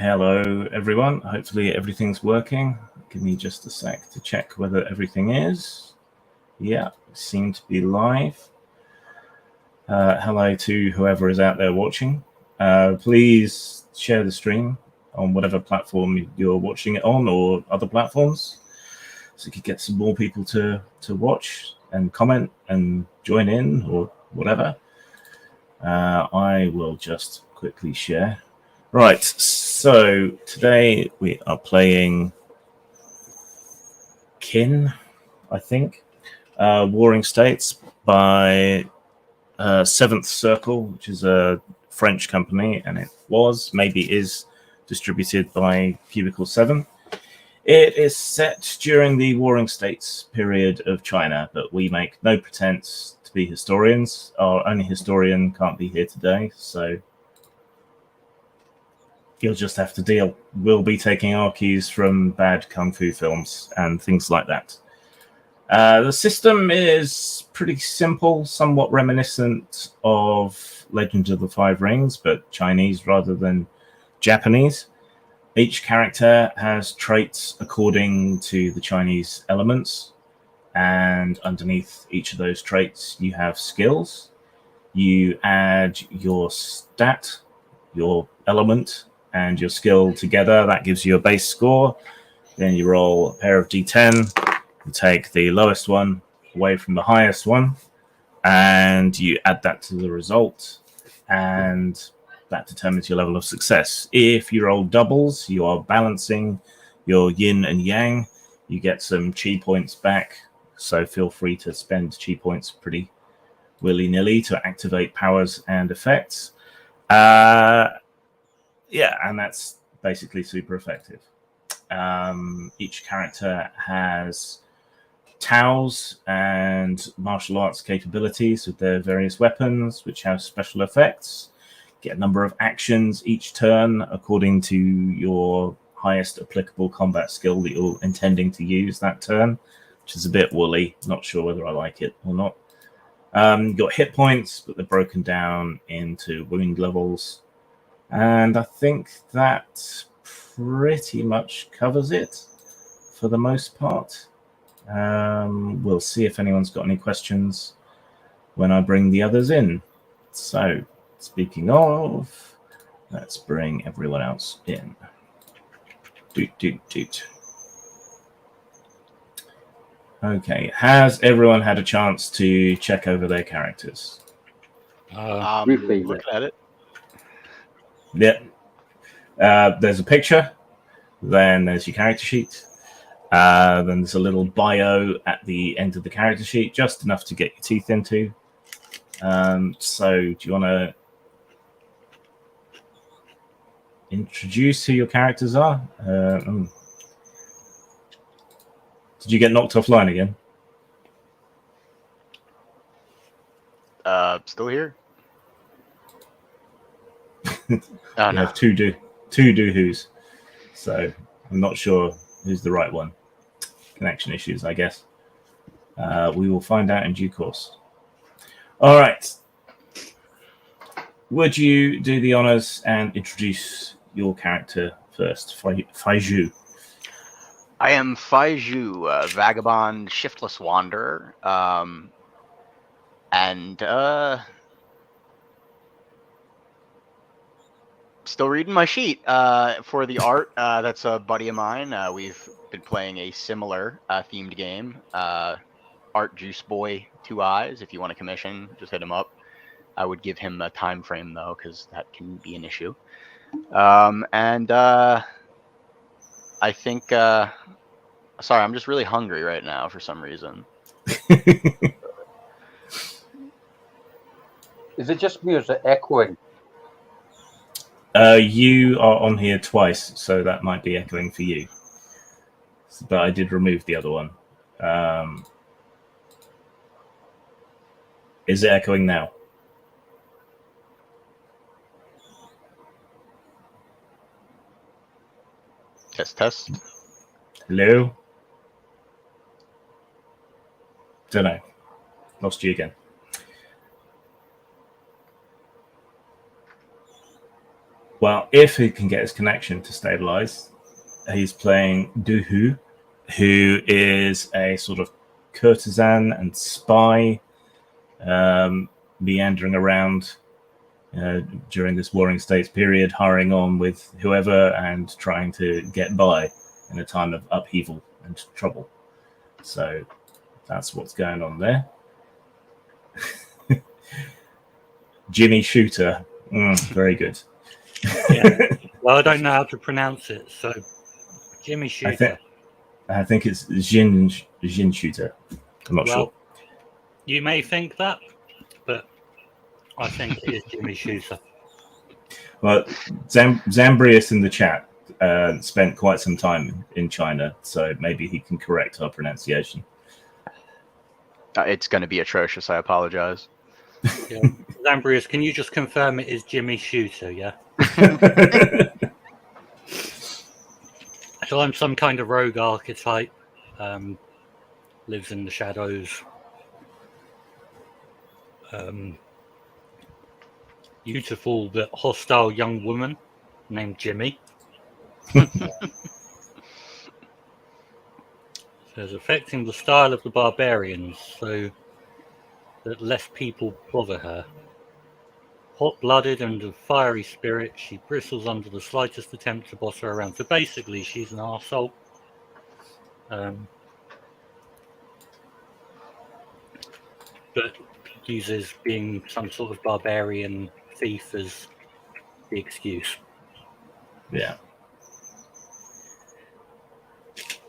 Hello, everyone. Hopefully everything's working. Give me just a sec to check whether everything is. Yeah, seem to be live. Hello to whoever is out there watching. Please share the stream on whatever platform you're watching it on or other platforms so you could get some more people to watch and comment and join in or whatever. I will just quickly share. Right, so today we are playing Kin, I think, Warring States by Seventh Cercle, which is a French company, and it was, maybe is, distributed by Cubicle 7. It is set during the Warring States period of China, but we make no pretense to be historians. Our only historian can't be here today, so you'll just have to deal. We'll be taking our cues from bad kung fu films and things like that. The system is pretty simple, somewhat reminiscent of Legend of the Five Rings, but Chinese rather than Japanese. Each character has traits according to the Chinese elements, and underneath each of those traits you have skills. You add your stat, your element, and your skill together. That gives you a base score. Then you roll a pair of d10, you take the lowest one away from the highest one, and you add that to the result, and that determines your level of success. If you roll doubles, you are balancing your yin and yang. You get some chi points back, so feel free to spend chi points pretty willy-nilly to activate powers and effects. Yeah, and that's basically super effective. Each character has Taos and martial arts capabilities with their various weapons, which have special effects. Get a number of actions each turn according to your highest applicable combat skill that you're intending to use that turn, which is a bit woolly. Not sure whether I like it or not. You've got hit points, but they're broken down into wound levels. And I think that pretty much covers it for the most part. We'll see if anyone's got any questions when I bring the others in. So, speaking of, let's bring everyone else in. Doot. Okay, has everyone had a chance to check over their characters? Looking at it. Yeah. There's a picture, then there's your character sheet, then there's a little bio at the end of the character sheet, just enough to get your teeth into. So do you want to introduce who your characters are? Did you get knocked offline again? Still here. You have two do-whos, so I'm not sure who's the right one. Connection issues, I guess. We will find out in due course. All right. Would you do the honors and introduce your character first, Faiju? I am Faiju, vagabond, shiftless wanderer, and still reading my sheet for the art. That's a buddy of mine. We've been playing a similar themed game. Art Juice Boy 2 Eyes. If you want to commission, just hit him up. I would give him a time frame though, because that can be an issue. And I think. Sorry, I'm just really hungry right now for some reason. Is it just me or is it echoing? You are on here twice, so that might be echoing for you. But I did remove the other one. Is it echoing now? Test. Hello? Don't know. Lost you again. Well, if he can get his connection to stabilize, he's playing Duhu, who is a sort of courtesan and spy, meandering around during this Warring States period, hiring on with whoever and trying to get by in a time of upheaval and trouble. So that's what's going on there. Jimmy Shooter. Very good. Yeah. Well, I don't know how to pronounce it, so Jimmy Shooter. I think it's Jin Shooter. I'm not sure. You may think that, but I think it is Jimmy Shooter. Well, Zambrius in the chat spent quite some time in China, so maybe he can correct our pronunciation. It's going to be atrocious. I apologize. Yeah. Zambrius, can you just confirm it is Jimmy Shooter, yeah? So I'm some kind of rogue archetype, lives in the shadows. Beautiful but hostile young woman named Jimmy. Says affecting the style of the barbarians so that less people bother her. Hot-blooded and of fiery spirit, she bristles under the slightest attempt to boss her around. So basically, she's an arsehole. But uses being some sort of barbarian thief as the excuse. Yeah.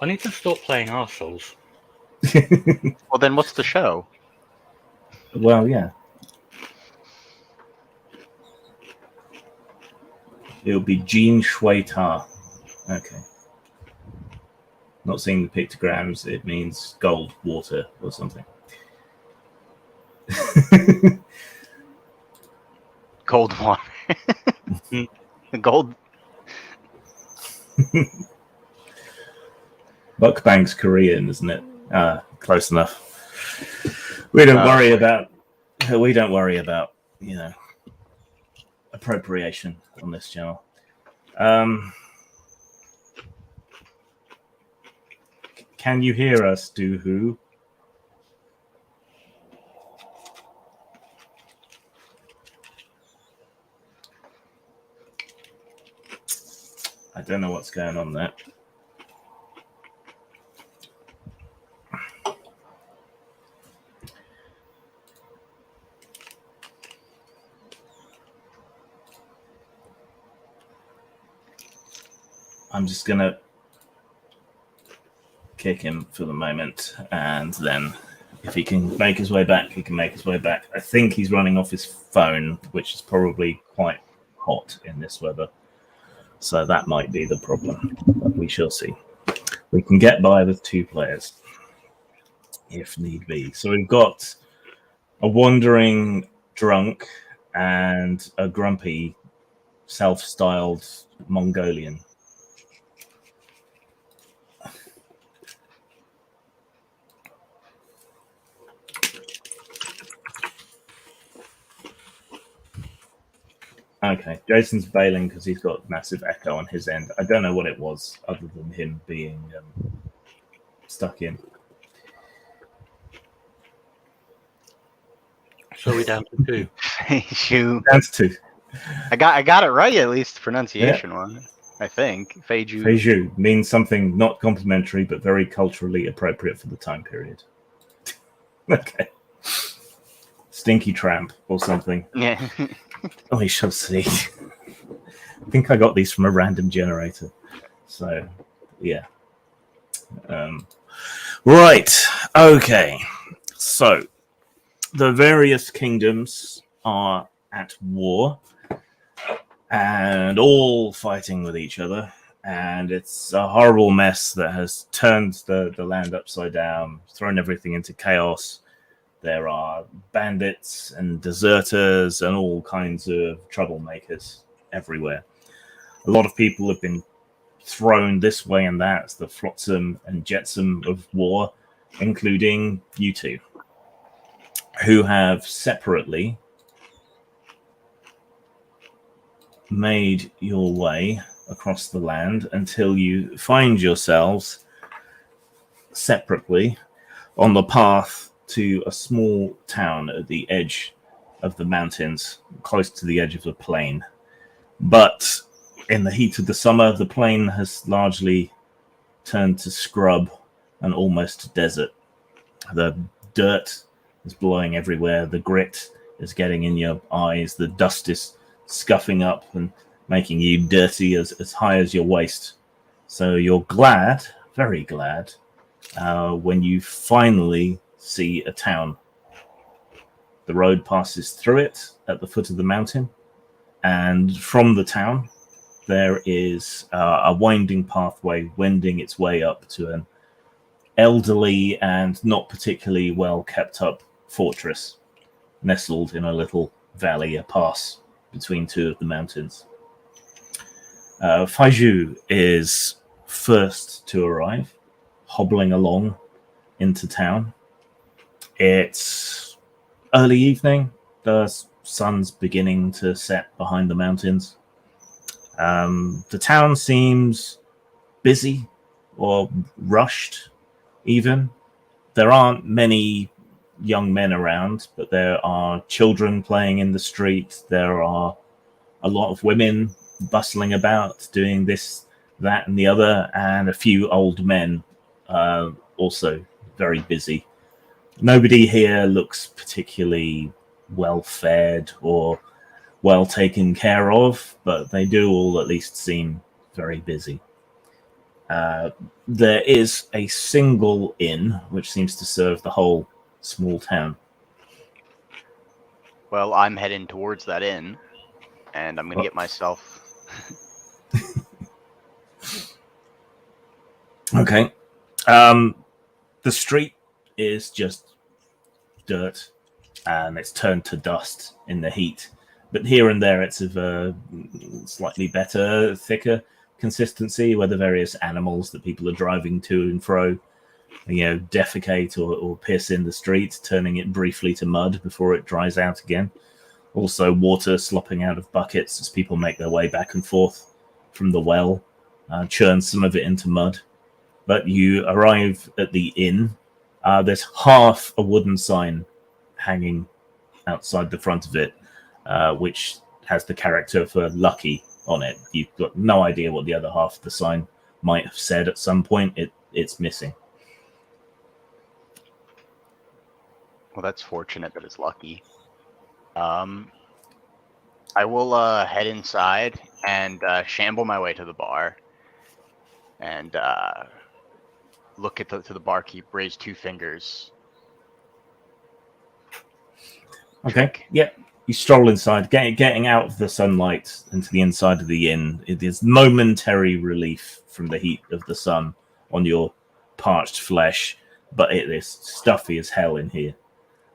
I need to stop playing arseholes. Well, then what's the show? Well, yeah. It'll be Jean Shui Ta. Okay. Not seeing the pictograms, it means gold water or something. Cold water. Gold. Mukbang's Korean, isn't it? Close enough. We don't worry about, appropriation on this channel. Can you hear us, Doohoo? I don't know what's going on there. I'm just going to kick him for the moment, and then if he can make his way back, he can make his way back. I think he's running off his phone, which is probably quite hot in this weather. So that might be the problem, but we shall see. We can get by with 2 players, if need be. So we've got a wandering drunk and a grumpy, self-styled Mongolian. Okay, Jason's bailing because he's got massive echo on his end. I don't know what it was, other than him being stuck in. So we're down to 2. Feiju. Down to 2. I got it right, at least pronunciation one. I think Feiju. Feiju means something not complimentary, but very culturally appropriate for the time period. Okay. Stinky tramp or something. Yeah. We shall see. I think I got these from a random generator. So, yeah. Right. Okay. So, the various kingdoms are at war and all fighting with each other. And it's a horrible mess that has turned the land upside down, thrown everything into chaos. There are bandits and deserters and all kinds of troublemakers everywhere. A lot of people have been thrown this way and that. It's the flotsam and jetsam of war, including you two, who have separately made your way across the land until you find yourselves separately on the path to a small town at the edge of the mountains, close to the edge of the plain. But in the heat of the summer, the plain has largely turned to scrub and almost desert. The dirt is blowing everywhere. The grit is getting in your eyes. The dust is scuffing up and making you dirty as high as your waist. So you're glad, very glad, when you finally see a town. The road passes through it at the foot of the mountain, and from the town there is a winding pathway wending its way up to an elderly and not particularly well kept up fortress nestled in a little valley, a pass between two of the mountains. Faiju is first to arrive, hobbling along into town. It's early evening. The sun's beginning to set behind the mountains. The town seems busy or rushed, even. There aren't many young men around, but there are children playing in the street. There are a lot of women bustling about, doing this, that, and the other, and a few old men also very busy. Nobody here looks particularly well fed or well taken care of, but they do all at least seem very busy. There is a single inn which seems to serve the whole small town. Well, I'm heading towards that inn, and I'm going to get myself... Okay. The street is just dirt, and it's turned to dust in the heat. But here and there, it's of a slightly better, thicker consistency, where the various animals that people are driving to and fro, defecate or piss in the street, turning it briefly to mud before it dries out again. Also, water slopping out of buckets as people make their way back and forth from the well, churn some of it into mud. But you arrive at the inn. There's half a wooden sign hanging outside the front of it, which has the character for lucky on it. You've got no idea what the other half of the sign might have said at some point. It's missing. Well, that's fortunate that it's lucky. I will head inside and shamble my way to the bar and look at to the barkeep, raise two fingers. Okay. Yeah. You stroll inside, getting out of the sunlight into the inside of the inn. It is momentary relief from the heat of the sun on your parched flesh, but it is stuffy as hell in here.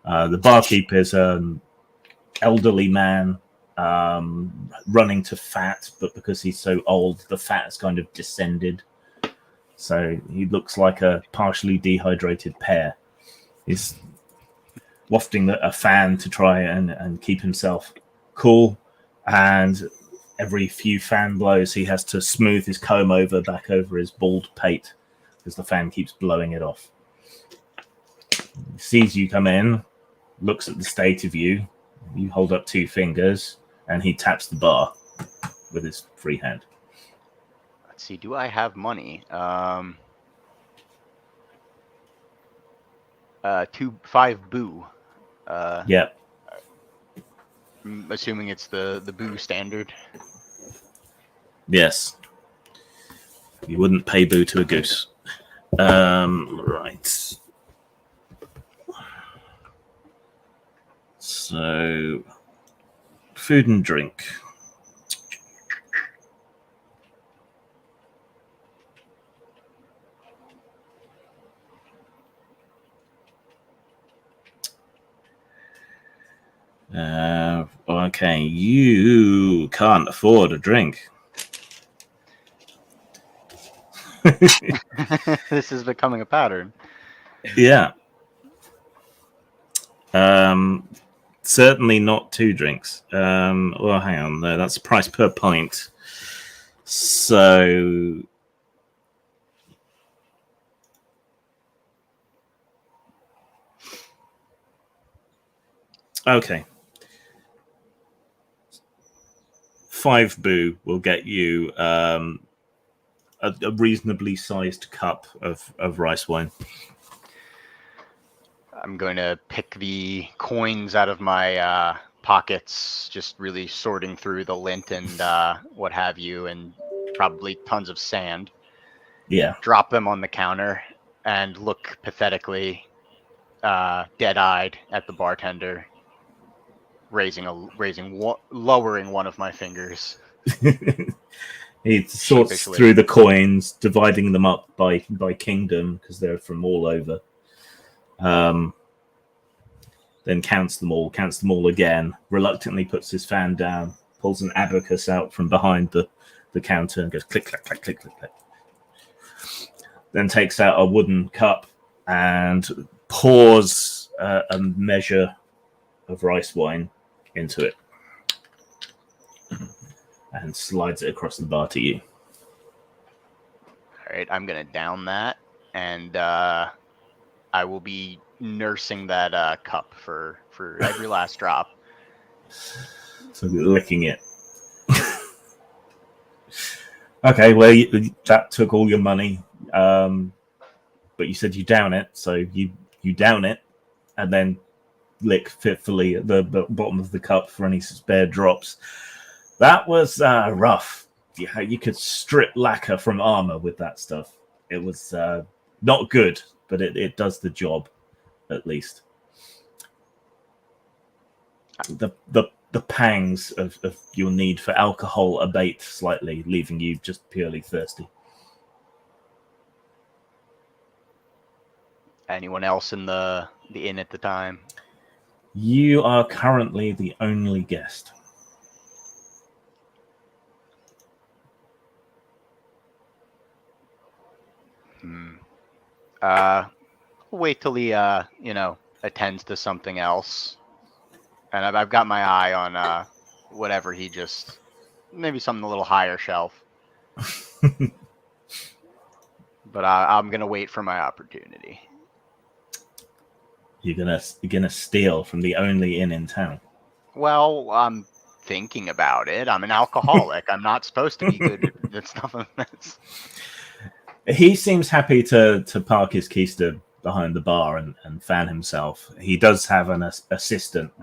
The barkeep is an elderly man, running to fat, but because he's so old, the fat has kind of descended. So he looks like a partially dehydrated pear. He's wafting a fan to try and keep himself cool, and every few fan blows he has to smooth his comb over back over his bald pate because the fan keeps blowing it off. He sees you come in, looks at the state of you. You hold up two fingers, and he taps the bar with his free hand. Let's see, do I have money? 5 boo. Yeah. I'm assuming it's the boo standard. Yes. You wouldn't pay boo to a goose. Right. So, food and drink. Okay, you can't afford a drink. This is becoming a pattern. Yeah. Certainly not 2 drinks. Well, hang on. No, that's the price per pint. So... Okay. 5 boo will get you a reasonably sized cup of rice wine. I'm going to pick the coins out of my pockets, just really sorting through the lint and what have you, and probably tons of sand. Yeah. Drop them on the counter and look pathetically dead-eyed at the bartender, lowering one of my fingers. He sorts Sheepishly. through the coins, dividing them up by kingdom because they're from all over. Then counts them all again, reluctantly puts his fan down, pulls an abacus out from behind the counter and goes click, clack, clack, click, click, click. Then takes out a wooden cup and pours a measure of rice wine into it and slides it across the bar to you. All right, I'm going to down that, and I will be nursing that cup for every last drop. So licking it. Okay, well, that took all your money, but you said you down it, so you down it, and then lick fitfully at the bottom of the cup for any spare drops. That was rough. Yeah, you could strip lacquer from armor with that stuff. It was not good, but it does the job, at least. The pangs of your need for alcohol abate slightly, leaving you just purely thirsty. Anyone else in the inn at the time? You are currently the only guest. Wait till he attends to something else, and I've got my eye on whatever he just, maybe something a little higher shelf. But I'm gonna wait for my opportunity. You're gonna steal from the only inn in town. Well, I'm thinking about it. I'm an alcoholic. I'm not supposed to be good at stuff like this. He seems happy to park his keister behind the bar and fan himself. He does have an assistant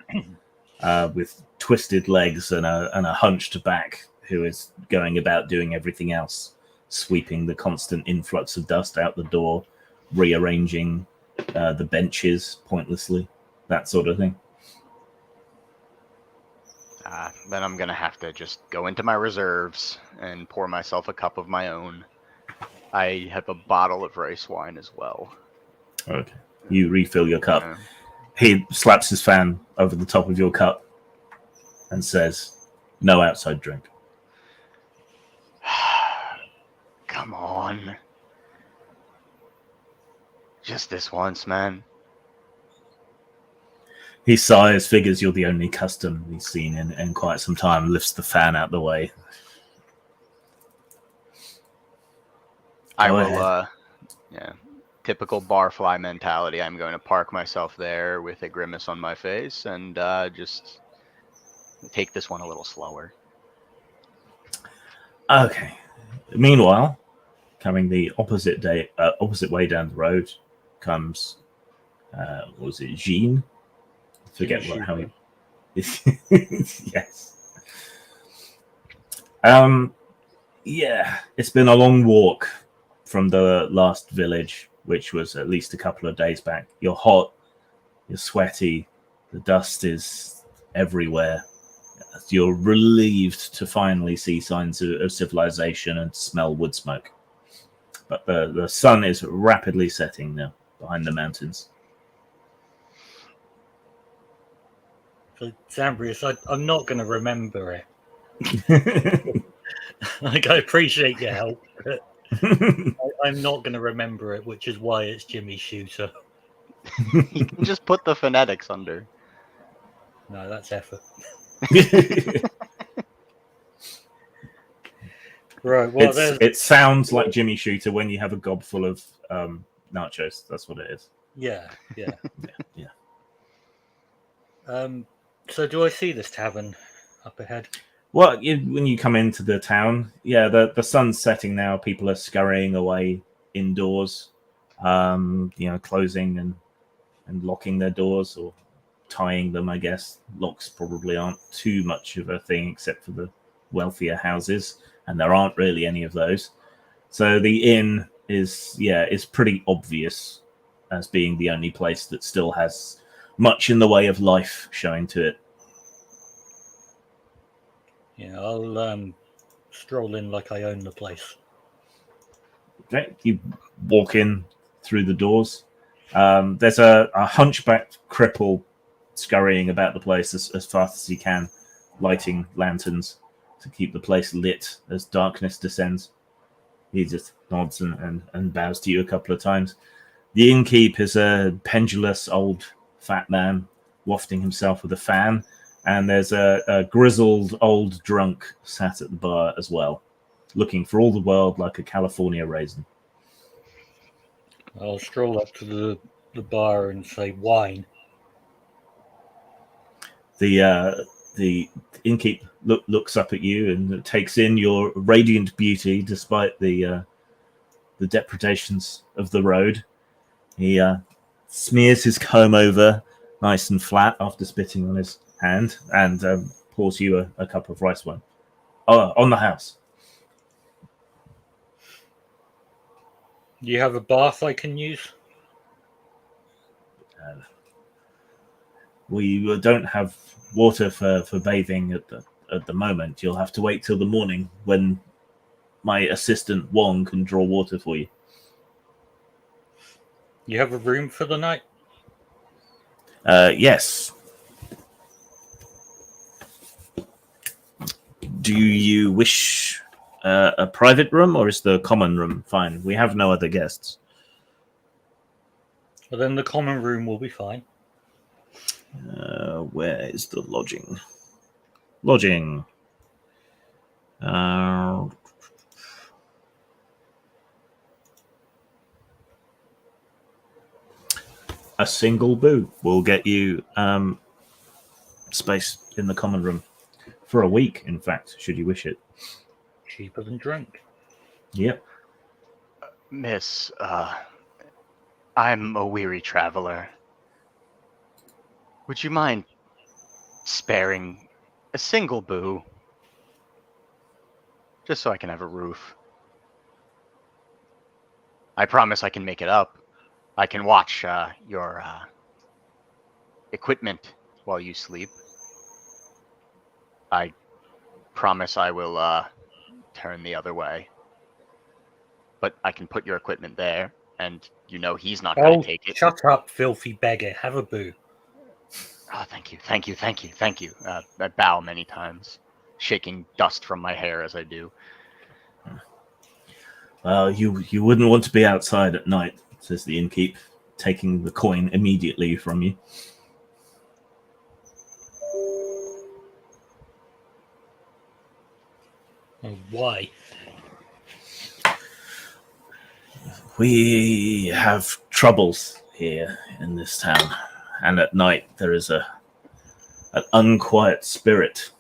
with twisted legs and a hunched back who is going about doing everything else, sweeping the constant influx of dust out the door, rearranging the benches pointlessly, that sort of thing. Then I'm gonna have to just go into my reserves and pour myself a cup of my own. I have a bottle of rice wine as well. Okay. You refill your cup. Yeah. He slaps his fan over the top of your cup and says, "No outside drink." Come on. Just this once, man. He sighs, figures you're the only custom he's seen in quite some time, lifts the fan out the way. I will, typical barfly mentality. I'm going to park myself there with a grimace on my face and just take this one a little slower. Okay. Meanwhile, coming the opposite way down the road comes, what was it, Jean? I forget how he... Yes. Yeah, it's been a long walk from the last village, which was at least a couple of days back. You're hot, you're sweaty, the dust is everywhere. You're relieved to finally see signs of civilization and smell wood smoke. But the sun is rapidly setting now behind the mountains. So, Zambrius, I'm not going to remember it. Like, I appreciate your help, but I'm not going to remember it, which is why it's Jimmy Shooter. You can just put the phonetics under. No, that's effort. Right. Well, It sounds like Jimmy Shooter when you have a gob full of nachos. That's what it is. yeah. Yeah. So do I see this tavern up ahead? Well, when you come into the town, the sun's setting now. People are scurrying away indoors, closing and locking their doors or tying them, I guess. Locks probably aren't too much of a thing except for the wealthier houses, and there aren't really any of those. So the inn is pretty obvious as being the only place that still has much in the way of life showing to it. Yeah, I'll stroll in like I own the place. Okay, you walk in through the doors. There's a hunchbacked cripple scurrying about the place as fast as he can, lighting lanterns to keep the place lit as darkness descends. He just nods and bows to you a couple of times. The innkeep is a pendulous old fat man wafting himself with a fan, and there's a grizzled old drunk sat at the bar as well, looking for all the world like a California raisin. I'll stroll up to the bar and say wine. The innkeep looks up at you and takes in your radiant beauty despite the depredations of the road. He smears his comb over nice and flat after spitting on his hand and pours you a cup of rice wine. On the house. Do you have a bath I can use? We don't have water for bathing at the moment. You'll have to wait till the morning when my assistant Wong can draw water for you. You have a room for the night? Yes. Do you wish a private room, or is the common room fine? We have no other guests. Well, then the common room will be fine. Where is the lodging? Lodging. A single boo will get you space in the common room for a week, in fact, should you wish it. Cheaper than drink. Yep. Miss, I'm a weary traveler. Would you mind sparing a single boo? Just so I can have a roof. I promise I can make it up. I can watch your equipment while you sleep. I promise I will turn the other way. But I can put your equipment there, and you know he's not going to take it. Shut up, filthy beggar. Have a boo. Oh, thank you. I bow many times, shaking dust from my hair as I do. You wouldn't want to be outside at night, says the innkeep, taking the coin immediately from you. Oh, why? We have troubles here in this town, and at night there is an unquiet spirit.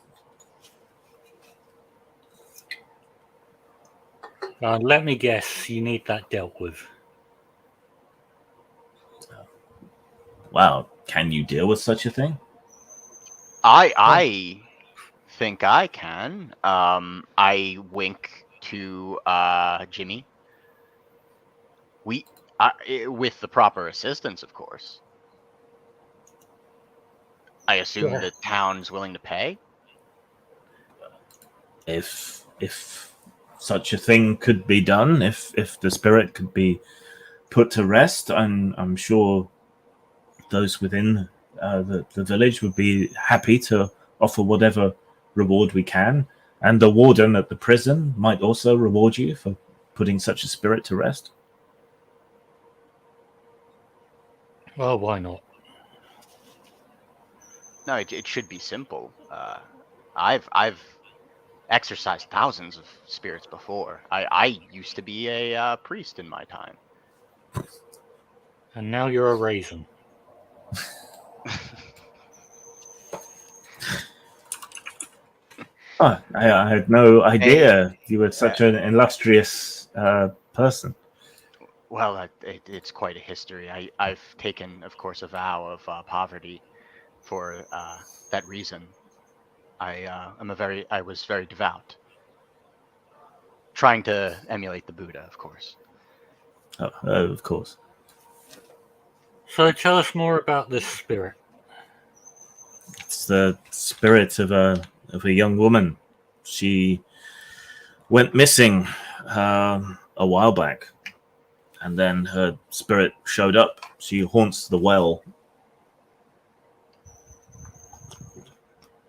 Let me guess, you need that dealt with. Wow, can you deal with such a thing? I think I can. I wink to Jimmy. With the proper assistance, of course. I assume the town's willing to pay. If such a thing could be done, if the spirit could be put to rest, I'm sure those within the village would be happy to offer whatever reward we can, and the warden at the prison might also reward you for putting such a spirit to rest. Well, why not? No, it should be simple. I've exorcised thousands of spirits before. I used to be a priest in my time. And now you're a raisin. Oh, I had no idea you were such an illustrious person. Well, it's quite a history. I've taken, of course, a vow of poverty for that reason. I was very devout, trying to emulate the Buddha, of course. Oh, of course. So tell us more about this spirit. It's the spirit of a young woman. She went missing a while back, and then her spirit showed up. She haunts the well.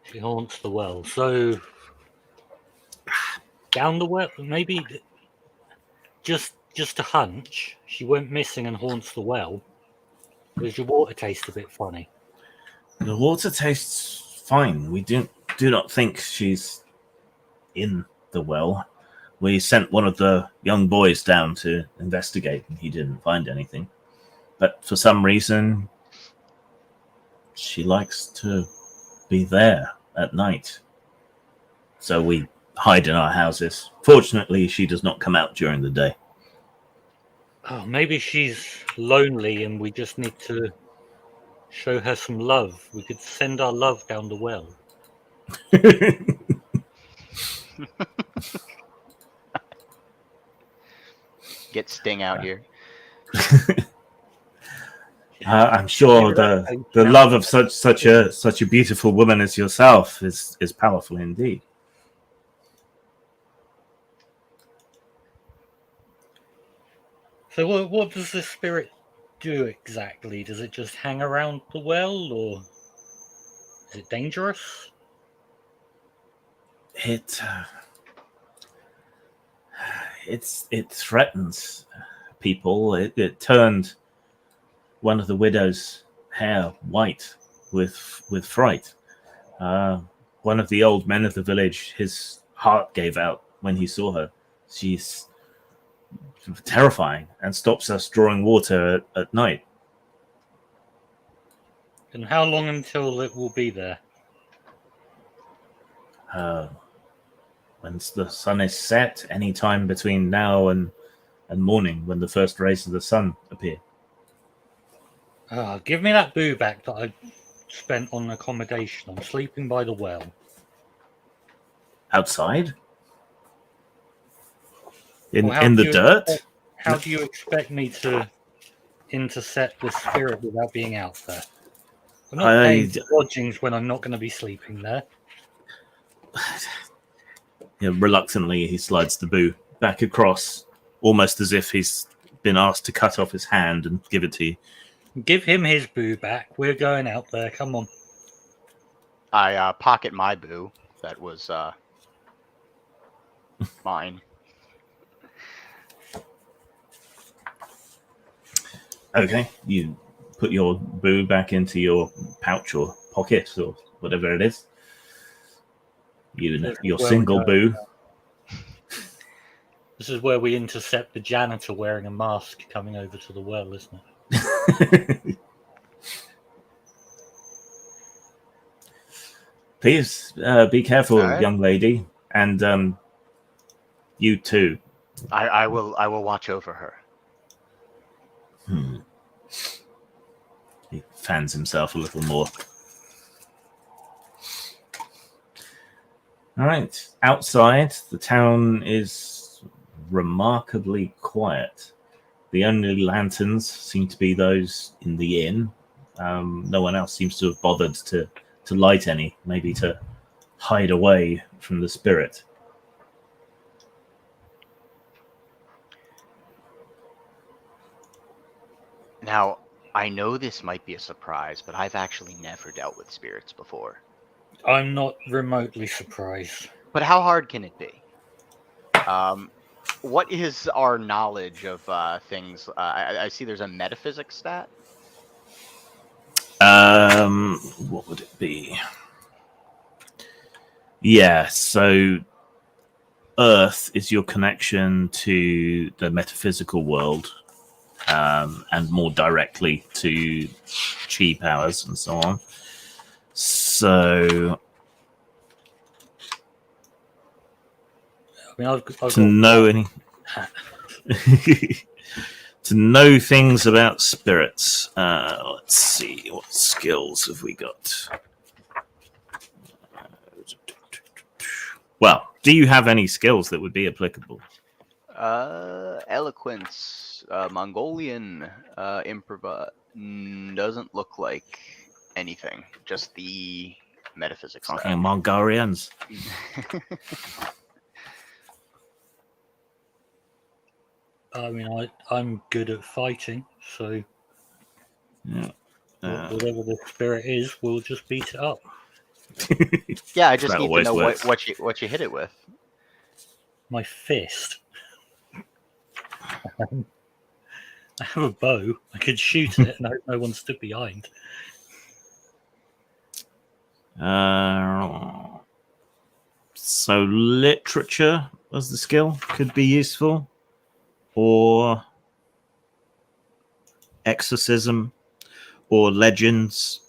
She haunts the well. So down the well, maybe just a hunch. She went missing and haunts the well. Does your water taste a bit funny? The water tastes fine. We do not think she's in the well. We sent one of the young boys down to investigate, and he didn't find anything. But for some reason, she likes to be there at night. So we hide in our houses. Fortunately, she does not come out during the day. Oh, maybe she's lonely and we just need to show her some love. We could send our love down the well. Get Sting out here. I'm sure the love of such a beautiful woman as yourself is powerful indeed. So what does this spirit do exactly? Does it just hang around the well, or is it dangerous? It threatens people. It turned one of the widow's hair white with fright. One of the old men of the village, his heart gave out when he saw her. She's terrifying and stops us drawing water at night. And how long until it will be there? When the sun is set, any time between now and morning, when the first rays of the sun appear. Give me that boo back that I spent on accommodation. I'm sleeping by the well. Outside? In Well, the dirt? How do you expect me to intercept this spirit without being out there? I'm not paying for lodgings when I'm not going to be sleeping there. Reluctantly, he slides the boo back across, almost as if he's been asked to cut off his hand and give it to you. Give him his boo back. We're going out there. Come on. I pocket my boo. That was mine. Okay, you put your boo back into your pouch or pocket or whatever it is. Your single boo. This is where we intercept the janitor wearing a mask coming over to the well, isn't it? Please be careful, right. Young lady, and you too. I will watch over her. He fans himself a little more. All right. Outside, the town is remarkably quiet. The only lanterns seem to be those in the inn. No one else seems to have bothered to light any, maybe to hide away from the spirit. Now, I know this might be a surprise, but I've actually never dealt with spirits before. I'm not remotely surprised. But how hard can it be? What is our knowledge of things? I see there's a metaphysics stat. What would it be? Yeah, so Earth is your connection to the metaphysical world, and more directly to chi powers and so on. So I mean, I've to know any to know things about spirits. Let's see, what skills have we got? Well, do you have any skills that would be applicable? Eloquence, Mongolian, improv doesn't look like anything. Just the metaphysics Fucking stuff. Mongolians. I mean, I'm good at fighting, so Yeah. whatever the spirit is, we'll just beat it up. Yeah, I just That need to always know works. what you hit it with. My fist. I have a bow. I could shoot it, and I hope no one stood behind. So literature as the skill could be useful, or exorcism, or legends.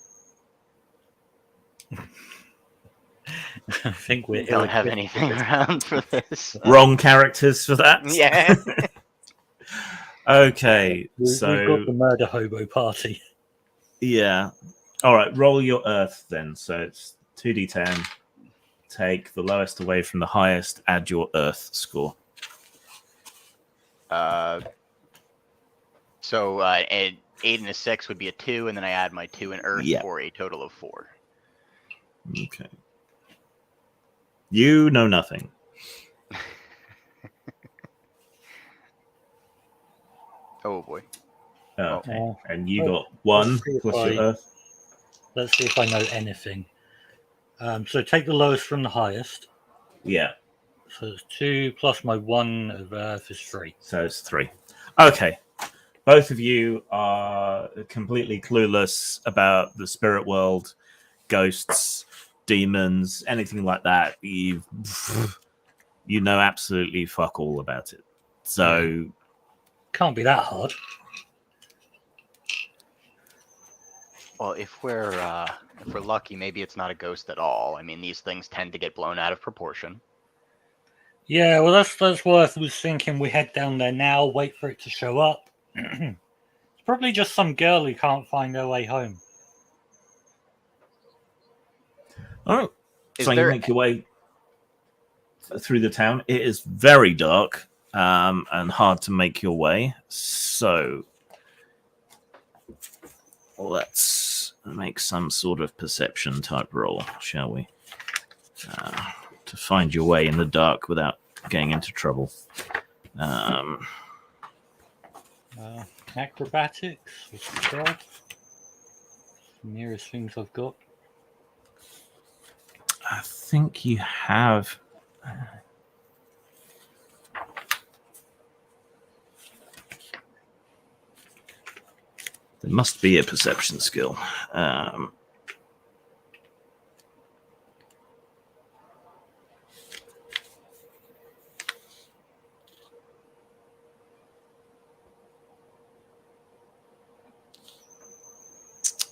I think We we're don't have ill-equipped. anything around for this. Wrong characters for that. Yeah. Okay, We've so got the murder hobo party. yeah. All right, roll your Earth then. So it's 2d10. Take the lowest away from the highest. Add your Earth score. So 8 and a 6 would be a 2, and then I add my 2 in Earth Yeah. for a total of 4. Okay. You know nothing. Oh boy. Okay. And you oh, got 1 let's see if plus your I- Earth. Let's see if I know anything. So take the lowest from the highest. Yeah. So it's 2 plus my 1 of Earth is 3. So it's 3. Okay. Both of you are completely clueless about the spirit world, ghosts, demons, anything like that. You know absolutely fuck all about it. So Can't be that hard. Well, if we're lucky, maybe it's not a ghost at all. I mean, these things tend to get blown out of proportion. Yeah, well, that's worth was thinking. We head down there now, wait for it to show up. It's probably just some girl who can't find her way home. all right. Is So you there- make your way through the town. It is very dark and hard to make your way. So let's make some sort of perception type roll, shall we? To find your way in the dark without getting into trouble. Acrobatics or stealth. Nearest things I've got. I think you have. There must be a perception skill.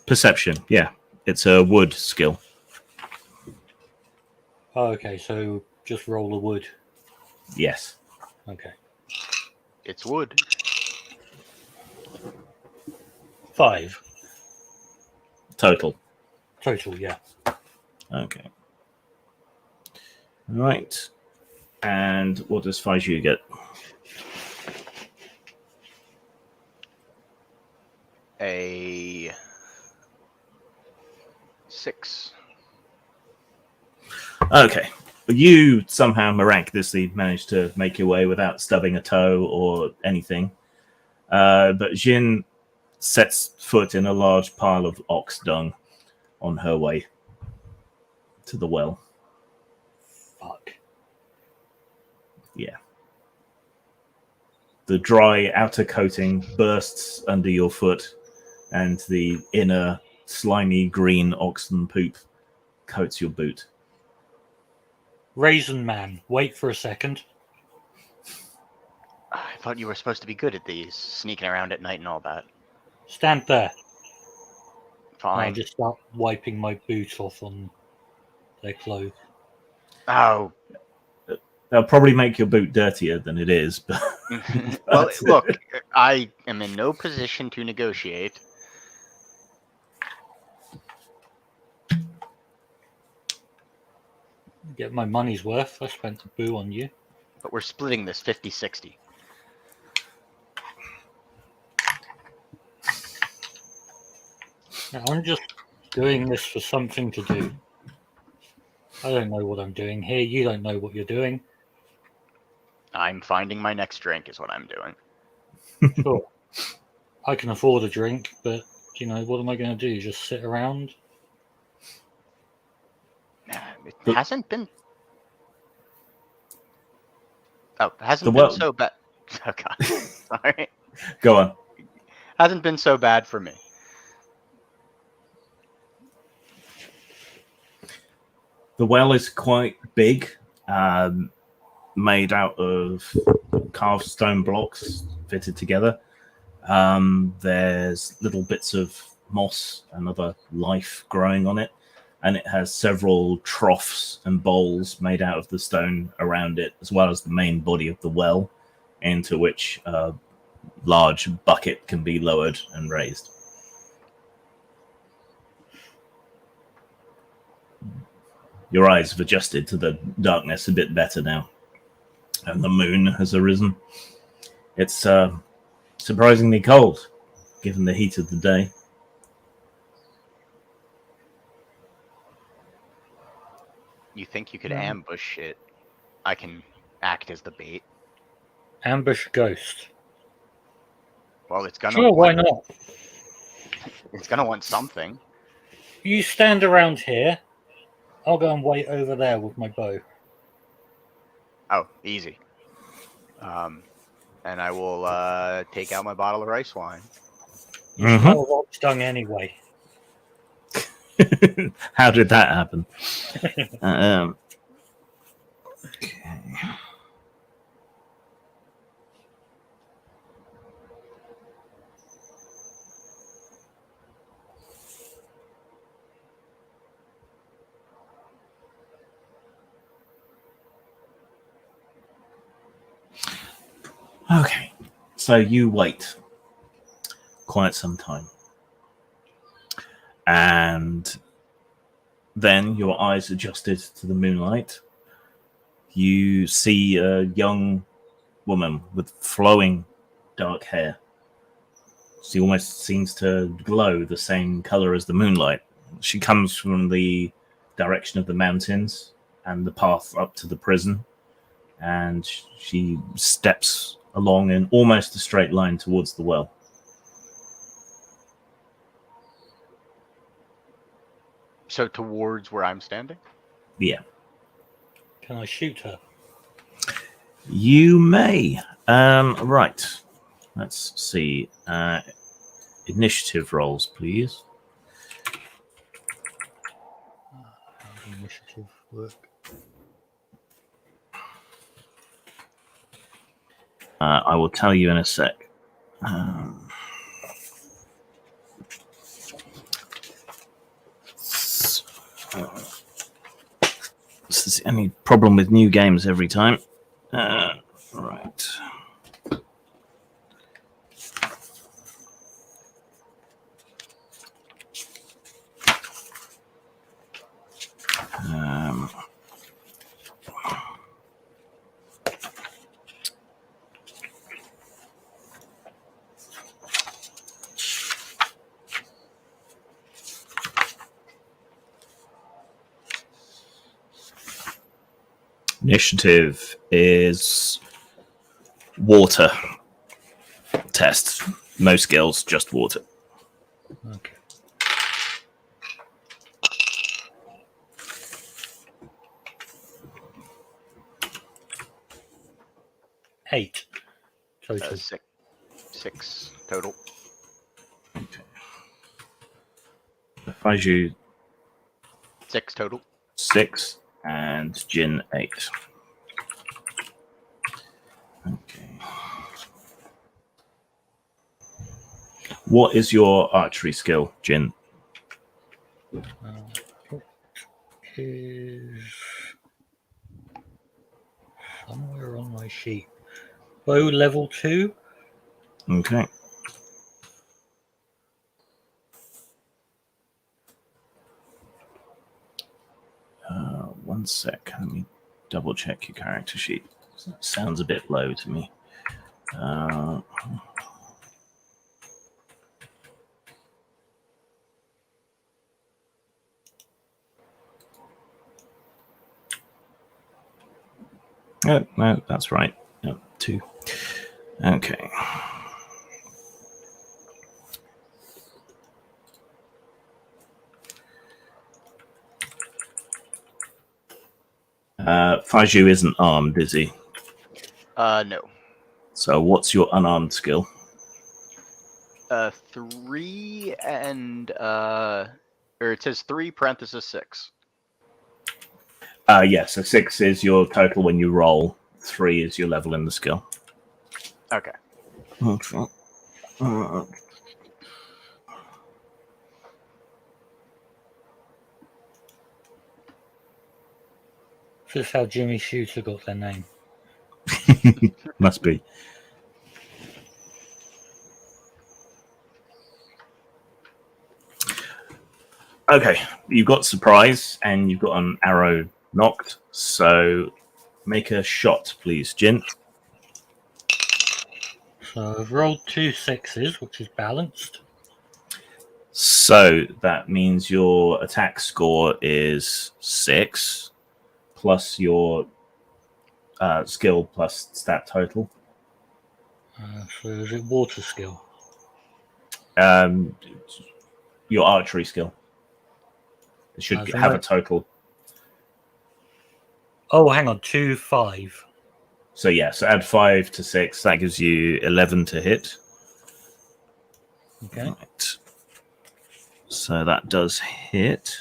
Perception, yeah. It's a wood skill. Oh, okay, so just roll a wood. Yes. Okay. It's wood. 5 Total. total, yeah. Okay. Right. And what does Faiju get? A 6. Okay. You somehow miraculously managed to make your way without stubbing a toe or anything. But Jin sets foot in a large pile of ox dung on her way to the well. Fuck. Yeah. The dry outer coating bursts under your foot, and the inner slimy green oxen poop coats your boot. Raisin Man, wait for a second. I thought you were supposed to be good at these, sneaking around at night and all that. Stand there. Fine. I'll just start wiping my boot off on their clothes. Oh. They'll probably make your boot dirtier than it is, but Well, look, I am in no position to negotiate. Get my money's worth. I spent the boo on you. But we're splitting this 50-60. Now, I'm just doing this for something to do. I don't know what I'm doing here. You don't know what you're doing. I'm finding my next drink is what I'm doing. Sure. I can afford a drink, but, you know, what am I going to do? Just sit around? It The- hasn't been... Oh, it hasn't The been well- so bad. Oh, God. Sorry. go on. Hasn't been so bad for me. The well is quite big, made out of carved stone blocks fitted together. There's little bits of moss and other life growing on it, and it has several troughs and bowls made out of the stone around it, as well as the main body of the well, into which a large bucket can be lowered and raised. Your eyes have adjusted to the darkness a bit better now, and the moon has arisen. It's surprisingly cold, given the heat of the day. You think you could ambush it? I can act as the bait. Ambush ghost. Well, it's gonna Sure, why want, not? it's gonna want something. You stand around here. I'll go and wait over there with my bow. Oh, easy. And I will take out my bottle of rice wine. You Mhm. smell of ox dung anyway. How did that happen? Okay. Okay, so you wait quite some time. And then your eyes adjusted to the moonlight. You see a young woman with flowing dark hair. She almost seems to glow the same color as the moonlight. She comes from the direction of the mountains and the path up to the prison. And she steps along in almost a straight line towards the well. So towards where I'm standing? Yeah. Can I shoot her? You may. Right. Let's see. Initiative rolls, please. How does initiative work? I will tell you in a sec. This is any problem with new games every time. Right. Initiative is water test. No skills, just water. Okay. Eight total. Six total. Okay. Faiju 6 total. 6 and Jin 8. Okay. What is your archery skill, Jin? It is somewhere on my sheet. Bow level 2. Okay. One sec. Let me double check your character sheet. That sounds a bit low to me. No, that's right. No, 2. Okay. Faiju isn't armed, is he? No. So what's your unarmed skill? 3 and or it says 3 parenthesis 6. Yeah, so 6 is your total when you roll. 3 is your level in the skill. Okay. Okay. This is how Jimmy Shooter got their name. Must be. Okay, you've got surprise and you've got an arrow knocked. So make a shot, please, Jin. So I've rolled 2 6s, which is balanced. So that means your attack score is 6 plus your skill plus stat total. So is it water skill? Your archery skill. It should So have no- a total. Oh, hang on, 2 5. So yeah, so add 5 to 6. That gives you 11 to hit. Okay. Right. So that does hit.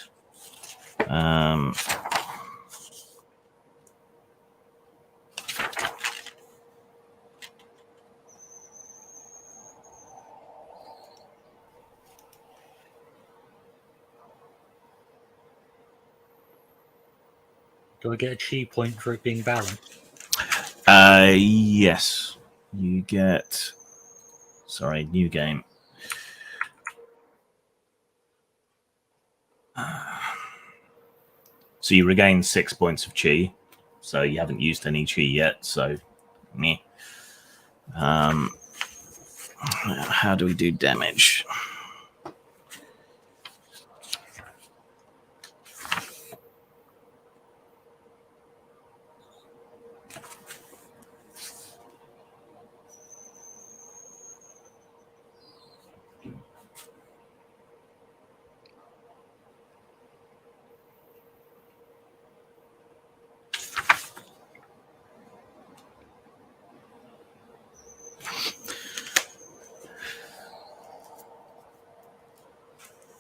Do I get a chi point for it being balanced? Yes. You get... Sorry, new game. So you regain 6 points of chi. So you haven't used any chi yet, so... Meh. How do we do damage?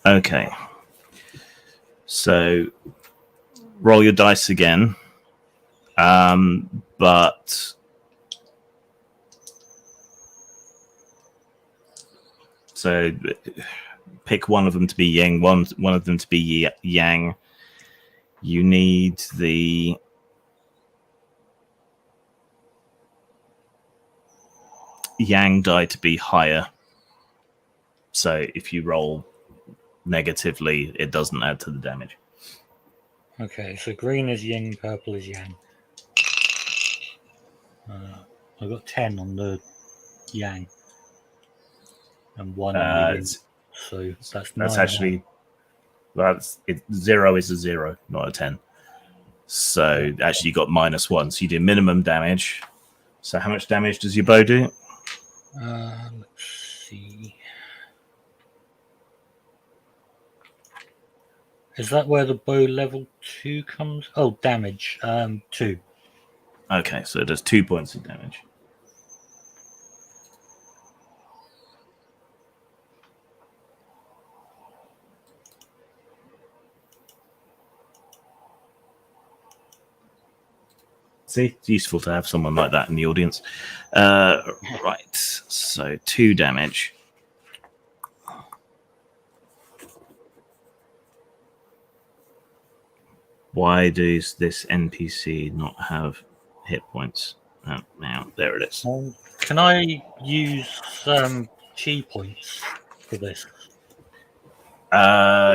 Okay. So roll your dice again. But so pick one of them to be yin, one of them to be yang. You need the yang die to be higher. So if you roll negatively, it doesn't add to the damage. Okay, so green is yin, purple is yang. I got 10 on the yang and 1 on the yin. So that's 9. Actually, that's it. 0 is a 0, not a 10. So actually, you got -1. So you do minimum damage. So how much damage does your bow do? Let's see. Is that where the bow level 2 comes? Oh, damage. 2. Okay, so it does 2 points of damage. See, it's useful to have someone like that in the audience. Right, so 2 damage. Why does this NPC not have hit points? Oh, now there it is. Can I use chi points for this?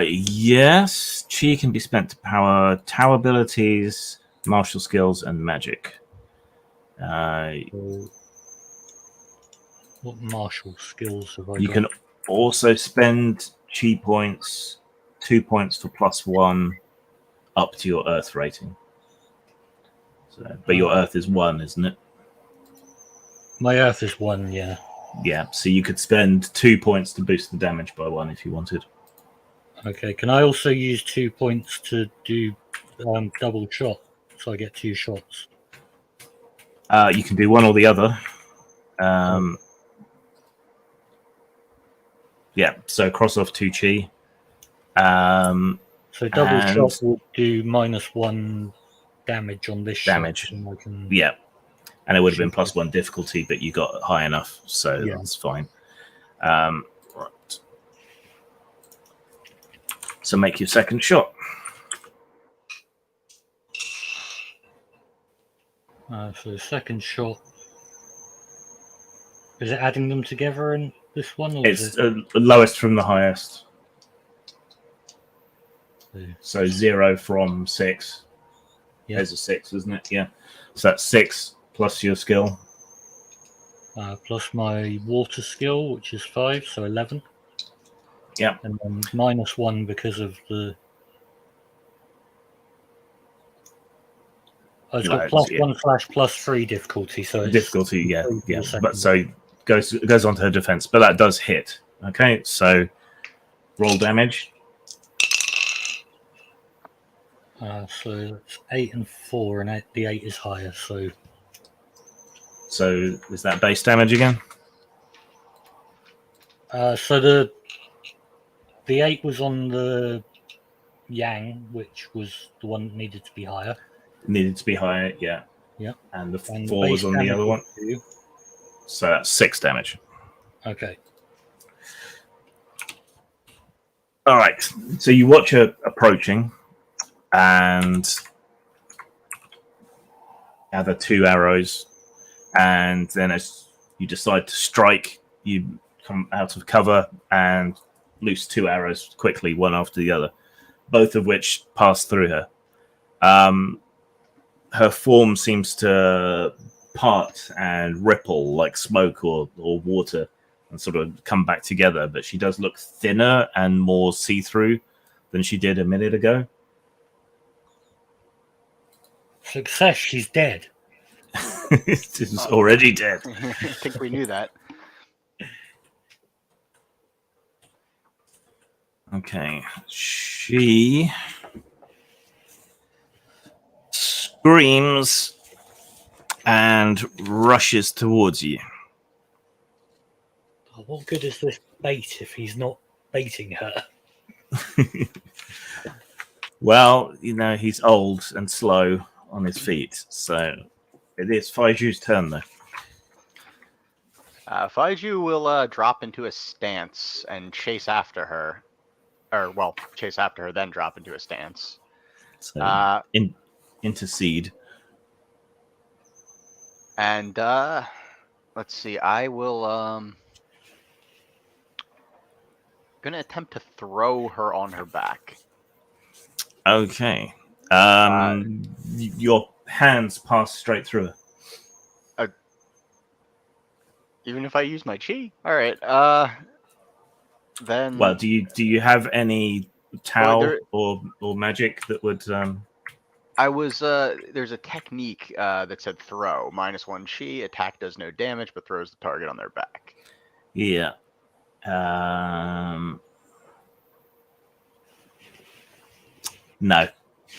Yes, chi can be spent to power tower abilities, martial skills, and magic. So what martial skills have I You got? can also spend chi points, 2 points for +1 up to your Earth rating. So, but your Earth is 1, isn't it? My Earth is 1, yeah. Yeah, so you could spend 2 points to boost the damage by 1 if you wanted. Okay, can I also use 2 points to do double shot, so I get 2 shots? You can do one or the other. Yeah, so cross off 2 chi. So double and- shot would do -1 damage on this Damage. shot. And I can... Yeah, and it would have been Shoot. +1 difficulty, but you got high enough, so Yeah. that's fine. Right. So make your second shot. So the second shot, is it adding them together in this one? Or It's is it... lowest from the highest. Yeah. So 0 from 6. Yeah. There's a 6, isn't it? Yeah. So that's 6 plus your skill. Plus my water skill, which is 5, so 11. Yeah. And then -1 because of the... Oh, it's got Loads, yeah. +1 / +3 difficulty, so it's Difficulty, yeah. three for Yeah. the second. But so goes on to her defense, but that does hit. Okay, so roll damage. So it's 8 and 4, and the 8 is higher, so... So is that base damage again? So the 8 was on the Yang, which was the one that needed to be higher. Needed to be higher, yeah. Yeah. And the And 4 was base on the damage other one. is 2. So that's 6 damage. Okay. All right. So you watch her approaching, and gather 2 arrows, and then as you decide to strike, you come out of cover and loose 2 arrows quickly, one after the other, both of which pass through her. Her form seems to part and ripple like smoke or water and sort of come back together, but she does look thinner and more see-through than she did a minute ago. Success, she's dead. She's already dead. I think we knew that. Okay. She screams and rushes towards you. Oh, what good is this bait if he's not baiting her? Well, you know, he's old and slow on his feet, so it is Faiju's turn, though. Faiju will drop into a stance and chase after her. Or, well, chase after her, then drop into a stance. So, intercede. And, let's see, I will, gonna attempt to throw her on her back. Okay. Your hands pass straight through her. Even if I use my chi? Alright, then... Well, do you have any towel Well, or magic that would... I was, there's a technique that said throw. -1 chi, attack does no damage, but throws the target on their back. Yeah. No.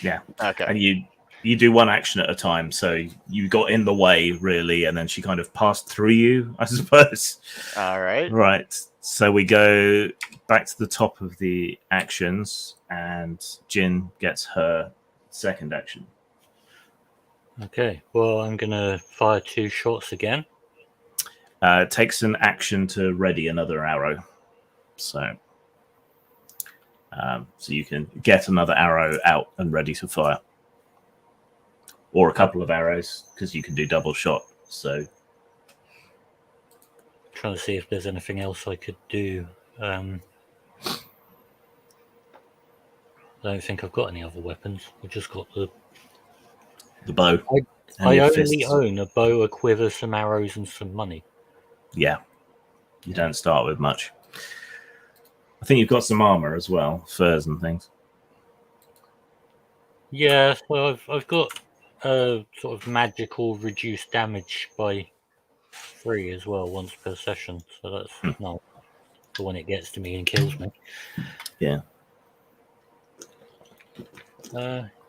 Yeah. Okay. And you do one action at a time, so you got in the way, really, and then she kind of passed through you, I suppose. Alright. Right. So we go back to the top of the actions, and Jin gets her second action. Okay, well, I'm going to fire 2 shots again. It takes an action to ready another arrow. So you can get another arrow out and ready to fire. Or a couple of arrows, because you can do double shot. So Trying to see if there's anything else I could do. I don't think I've got any other weapons. I've just got the bow. I your only fists. own a bow, a quiver, some arrows, and some money. Yeah. You don't start with much. I think you've got some armor as well, furs and things. Yeah, well, I've got sort of magical reduced damage by 3 as well, once per session. So that's not for when it gets to me and kills me. Yeah.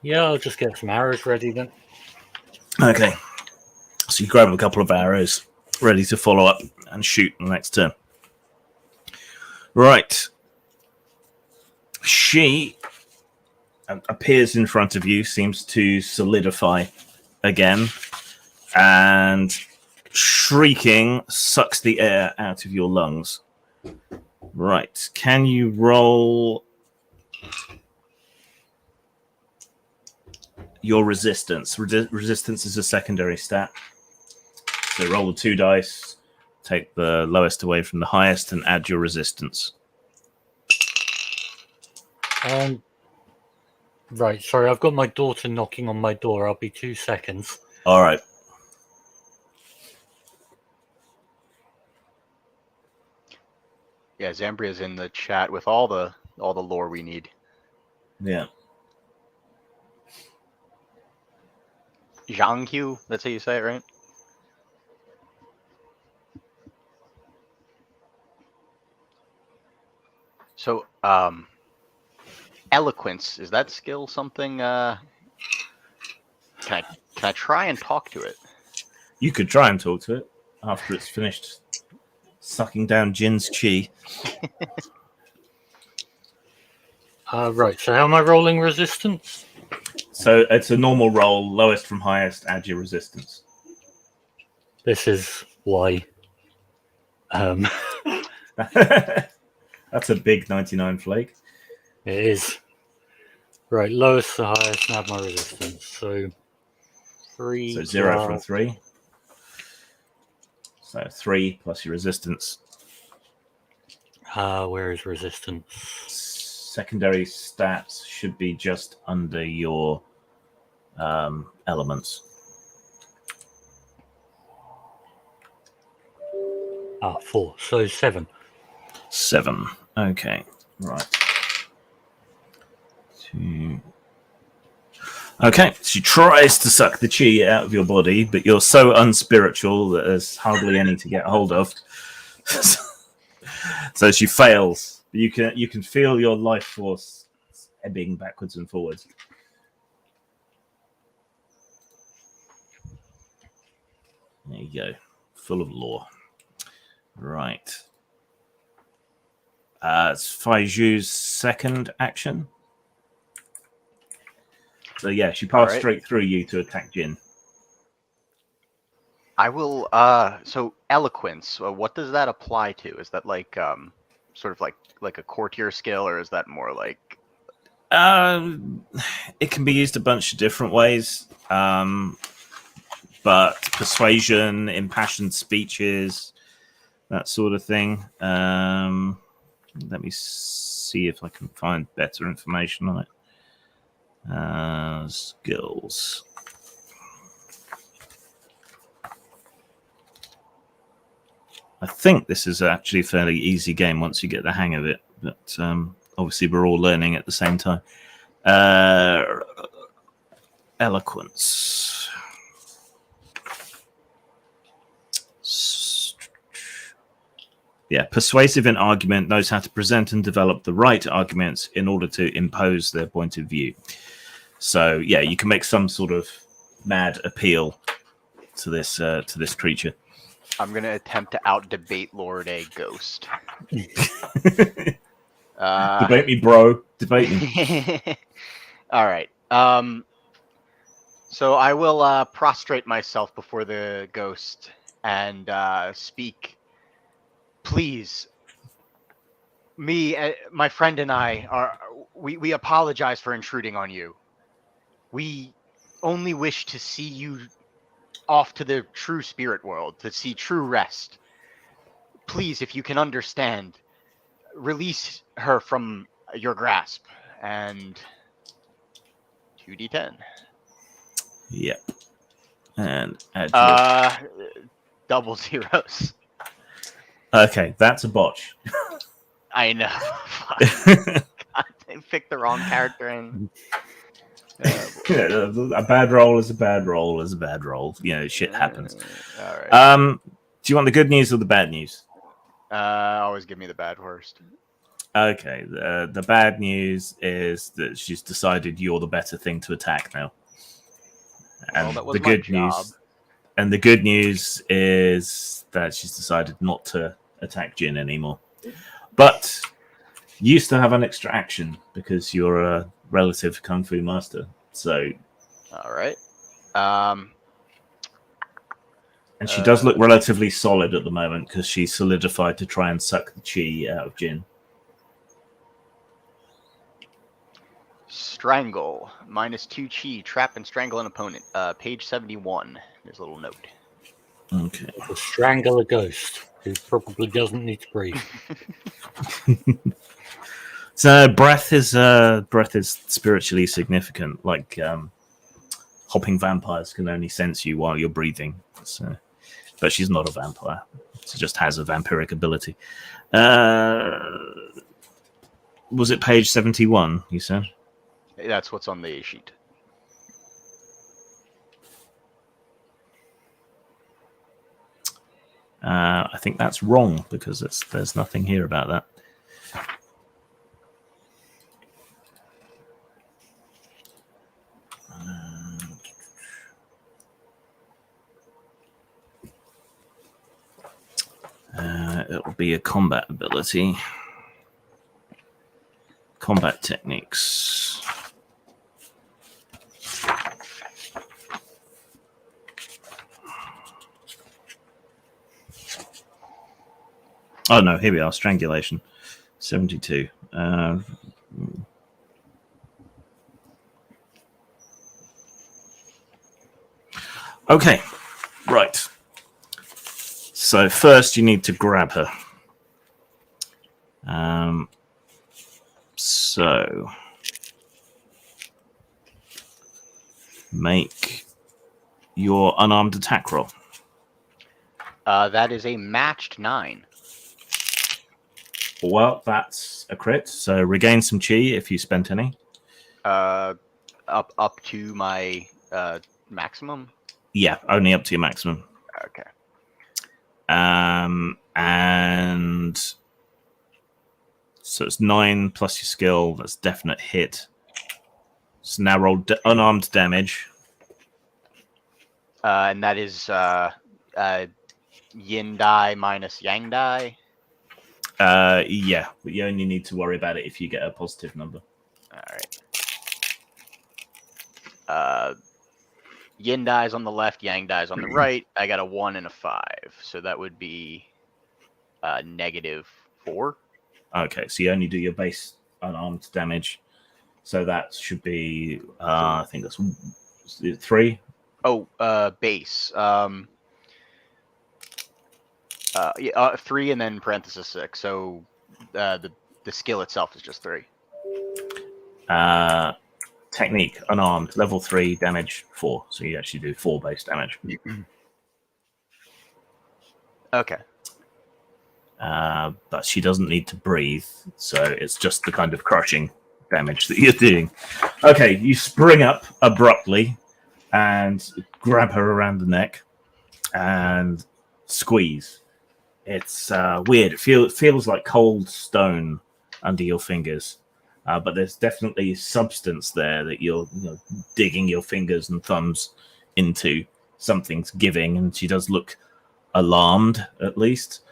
Yeah, I'll just get some arrows ready then. Okay. So you grab a couple of arrows, ready to follow up and shoot the next turn. Right. She appears in front of you, seems to solidify again, and shrieking sucks the air out of your lungs. Right. Can you roll your resistance? Resistance is a secondary stat. So roll the 2 dice, take the lowest away from the highest, and add your resistance. Right, sorry, I've got my daughter knocking on my door. I'll be 2 seconds. All right. Yeah, Zambria's in the chat with all the lore we need. Yeah. Zhanghu, that's how you say it, right? So, eloquence, is that skill something? Can I try and talk to it? You could try and talk to it after it's finished sucking down Jin's chi. Right, so how am I rolling resistance? So it's a normal roll, lowest from highest, add your resistance. This is why. That's a big 99 flake. It is. Right, lowest to highest, and add my resistance. So 3. So 0 from 3. So 3 plus your resistance. Where is resistance? Secondary stats should be just under your elements. 4. So 7. 7. Okay. Right. 2. Okay. She tries to suck the chi out of your body, but you're so unspiritual that there's hardly any to get hold of. So she fails. You can feel your life force ebbing backwards and forwards. There you go. Full of lore. Right. It's Faiju's second action. So yeah, she passed straight through you to attack Jin. I will. So eloquence. What does that apply to? Is that like sort of like a courtier skill, or is that more like? It can be used a bunch of different ways. But persuasion, impassioned speeches, that sort of thing. Let me see if I can find better information on it. Skills. I think this is actually a fairly easy game once you get the hang of it, but obviously we're all learning at the same time. Eloquence. Yeah, persuasive in argument, knows how to present and develop the right arguments in order to impose their point of view. So yeah, you can make some sort of mad appeal to this creature. I'm gonna attempt to out-debate Lord A Ghost. Debate me, bro. Debate me. All right. So I will prostrate myself before the ghost and speak. Please, my friend and I we apologize for intruding on you. We only wish to see you off to the true spirit world, to see true rest. Please, if you can understand, release her from your grasp. And 2d10. Yep. And add your... Double zeros. Okay, that's a botch. I know. God, I picked the wrong character in. A bad roll is a bad roll is a bad roll. Shit happens. All right. Do you want the good news or the bad news? Always give me the bad worst. Okay. The bad news is that she's decided you're the better thing to attack now. Well, And that was the my good job. news, and the good news is that she's decided not to attack Jin anymore. But you still have an extra action because you're a relative kung fu master. So, All right. and she does look relatively solid at the moment because she's solidified to try and suck the chi out of Jin. Strangle. -2 chi. Trap and strangle an opponent. Page 71. There's a little note. Okay. To strangle a ghost who probably doesn't need to breathe. So breath is spiritually significant. Like hopping vampires can only sense you while you're breathing. So, but she's not a vampire. She just has a vampiric ability. Was it page 71? You said. That's what's on the sheet. I think that's wrong because there's nothing here about that. It'll be a combat ability. Combat techniques. Oh no, here we are. Strangulation. 72. Okay. Right. So first you need to grab her. So make your unarmed attack roll. That is a matched 9. Well, that's a crit. So regain some chi if you spent any. Up to my maximum. Yeah, only up to your maximum. Okay. And so it's 9 plus your skill. That's definite hit. So now roll unarmed damage. And that is yin die minus yang die. Yeah, but you only need to worry about it if you get a positive number. All right. Yin dies on the left, yang dies on the right. I got a 1 and a 5, so that would be -4. Okay, so you only do your base unarmed damage. So that should be, I think that's 3. Oh, base. 3 and then parenthesis 6. So the skill itself is just 3. Technique, unarmed, level 3, damage 4. So you actually do 4 base damage. Okay. But she doesn't need to breathe, so it's just the kind of crushing damage that you're doing. Okay, you spring up abruptly and grab her around the neck and squeeze. It's weird. It feels like cold stone under your fingers. But there's definitely substance there that you're digging your fingers and thumbs into. Something's giving, and she does look alarmed, at least.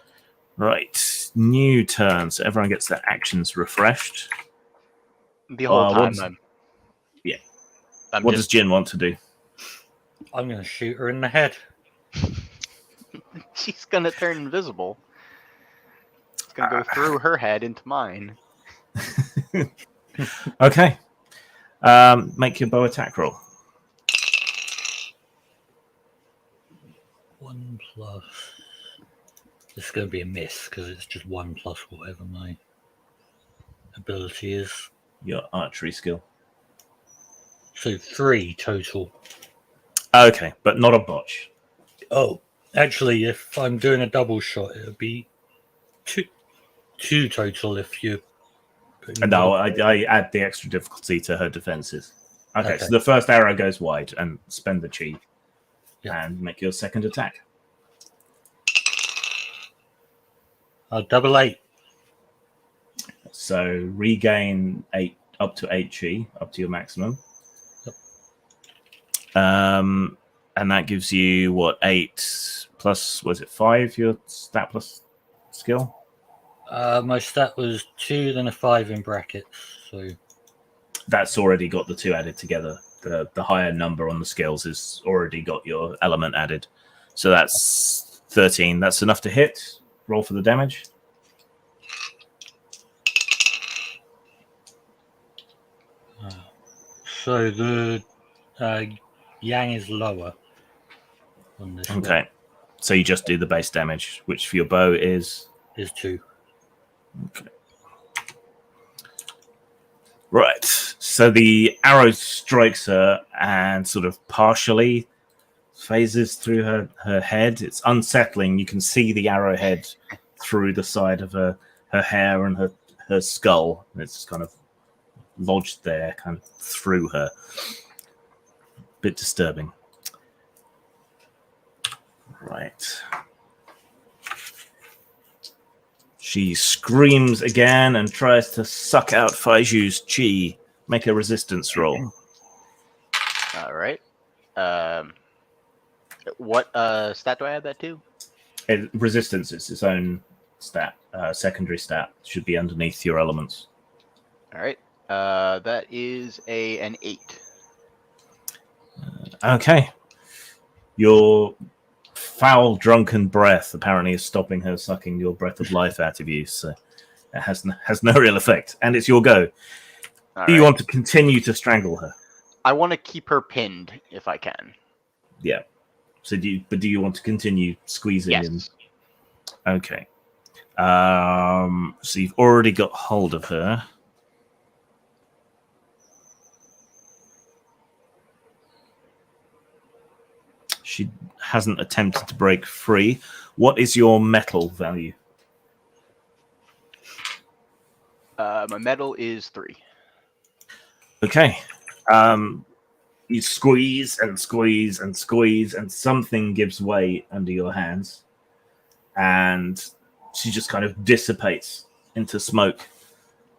Right, new turn. So everyone gets their actions refreshed. The whole time. What does Jin want to do? I'm going to shoot her in the head. She's gonna turn invisible. It's gonna go through her head into mine. Okay. Make your bow attack roll. 1 plus. This is going to be a miss because it's just 1 plus whatever my ability is. Your archery skill. So 3 total. Okay, but not a botch. Oh, actually, if I'm doing a double shot, it would be two total if you. No, I add the extra difficulty to her defenses. Okay, Okay. so the first arrow goes wide and spend the chi. Yeah. And make your second attack. Double 8. So regain up to 8 chi, up to your maximum. Yep. And that gives you what, 8 plus, was it 5, your stat plus skill? My stat was 2, then a 5 in brackets. So That's already got the 2 added together. The higher number on the skills has already got your element added. So that's 13. That's enough to hit. Roll for the damage. So the yang is lower on this. Okay. One. So you just do the base damage, which for your bow is 2. Okay. Right. So the arrow strikes her and sort of partially phases through her head. It's unsettling. You can see the arrowhead through the side of her hair and her skull. And it's kind of lodged there, kind of through her. Bit disturbing. Right. She screams again and tries to suck out Faiju's chi. Make a resistance roll. All right. What stat do I add that to? Resistance is its own stat, secondary stat. Should be underneath your elements. All right. That is an 8. Okay. Your foul, drunken breath apparently is stopping her sucking your breath of life out of you, so it has no real effect. And it's your go. All Do you right. want to continue to strangle her? I want to keep her pinned if I can. Yeah. So do you want to continue squeezing? Yes. Okay. So you've already got hold of her. She hasn't attempted to break free. What is your metal value? My metal is 3. Okay. You squeeze and squeeze and squeeze, and something gives way under your hands. And she just kind of dissipates into smoke.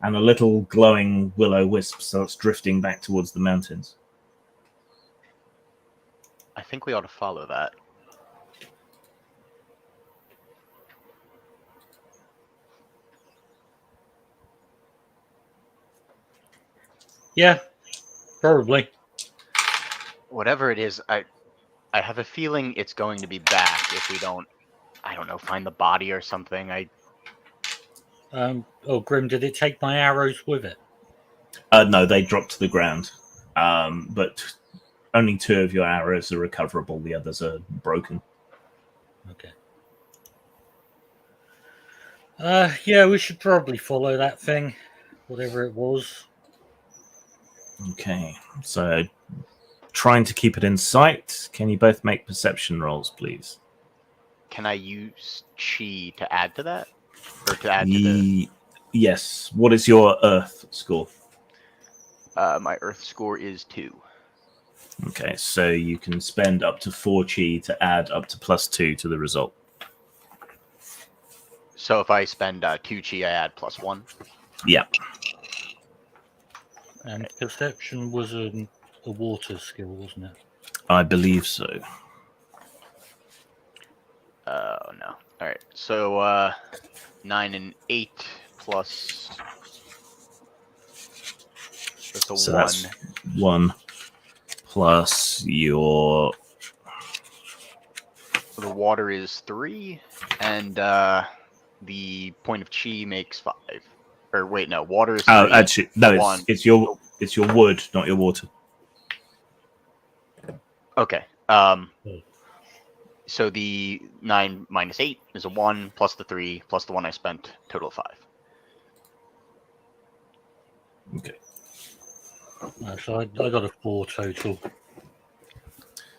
And a little glowing willow wisp starts drifting back towards the mountains. I think we ought to follow that. Yeah, probably. Whatever it is, I have a feeling it's going to be back if we don't, I don't know, find the body or something. Grim, did it take my arrows with it? No, they drop to the ground. But only 2 of your arrows are recoverable. The others are broken. Okay. Yeah, we should probably follow that thing, whatever it was. Okay, so trying to keep it in sight. Can you both make perception rolls, please? Can I use chi to add to that? Or to add to the... Yes. What is your earth score? My earth score is 2. Okay, so you can spend up to 4 chi to add up to +2 to the result. So if I spend 2 chi, I add +1? Yeah. And perception was a water skill, wasn't it? I believe so. Oh, no. All right. So 9 and 8 plus... That's a So 1. that's 1 plus your The water is 3, and the point of chi makes 5. Or wait, no, water is 3. Oh, actually, no, 1. it's your wood, not your water. Okay. So the 9 minus 8 is a 1, plus the 3, plus the 1 I spent, total of 5. Okay. So I got a 4 total.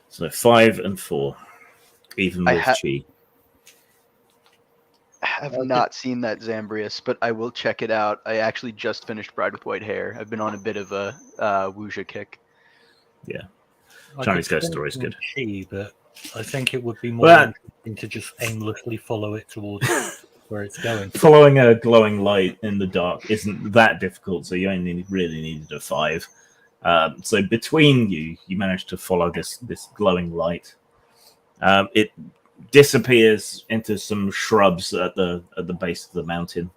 So 5 and 4, even I with chi. have Okay. not seen that Zambrius, but I will check it out. I actually just finished Bride with White Hair. I've been on a bit of a wuxia kick. I Chinese could Ghost think Story is of good. Chi, but I think it would be more Well, interesting to just aimlessly follow it towards where it's going. following a glowing light in the dark isn't that difficult, so you only really needed a 5. So between you managed to follow this glowing light. It disappears into some shrubs at the base of the mountain.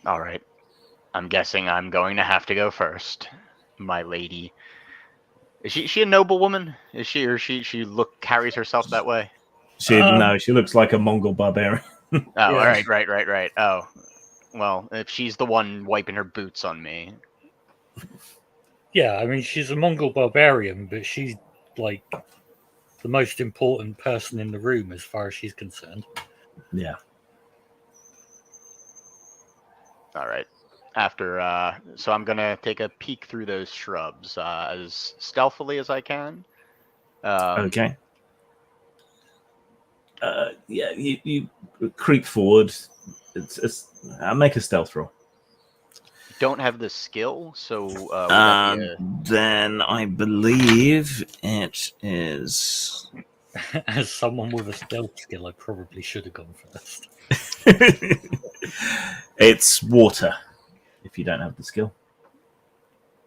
All right. I'm guessing I'm going to have to go first, my lady. Is she a noble woman? Is she, or she carries herself that way? No, she looks like a Mongol barbarian. Oh, Yeah. all right. Oh, well, if she's the one wiping her boots on me, Yeah, I mean, she's a Mongol barbarian, but she's like the most important person in the room as far as she's concerned. Yeah. all right. After, so I'm gonna take a peek through those shrubs as stealthily as I can. Okay. Yeah, you creep forward. I'll make a stealth roll. Don't have the skill, so would that be a... Then I believe it is. As someone with a stealth skill, I probably should have gone first. It's water. If you don't have the skill.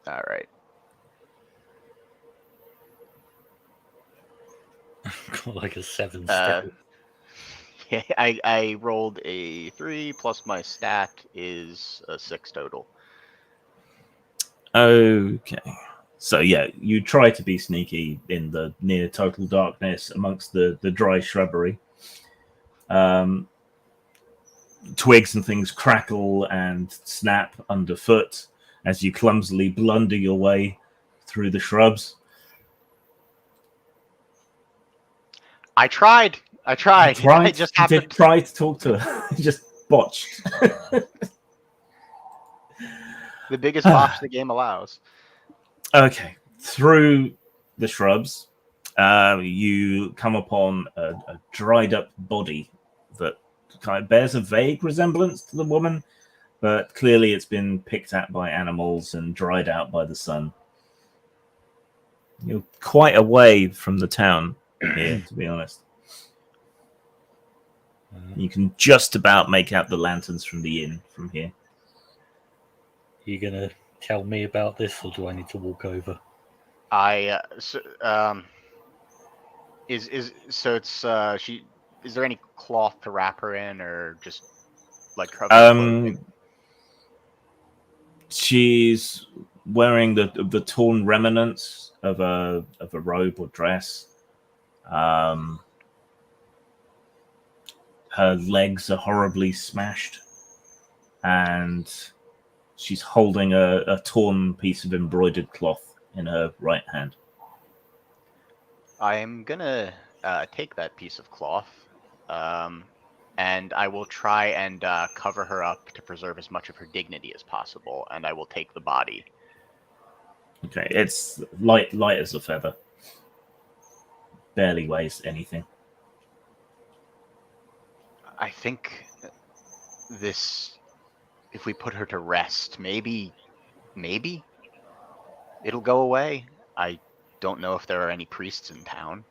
All right. Got like a 7 stealth. Yeah, I rolled a 3 plus my stat is a 6 total. Okay. So yeah, you try to be sneaky in the near total darkness amongst the dry shrubbery. Twigs and things crackle and snap underfoot as you clumsily blunder your way through the shrubs. I tried. I just You did happened. try to talk to her. You just botched. The biggest botch the game allows. Okay. Through the shrubs, you come upon a dried up body that kind of bears a vague resemblance to the woman, but clearly it's been picked at by animals and dried out by the sun. You're quite away from the town here, to be honest. You can just about make out the lanterns from the inn from here. Are you going to tell me about this, or do I need to walk over? Is there any cloth to wrap her in, or just like covered clothing? She's wearing the torn remnants of a robe or dress. Her legs are horribly smashed, and she's holding a torn piece of embroidered cloth in her right hand. I'm gonna take that piece of cloth, and I will try and cover her up to preserve as much of her dignity as possible, and I will take the body. Okay, it's light as a feather. Barely weighs anything. I think this, if we put her to rest, maybe it'll go away. I don't know if there are any priests in town,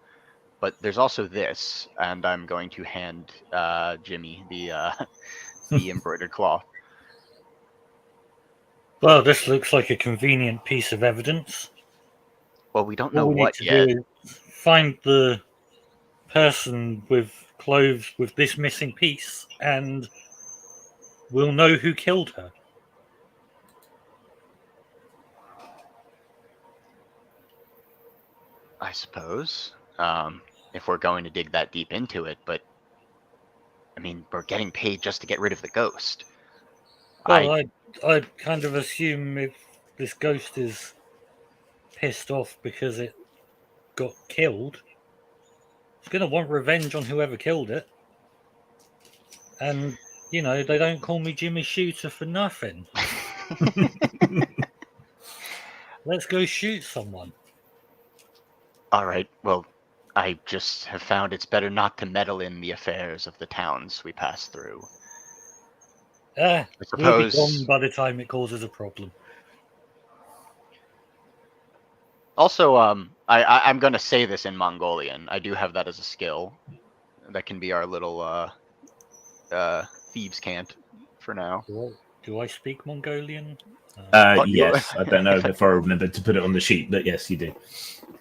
but there's also this, and I'm going to hand Jimmy the embroidered cloth. Well, this looks like a convenient piece of evidence. Well, we don't know All we need what to yet. do is find the person with clothes with this missing piece, and we'll know who killed her. I suppose, if we're going to dig that deep into it. But I mean, we're getting paid just to get rid of the ghost. Well, I'd kind of assume if this ghost is pissed off because it got killed, it's going to want revenge on whoever killed it. And, you know, they don't call me Jimmy Shooter for nothing. Let's go shoot someone. All right, well, I just have found it's better not to meddle in the affairs of the towns we pass through. I We'll be suppose. gone by the time it causes a problem. Also, I'm going to say this in Mongolian. I do have that as a skill. That can be our little thieves' cant for now. Do I speak Mongolian? Yes, I don't know if I remember to put it on the sheet, but yes, you do.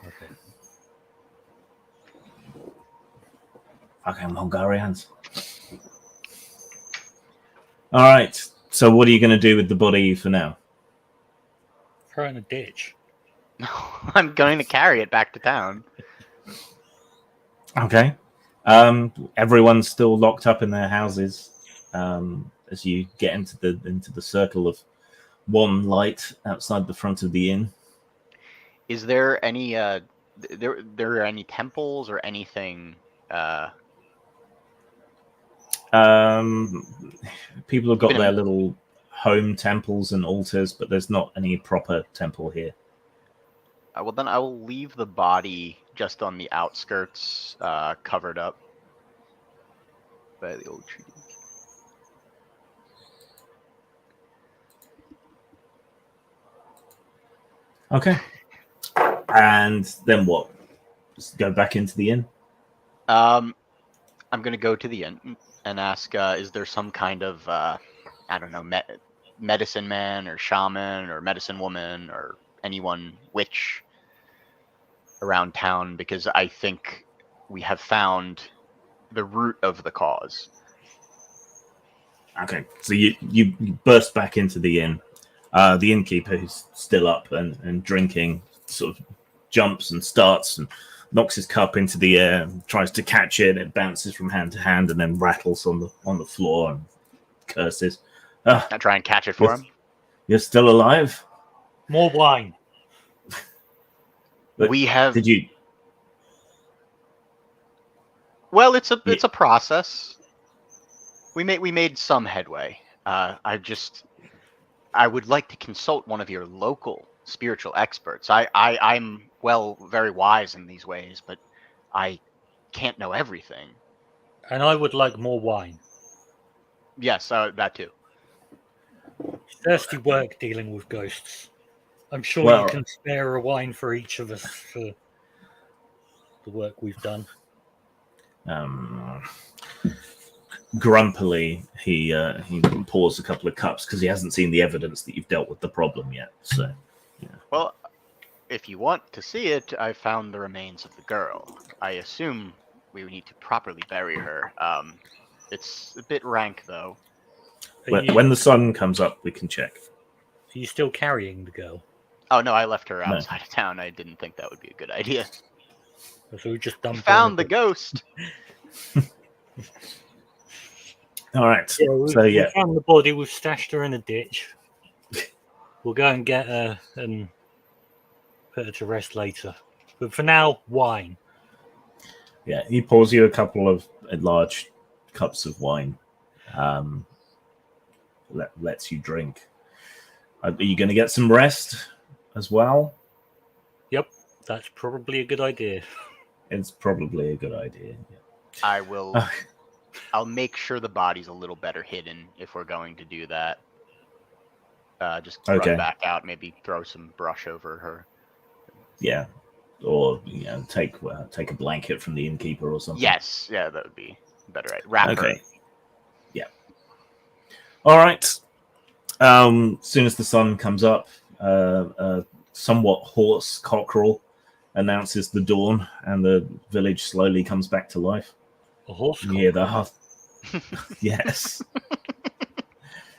Okay. Fucking Mongolians. All right. So, what are you going to do with the body for now? Throw in a ditch. No, I'm going to carry it back to town. Okay. Everyone's still locked up in their houses. As you get into the circle of one light outside the front of the inn. Is there any there any temples or anything? People have got their little home temples and altars, but there's not any proper temple here. Well, then I will leave the body just on the outskirts, covered up by the old trees. Okay. And then what? Just go back into the inn? I'm going to go to the inn and ask, is there some kind of, I don't know, medicine man or shaman or medicine woman or anyone witch around town? Because I think we have found the root of the cause. Okay, so you burst back into the inn. The innkeeper, who's still up and drinking, sort of jumps and starts and knocks his cup into the air and tries to catch it. It bounces from hand to hand and then rattles on the floor and curses. I try and catch it for him. You're still alive? More wine. But we have. Did you? Well, it's a process. We made some headway. I would like to consult one of your local spiritual experts. I'm very wise in these ways, but I can't know everything. And I would like more wine. Yes, that too. Thirsty work dealing with ghosts. I'm sure you can spare a wine for each of us for the work we've done. Grumpily, he pours a couple of cups because he hasn't seen the evidence that you've dealt with the problem yet. So, yeah. Well, if you want to see it, I found the remains of the girl. I assume we need to properly bury her. It's a bit rank, though. When the sun comes up, we can check. Are you still carrying the girl? Oh no, I left her outside of town. I didn't think that would be a good idea. So we just dumped found the ghost. All right. Yeah, we found the body. We've stashed her in a ditch. We'll go and get her and put her to rest later. But for now, wine. Yeah, he pours you a couple of large cups of wine. Lets you drink. Are you going to get some rest as well? Yep, that's probably a good idea. It's probably a good idea. Yeah. I will. I'll make sure the body's a little better hidden if we're going to do that. Just run back out, maybe throw some brush over her. Yeah, or take a blanket from the innkeeper or something. Yes, yeah, that would be better. Right, wrap her. Yeah. All right. As soon as the sun comes up, a somewhat hoarse cockerel announces the dawn, and the village slowly comes back to life. A horse cockerel? Yeah, the yes.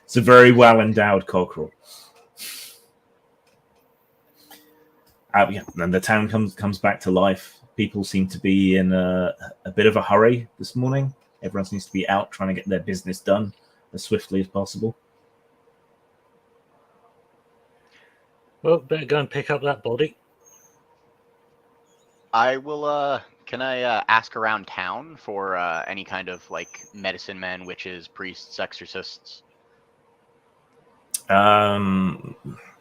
It's a very well endowed cockerel. Yeah, and the town comes back to life. People seem to be in a bit of a hurry this morning. Everyone seems to be out trying to get their business done as swiftly as possible. Well, better go and pick up that body. I will. Can I ask around town for any kind of like medicine men, witches, priests, exorcists?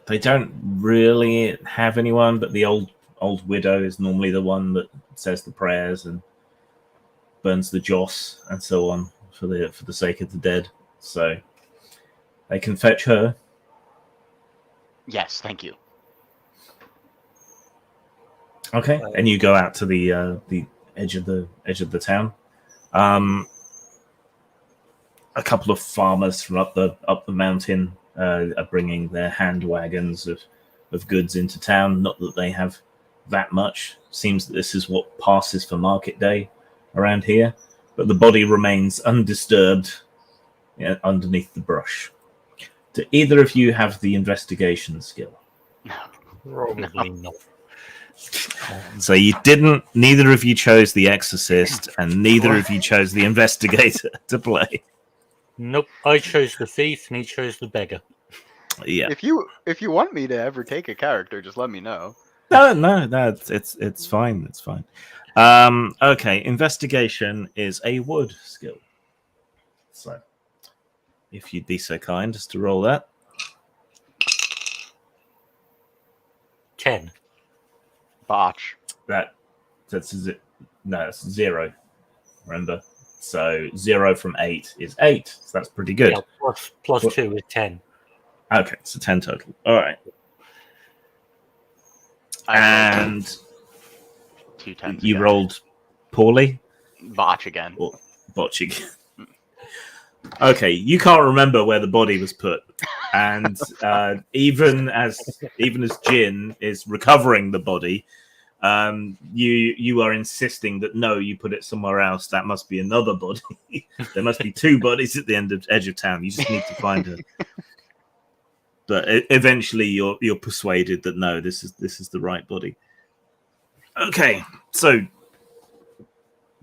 They don't really have anyone, but the old widow is normally the one that says the prayers and burns the joss and so on for the sake of the dead. So they can fetch her. Yes, thank you. Okay, and you go out to the edge of the town. A couple of farmers from up the mountain are bringing their hand wagons of goods into town. Not that they have that much. Seems that this is what passes for market day around here, but the body remains undisturbed underneath the brush. Do either of you have the investigation skill? Probably not. So you didn't. Neither of you chose the exorcist, and neither of you chose the investigator to play. Nope. I chose the thief, and he chose the beggar. Yeah. If you want me to ever take a character, just let me know. No. It's fine. It's fine. Okay. Investigation is a wood skill. So, if you'd be so kind as to roll that. 10. Botch. That's it's 0. Remember, so 0 from 8 is 8. So that's pretty good. Yeah, plus 2 is 10. Okay, so 10 total. All right. And 2 10s. you again. rolled poorly. Botch again. Or botching. Okay, you can't remember where the body was put, and even as Jin is recovering the body, you are insisting that no, you put it somewhere else. That must be another body. There must be 2 bodies at the edge of town. You just need to find her. But eventually, you're persuaded that no, this is the right body. Okay, so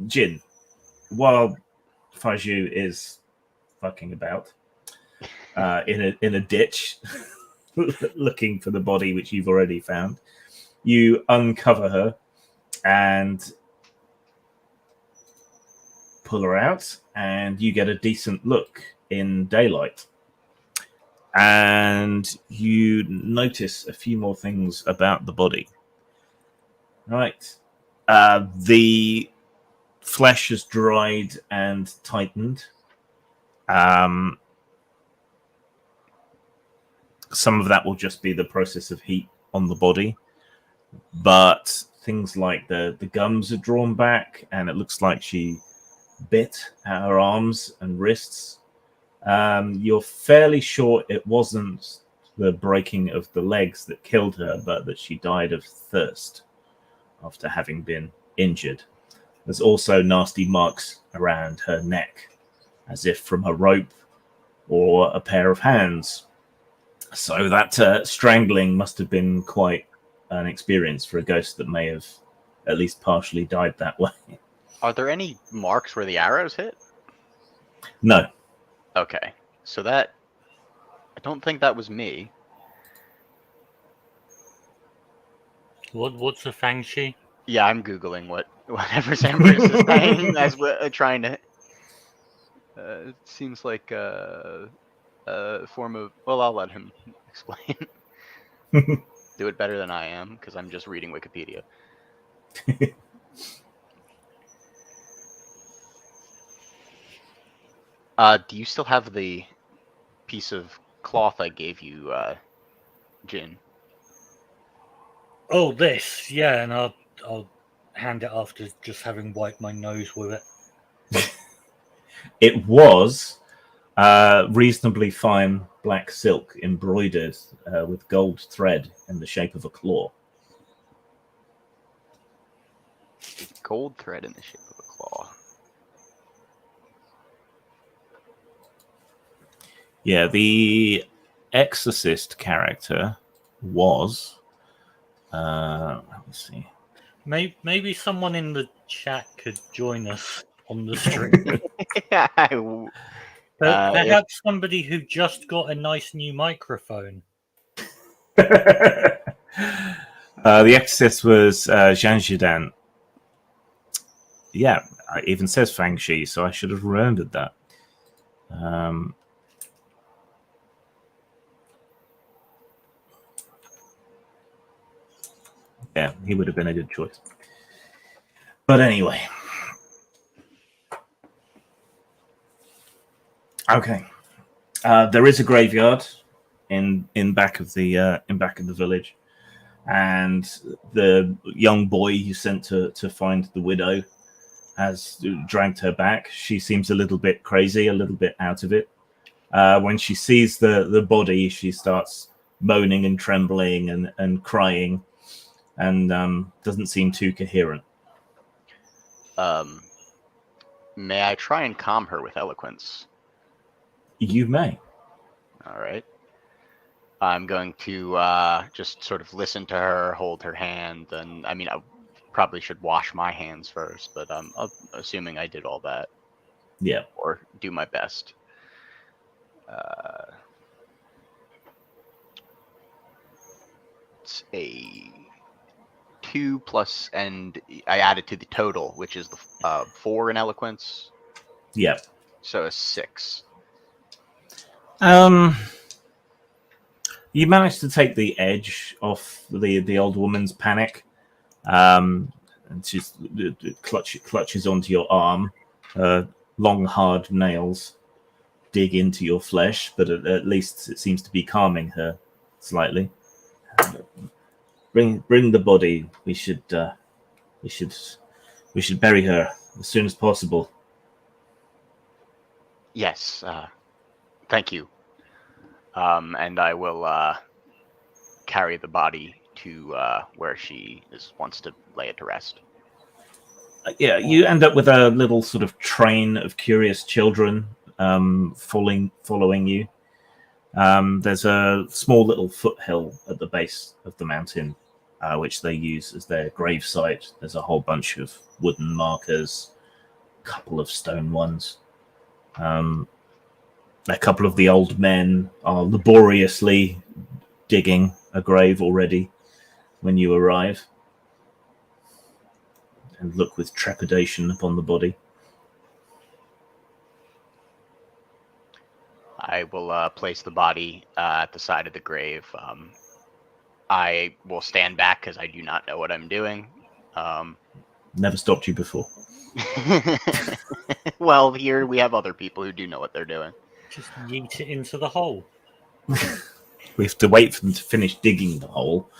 Jin, while Faju is fucking about in a ditch, looking for the body which you've already found, you uncover her and pull her out, and you get a decent look in daylight. And you notice a few more things about the body. Right. The flesh has dried and tightened. Some of that will just be the process of heat on the body. But things like the gums are drawn back, and it looks like she bit at her arms and wrists. You're fairly sure it wasn't the breaking of the legs that killed her, but that she died of thirst after having been injured. There's also nasty marks around her neck, as if from a rope or a pair of hands. So that strangling must have been quite an experience for a ghost that may have at least partially died that way. Are there any marks where the arrows hit? No. Okay, so that I don't think that was me. What's a Fangshi? Yeah, I'm googling whatever Ambrose is saying as we're trying to. It seems like a form of. Well, I'll let him explain. Do it better than I am because I'm just reading Wikipedia. Do you still have the piece of cloth I gave you, Jin? Oh, this, yeah, and I'll hand it after just having wiped my nose with it. It was reasonably fine black silk embroidered with gold thread in the shape of a claw. Gold thread in the shape of a claw. Yeah, the exorcist character was Let's see. Maybe someone in the chat could join us on the stream. Perhaps somebody who just got a nice new microphone. The Exorcist was Jean Jidan. Yeah, it even says Fang Shi, so I should have remembered that. Yeah, he would have been a good choice. But anyway. Okay. There is a graveyard in back of the village, and the young boy you sent to find the widow has dragged her back. She seems a little bit crazy, a little bit out of it. When she sees the body, she starts moaning and trembling and crying, and doesn't seem too coherent. May I try and calm her with eloquence? You may. All right. I'm going to just sort of listen to her, hold her hand, and I mean, I probably should wash my hands first, but I'm assuming I did all that. Yeah. Or do my best. It's a 2+, and I added to the total, which is the 4 in eloquence. Yeah. So a 6. You managed to take the edge off the old woman's panic. And she clutches onto your arm. Long, hard nails dig into your flesh, but at least it seems to be calming her slightly. Bring the body. We should bury her as soon as possible. Yes. Thank you. And I will carry the body to where she wants to lay it to rest. Yeah, you end up with a little sort of train of curious children following you. There's a small little foothill at the base of the mountain, which they use as their grave site. There's a whole bunch of wooden markers, a couple of stone ones. A couple of the old men are laboriously digging a grave already when you arrive, and look with trepidation upon the body. I will place the body at the side of the grave. I will stand back because I do not know what I'm doing. Never stopped you before. Well, here we have other people who do know what they're doing. Just yeet it into the hole. We have to wait for them to finish digging the hole.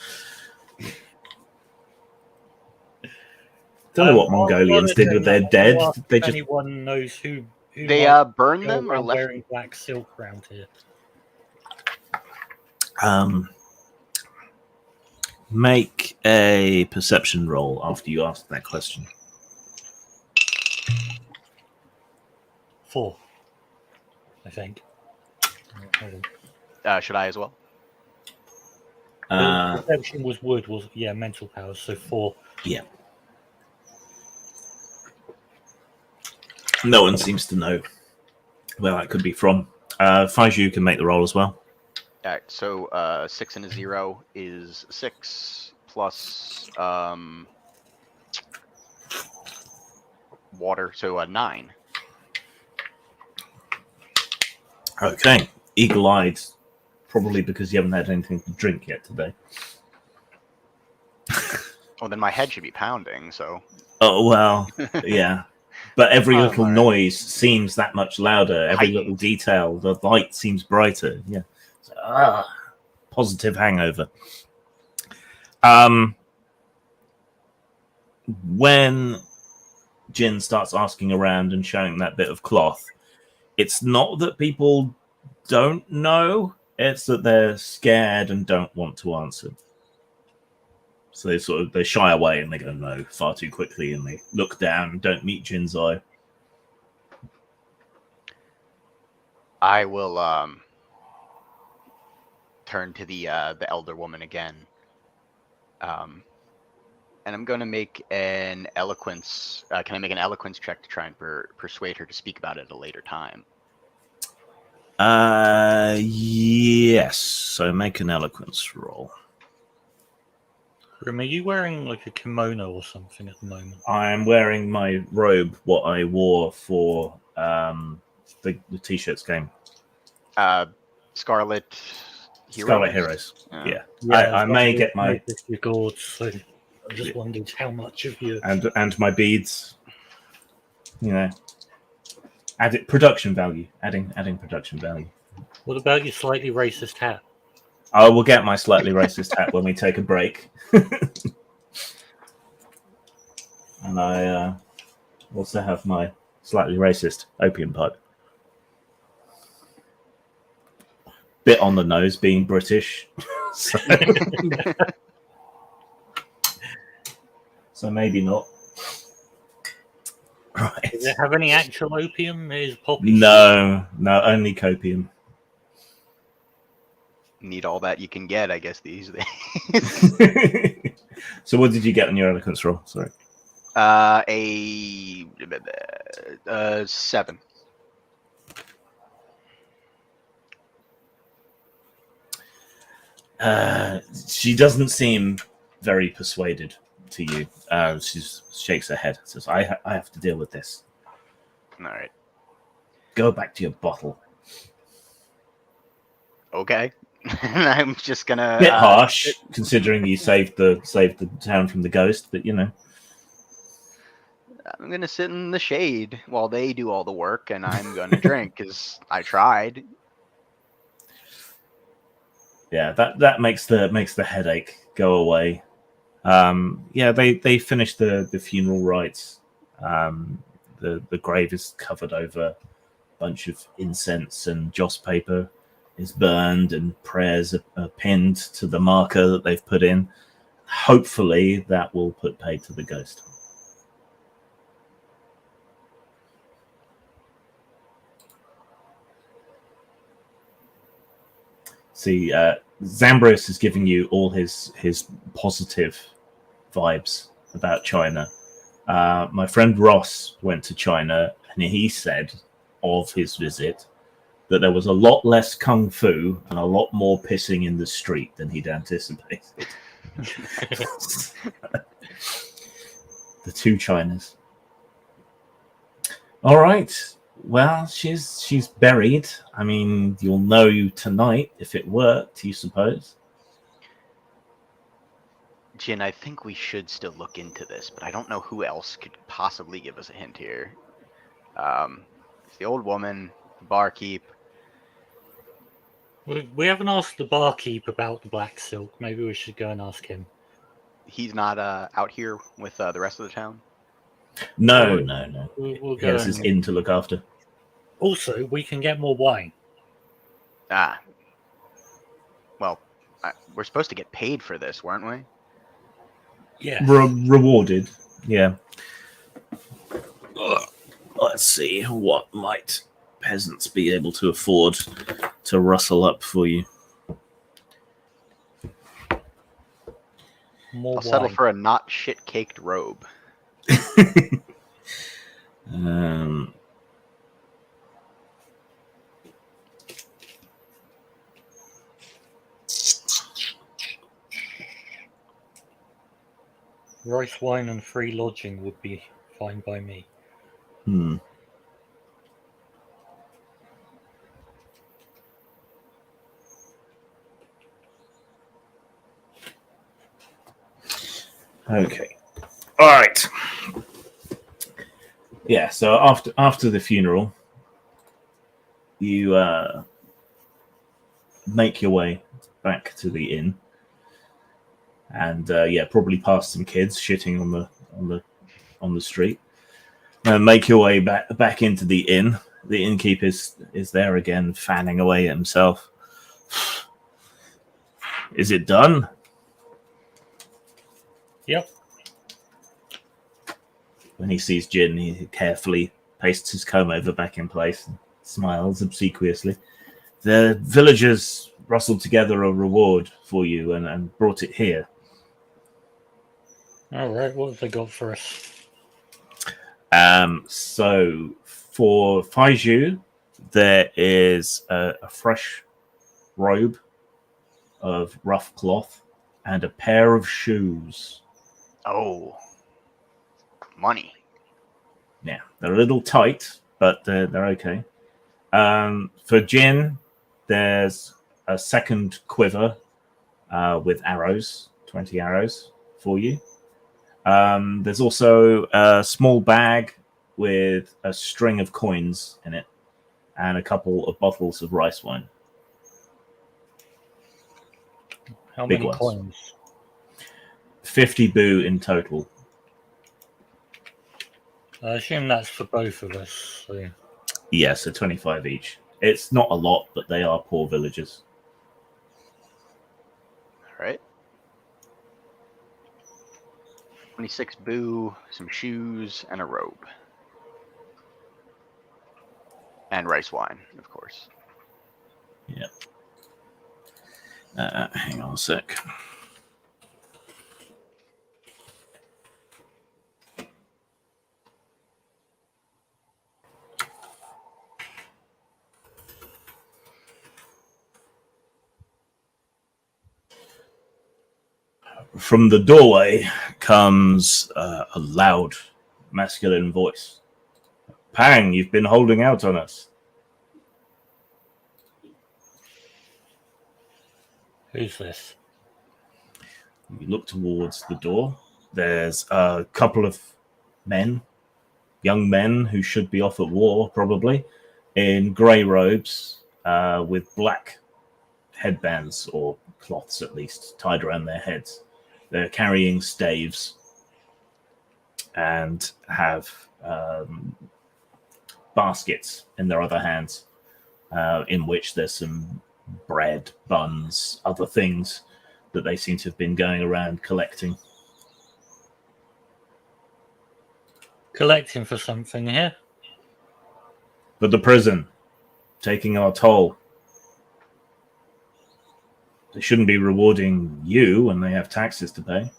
Don't know what Mongolians did with their dead. They just anyone knows who they burn them or left wearing black silk around here. Make a perception roll after you ask that question. 4, I think. Should I as well? Perception was wood, mental powers, so 4. Yeah. No one seems to know where that could be from. Faiju can make the roll as well. All right, so 6 and a 0 is 6 plus water, so 9. Okay. Eagle-eyed, probably because you haven't had anything to drink yet today. Well, then my head should be pounding, so... Oh, well, yeah. But every little noise seems that much louder. Every little detail, the light seems brighter. Yeah. So, positive hangover. When Jin starts asking around and showing that bit of cloth, it's not that people don't know, it's that they're scared and don't want to answer. So they shy away and they go no far too quickly, and they look down and don't meet Jin's eye. I will turn to the elder woman again. And I'm going to make an eloquence. Can I make an eloquence check to try and persuade her to speak about it at a later time? Yes. So make an eloquence roll. Grim, are you wearing like a kimono or something at the moment? I'm wearing my robe, what I wore for the T-shirts game. Scarlet Heroes. Scarlet Heroes. Yeah. Yeah, I may get my your gourds, so I just wondered how much of you and my beads. You know, added production value. Adding production value. What about your slightly racist hat? I will get my slightly racist hat when we take a break. And I also have my slightly racist opium pipe. Bit on the nose, being British. So, so maybe not. Right. Does it have any actual opium? Is poppy? No, only copium. Need all that you can get, I guess, these days. So what did you get on your eloquence roll? Sorry. A 7. She doesn't seem very persuaded to you. She shakes her head. Says, I have to deal with this. All right. Go back to your bottle. Okay. I'm just gonna. Bit harsh, considering you saved the town from the ghost, but you know. I'm gonna sit in the shade while they do all the work, and I'm gonna drink because I tried. Yeah, that makes the headache go away. Yeah, they finished the funeral rites. The grave is covered over a bunch of incense, and joss paper is burned, and prayers are pinned to the marker that they've put in. Hopefully, that will put paid to the ghost. See, Zambros is giving you all his positive vibes about China. My friend Ross went to China, and he said of his visit that there was a lot less kung fu and a lot more pissing in the street than he'd anticipated. The two Chinas. All right. Well, she's buried. I mean, you'll know tonight if it worked, you suppose. Jin, I think we should still look into this, but I don't know who else could possibly give us a hint here. It's the old woman, the barkeep. We haven't asked the barkeep about the black silk. Maybe we should go and ask him. He's not out here with the rest of the town? No. We'll He go. has his inn to look after. Also, we can get more wine. Well, we're supposed to get paid for this, weren't we? Yeah. Rewarded. Yeah. Let's see. What might peasants be able to afford to rustle up for you? More I'll settle wine. for a not shit-caked robe. Rice wine and free lodging would be fine by me. Okay. All right. Yeah. So after the funeral, you make your way back to the inn, and probably past some kids shitting on the street, and make your way back into the inn. The innkeeper is there again, fanning away at himself. Is it done? Yep. When he sees Jin, he carefully pastes his comb over back in place and smiles obsequiously. The villagers rustled together a reward for you and brought it here. All right, what have they got for us? So for Faiju, there is a fresh robe of rough cloth and a pair of shoes. Oh, money. Yeah, they're a little tight, but they're okay. For Jin, there's a second quiver with arrows, 20 arrows for you. There's also a small bag with a string of coins in it and a couple of bottles of rice wine. How Big many ones. coins? 50 boo in total. I assume that's for both of us. So. Yeah, so 25 each. It's not a lot, but they are poor villagers. All right. 26 boo, some shoes, and a robe. And rice wine, of course. Yeah. Hang on a sec. From the doorway comes a loud masculine voice. Pang, you've been holding out on us. Who's this? You look towards the door. There's a couple of men, young men who should be off at war, probably, in grey robes with black headbands, or cloths at least, tied around their heads. They're carrying staves and have baskets in their other hands, in which there's some bread, buns, other things that they seem to have been going around collecting. Collecting for something here? But the prison, taking our toll. They shouldn't be rewarding you when they have taxes to pay.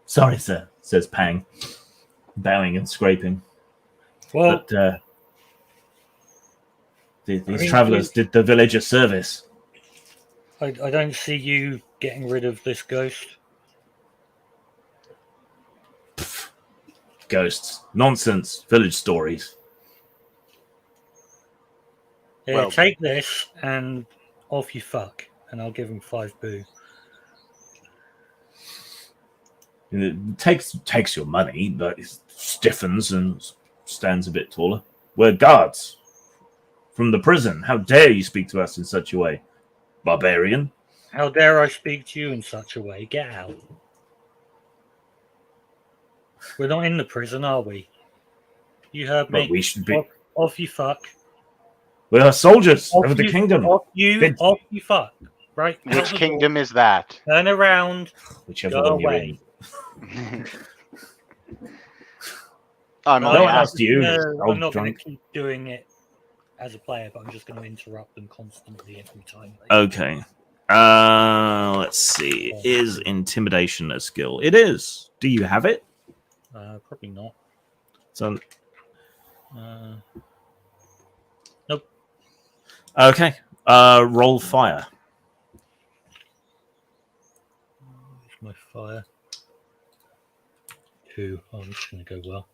Sorry, sir, says Pang, bowing and scraping. Well, But these travellers did the village a service. I don't see you getting rid of this ghost. Pfft, ghosts. Nonsense. Village stories. Here, Well- take this and off you fuck, and I'll give him 5 boo. It takes your money, but it stiffens and stands a bit taller. We're guards from the prison. How dare you speak to us in such a way, barbarian? How dare I speak to you in such a way? Get out. We're not in the prison, are we? You heard me. But we should be. Off you fuck. We are soldiers Off of the you, kingdom. Off you fuck. Right? Which out the door. kingdom is that? Turn around. Whichever Go one you're away. in. I'm No only one asking. asked you. I'm Old not going drunk. to keep doing it as a player, but I'm just going to interrupt them constantly every time. Okay. Let's see. Is intimidation a skill? It is. Do you have it? Probably not. So, Nope. okay. Roll fire. Where's my fire? 2. Oh, this is going to go well.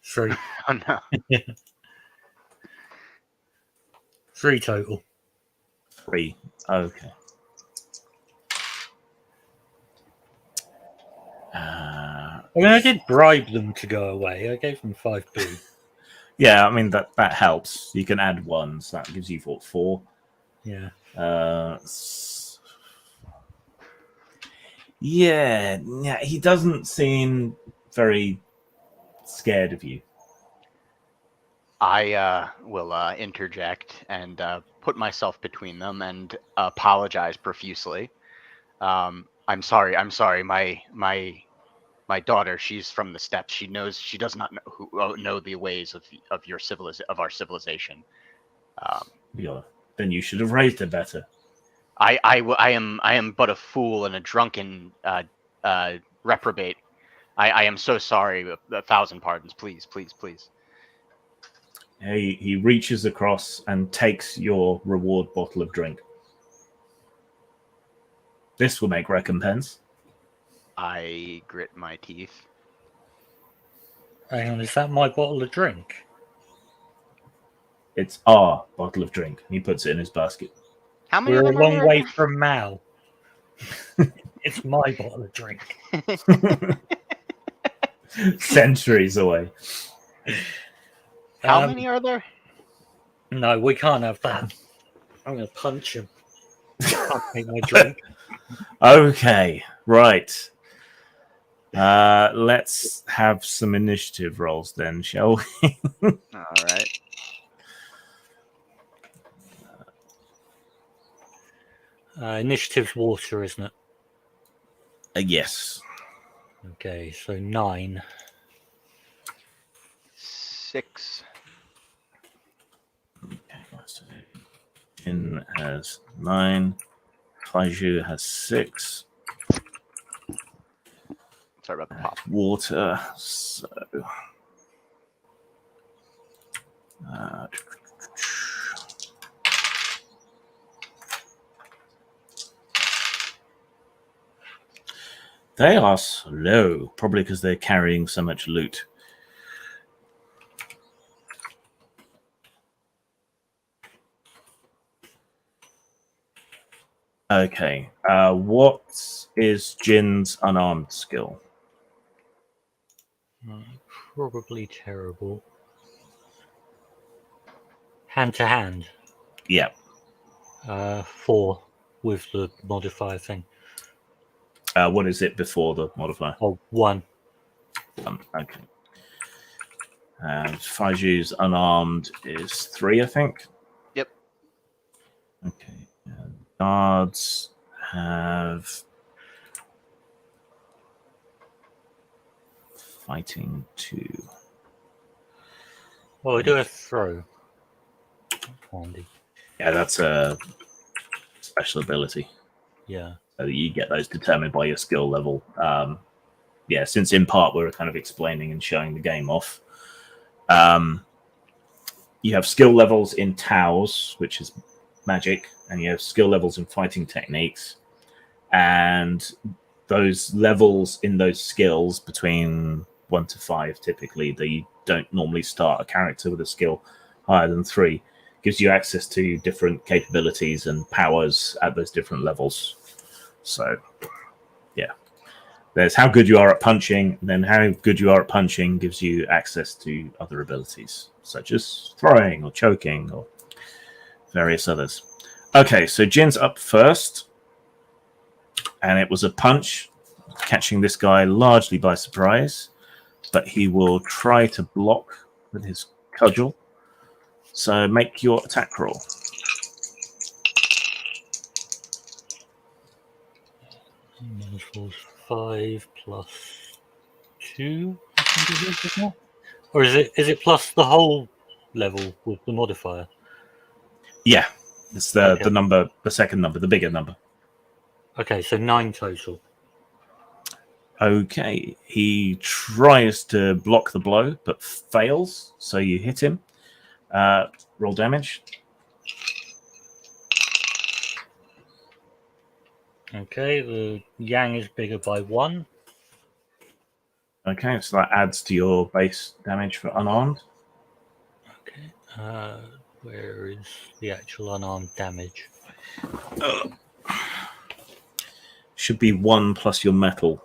3. Oh, no. 3 total. 3. Okay. I mean, I did bribe them to go away. I gave them 5 boo. Yeah, I mean that helps. You can add 1, so that gives you 4. Yeah. Yeah, he doesn't seem very scared of you. I will interject and put myself between them and apologize profusely. I'm sorry. My daughter, she's from the steppes. She does not know the ways of our civilization. Then you should have raised her better. I am but a fool and a drunken reprobate. I am so sorry. 1,000 pardons, please, please, please. He reaches across and takes your reward bottle of drink. This will make recompense. I grit my teeth. Hang on, is that my bottle of drink? It's our bottle of drink. He puts it in his basket. How many We're a of them are long there way again? from Mal. It's my bottle of drink. Centuries away. How many are there? No, we can't have that. I'm going to punch him. Can't take my drink. Okay, right. Let's have some initiative rolls then, shall we? All right. Initiative's water, isn't it? Yes. Okay, so 9. 6. In has 9. Kaiju has 6. Sorry about the pop. Water. So. They are slow, probably because they're carrying so much loot. Okay. What is Jin's unarmed skill? Probably terrible. Hand to hand. Yeah. 4 with the modifier thing. What is it before the modifier? Oh, 1. Okay. Faiju's unarmed is 3, I think. Yep. Okay. Guards have fighting 2. Oh, I do have throw. Handy. Yeah, that's a special ability. Yeah. So you get those determined by your skill level. Yeah, since in part we're kind of explaining and showing the game off. You have skill levels in Taos, which is magic, and you have skill levels in fighting techniques. And those levels in those skills between 1 to 5, typically, you don't normally start a character with a skill higher than 3. Gives you access to different capabilities and powers at those different levels. So, yeah. There's how good you are at punching, and then how good you are at punching gives you access to other abilities, such as throwing or choking or various others. Okay, so Jin's up first, and it was a punch, catching this guy largely by surprise, but he will try to block with his cudgel. So make your attack roll. This 5 plus 2, I think it is, isn't it? Or is it plus the whole level with the modifier? Yeah, it's the Okay. number, the second number, the bigger number. Okay, so 9 total. Okay, he tries to block the blow, but fails. So you hit him. Roll damage. Okay, the yang is bigger by 1. Okay, so that adds to your base damage for unarmed. Okay, where is the actual unarmed damage? Should be 1 plus your metal.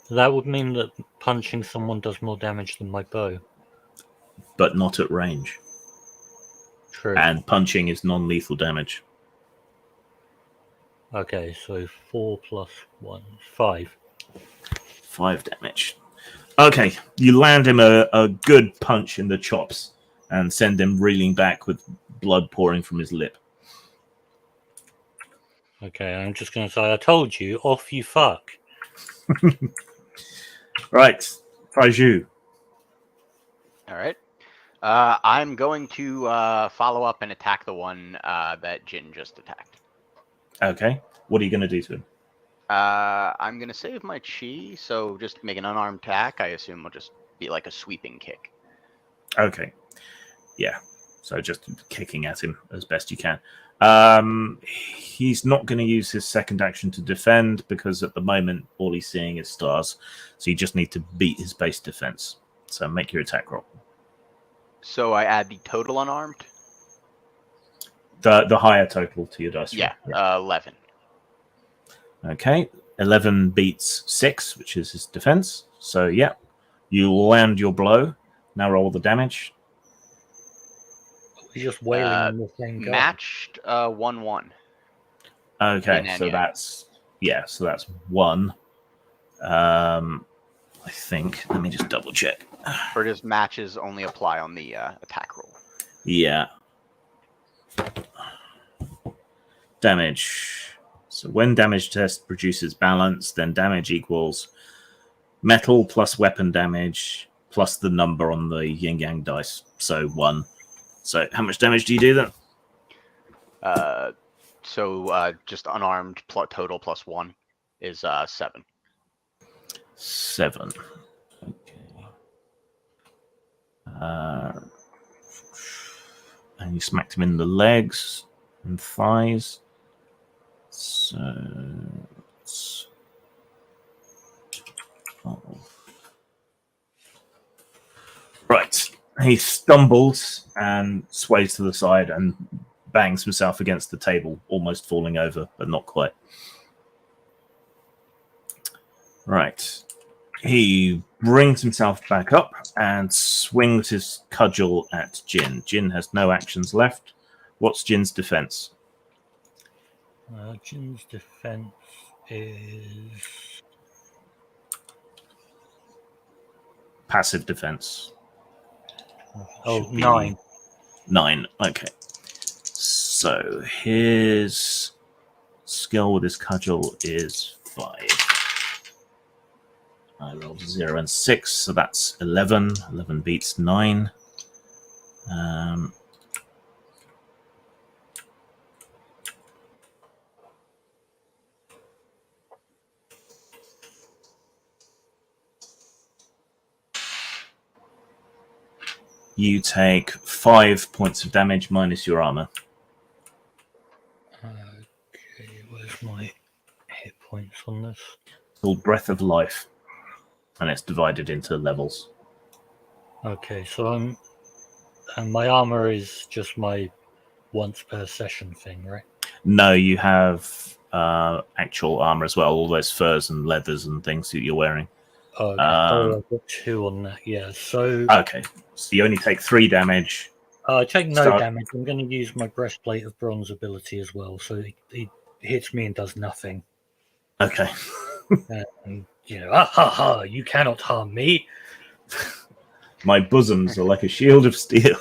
That would mean that punching someone does more damage than my bow. But not at range. True. And punching is non-lethal damage. Okay, so 4 plus 1, 5. 5 damage. Okay, you land him a good punch in the chops and send him reeling back with blood pouring from his lip. Okay, I'm just going to say, I told you, off you fuck. Right, Faiju. All right. I'm going to follow up and attack the one that Jin just attacked. Okay. What are you going to do to him? I'm going to save my chi, so just make an unarmed attack. I assume will just be like a sweeping kick. Okay. Yeah. So just kicking at him as best you can. He's not going to use his second action to defend because at the moment all he's seeing is stars. So you just need to beat his base defense. So make your attack roll. So I add the total unarmed? The higher total to your dice roll. Yeah, 11. Okay. 11 beats 6, which is his defense. So, yeah. You land your blow. Now roll the damage. He's just wailing on the same guy. Matched 1-1. Okay, so that's so that's 1. I think. Let me just double check. Or does matches only apply on the attack roll? Yeah. Damage. So when damage test produces balance, then damage equals metal plus weapon damage plus the number on the yin yang dice. So 1. So how much damage do you do then? So just unarmed total plus 1 is 7. 7. Okay. And you smacked him in the legs and thighs. So it's 12. Right. He stumbles and sways to the side and bangs himself against the table, almost falling over, but not quite. Right. He brings himself back up and swings his cudgel at Jin. Jin has no actions left. What's Jin's defense? Jin's defense is Passive defense. 9. 9. Okay. So his skill with his cudgel is 5. I rolled 0 and 6, so that's 11. 11 beats 9. You take 5 points of damage minus your armor. Okay, where's my hit points on this? It's called Breath of Life, and it's divided into levels. Okay, so and my armor is just my once per session thing, right? No, you have actual armor as well, all those furs and leathers and things that you're wearing. Okay. I've got 2 on that, yeah. So Okay, so you only take 3 damage. I take no damage. I'm going to use my breastplate of bronze ability as well, so it hits me and does nothing. Okay. And ha ha! You cannot harm me. My bosoms are like a shield of steel.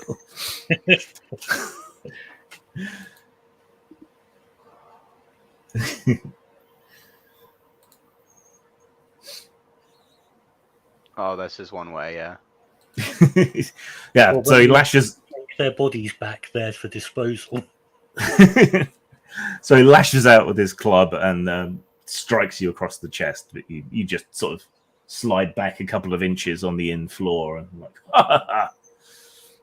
Oh, this is one way, yeah. Yeah, Well, so he lashes. Take their bodies back there for disposal. So he lashes out with his club and strikes you across the chest, but you just sort of slide back a couple of inches on the inn floor and like, ha ha ha!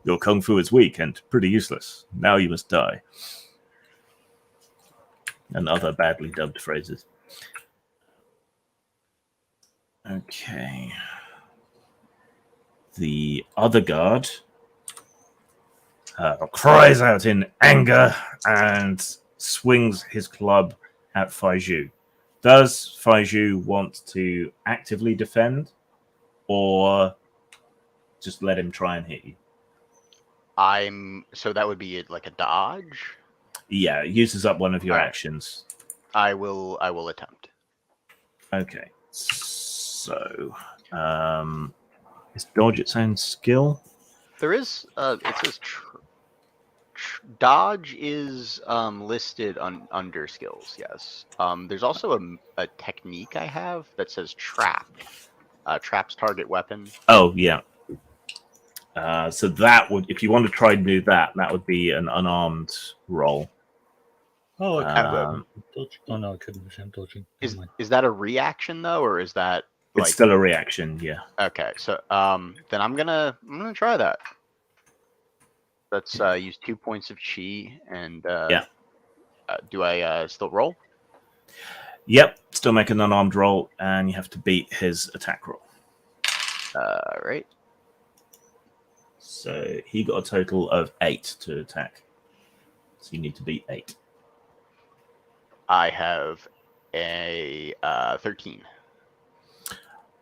Your kung fu is weak and pretty useless. Now you must die. And other badly dubbed phrases. Okay. The other guard cries out in anger and swings his club at Faiju. Does Faiju want to actively defend or just let him try and hit you? So that would be like a dodge? Yeah, it uses up one of your actions. I will attempt. Okay. So is dodge its own skill? There is it says dodge is listed under skills, yes. There's also a technique I have that says trap. Traps target weapon. Oh, yeah. So that would, if you want to try and do that, that would be an unarmed roll. Oh, I Um, dodge. Oh no, I couldn't. I'm dodging. Is that a reaction though, or is that It's still a reaction, yeah. Okay, so then I'm gonna try that. Let's use 2 points of chi, and Yeah. Do I still roll? Yep, still make an unarmed roll, and you have to beat his attack roll. Right. So he got a total of 8 to attack. So you need to beat 8. I have a 13.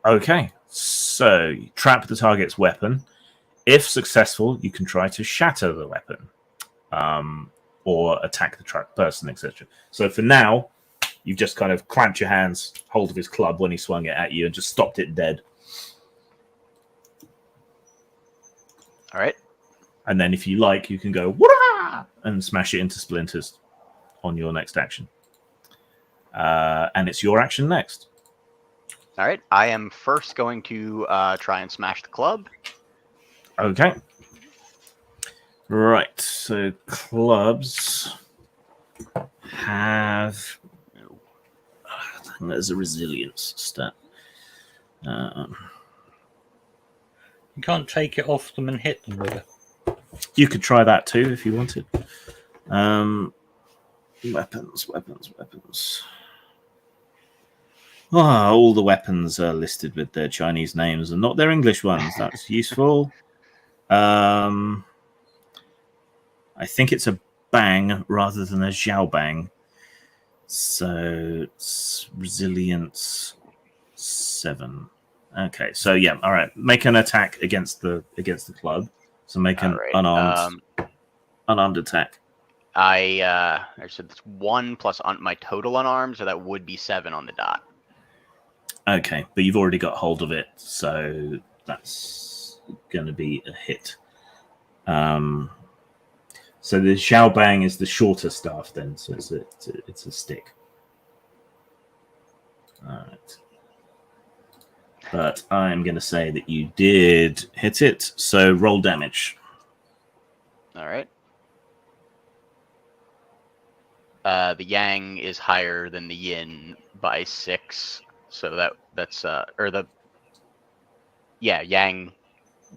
Okay, so you trap the target's weapon. If successful, you can try to shatter the weapon, or attack the trapped person, etc. So for now, you've just kind of clamped your hands, hold of his club when he swung it at you, and just stopped it dead. All right. And then if you like, you can go wah and smash it into splinters on your next action. And it's your action next. All right. I am first going to try and smash the club. Okay. Right. So clubs have. I think there's a resilience stat. You can't take it off them and hit them with it. You could try that too if you wanted. Weapons. Ah, all the weapons are listed with their Chinese names and not their English ones. That's useful. I think it's a bang rather than a xiao bang. So it's resilience 7. Okay, so yeah, all right. Make an attack against the club. So make an unarmed attack. I said that's 1 plus on my total unarmed, so that would be 7 on the dot. Okay, but you've already got hold of it, so that's going to be a hit. So the xiao bang is the shorter staff then, so it's a stick. All right. But I'm going to say that you did hit it, so roll damage. All right. The yang is higher than the yin by 6, so that's yang.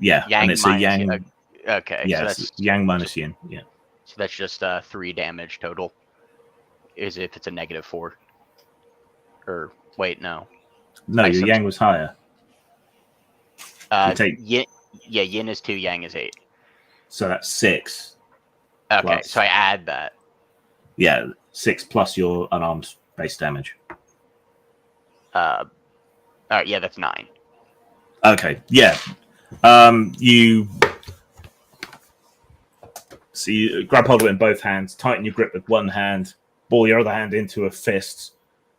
Yeah, Yang and it's a yang. yin. Okay, Yeah, so that's yang minus yin. Yeah. So that's just 3 damage total. Is if it's a -4. Or wait, no. No, your yang was higher. Yin is 2, yang is 8. So that's 6. Okay, plus, so I add that. Yeah, 6 plus your unarmed base damage. All right, yeah, that's 9. Okay, yeah. You grab hold of it in both hands, tighten your grip with one hand, ball your other hand into a fist,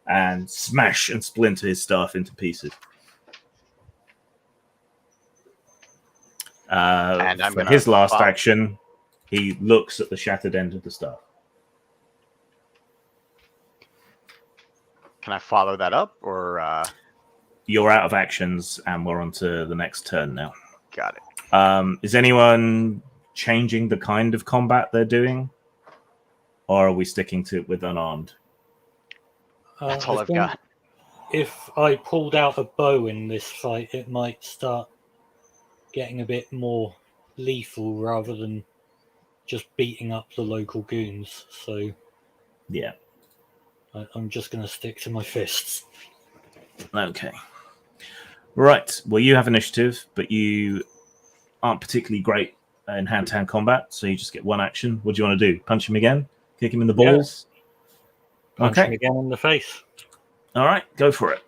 and smash and splinter his staff into pieces. And I'm for gonna his last action, he looks at the shattered end of the staff. Can I follow that up, or? You're out of actions, and we're on to the next turn now. Got it. Is anyone changing the kind of combat they're doing, or are we sticking to it with unarmed? That's all I've got. If I pulled out a bow in this fight, it might start getting a bit more lethal rather than just beating up the local goons. So yeah, I'm just going to stick to my fists. Okay. Right. Well, you have initiative, but you aren't particularly great in hand-to-hand combat, so you just get one action. What do you want to do? Punch him again? Kick him in the balls? Punch him again in the face. All right, go for it.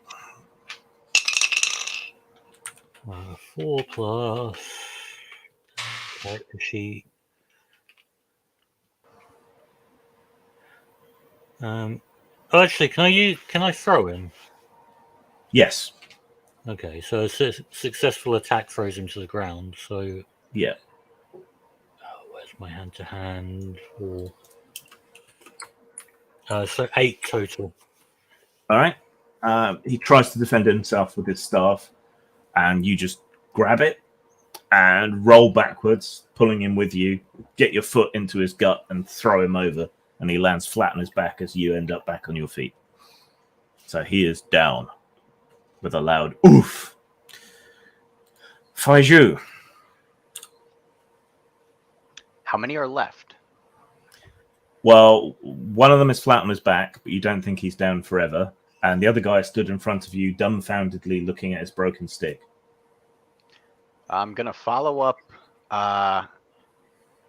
4 plus character sheet. Actually, can I throw him? Yes. Okay, so a successful attack throws him to the ground. So yeah. Where's my hand to hand? So 8 total. All right. He tries to defend himself with his staff, and you just grab it and roll backwards, pulling him with you. Get your foot into his gut and throw him over, and he lands flat on his back as you end up back on your feet. So he is down with a loud oof. Faiju. How many are left? Well, one of them is flat on his back, but you don't think he's down forever. And the other guy stood in front of you, dumbfoundedly looking at his broken stick. I'm going to follow up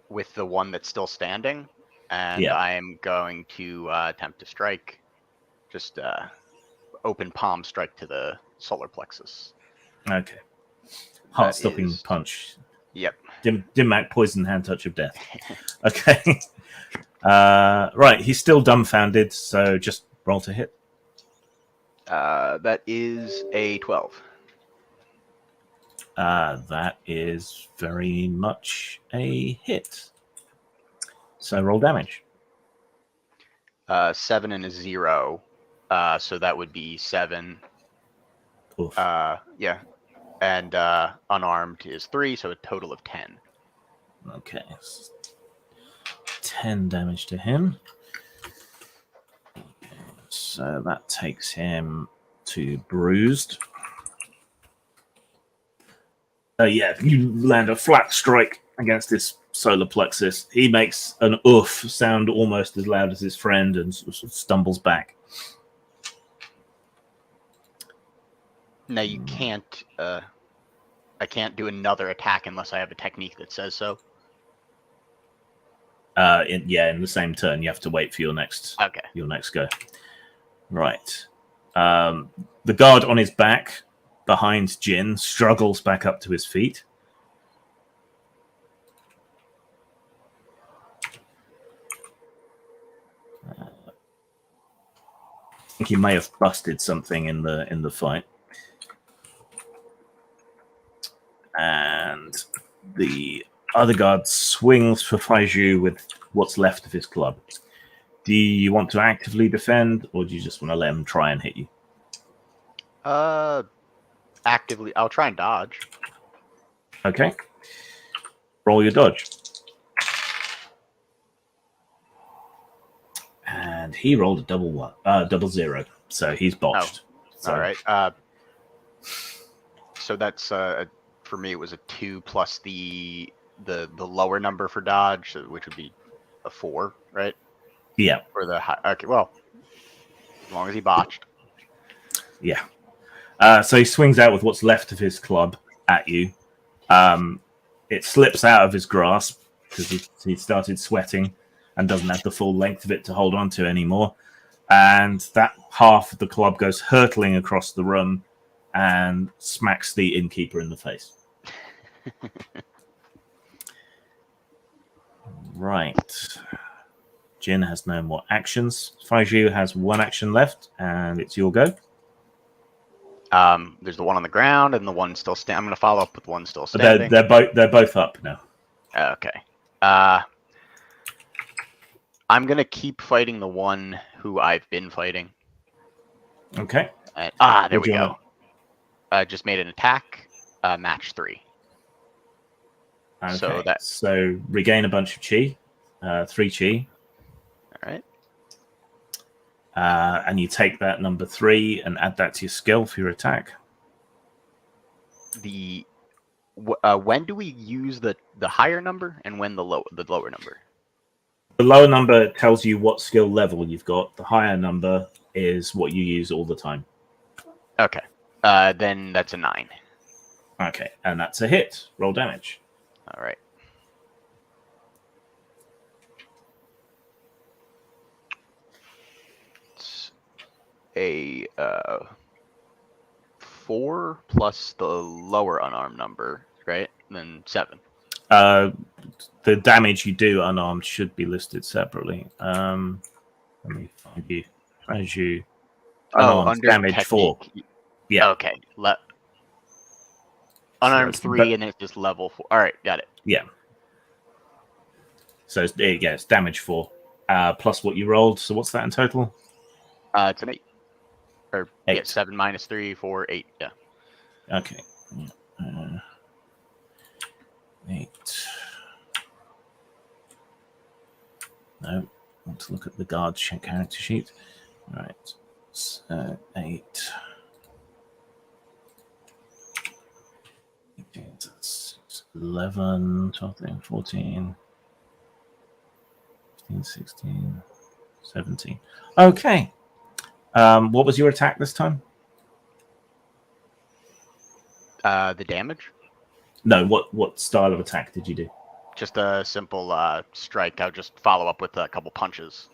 with the one that's still standing, and I am going to attempt to strike. Just open palm strike to the solar plexus. Okay. Heart-stopping punch. Yep. Dim-Mac poison hand touch of death. Okay. Right, he's still dumbfounded, so just roll to hit. That is a 12. That is very much a hit. So roll damage. 7 and a 0. So that would be 7. Oof. Yeah. And unarmed is 3, so a total of 10. Okay. 10 damage to him. So that takes him to bruised. Yeah, you land a flat strike against this solar plexus. He makes an oof sound almost as loud as his friend and sort of stumbles back. Now you can't. I can't do another attack unless I have a technique that says so. In the same turn, you have to wait for your next go. Right. The guard on his back behind Jin struggles back up to his feet. I think he may have busted something in the fight. And the other guard swings for Faiju with what's left of his club. Do you want to actively defend, or do you just want to let him try and hit you? Actively. I'll try and dodge. Okay. Roll your dodge. And he rolled a double 0, so he's botched. Oh, so. All right. So that's for me. It was a 2 plus the lower number for dodge, which would be a 4, right? Yeah. For the high. Okay. Well, as long as he botched. Yeah. So he swings out with what's left of his club at you. It slips out of his grasp because he started sweating and doesn't have the full length of it to hold on to anymore. And that half of the club goes hurtling across the room and smacks the innkeeper in the face. Right. Jin has no more actions. Faiju has one action left, and it's your go. There's the one on the ground and the one still standing. I'm going to follow up with one still standing. They're both up now. Okay. I'm going to keep fighting the one who I've been fighting. Okay. And, there we go. Just made an attack. Match 3. Okay. So regain a bunch of chi. 3 chi. All right. And you take that number 3 and add that to your skill for your attack. When do we use the higher number and when the lower number? The lower number tells you what skill level you've got. The higher number is what you use all the time. Okay. Then that's a 9. Okay, and that's a hit. Roll damage. All right. It's a 4 plus the lower unarmed number, right? And then 7. The damage you do unarmed should be listed separately. Let me find you. As you unarmed damage technique. 4. Yeah. Okay. Unarmed 3 and then it's just level 4. All right, got it. Yeah. So it's damage 4 plus what you rolled. So what's that in total? It's an 8. Or 8. Yeah, 7 minus 3, 4, 8. Yeah. Okay. 8. No, I want to look at the guard character sheet. All right, so 8. 11, 12, 13, 14, 15, 16, 17. Okay. What was your attack this time? The damage? No, what style of attack did you do? Just a simple strike. I'll just follow up with a couple punches.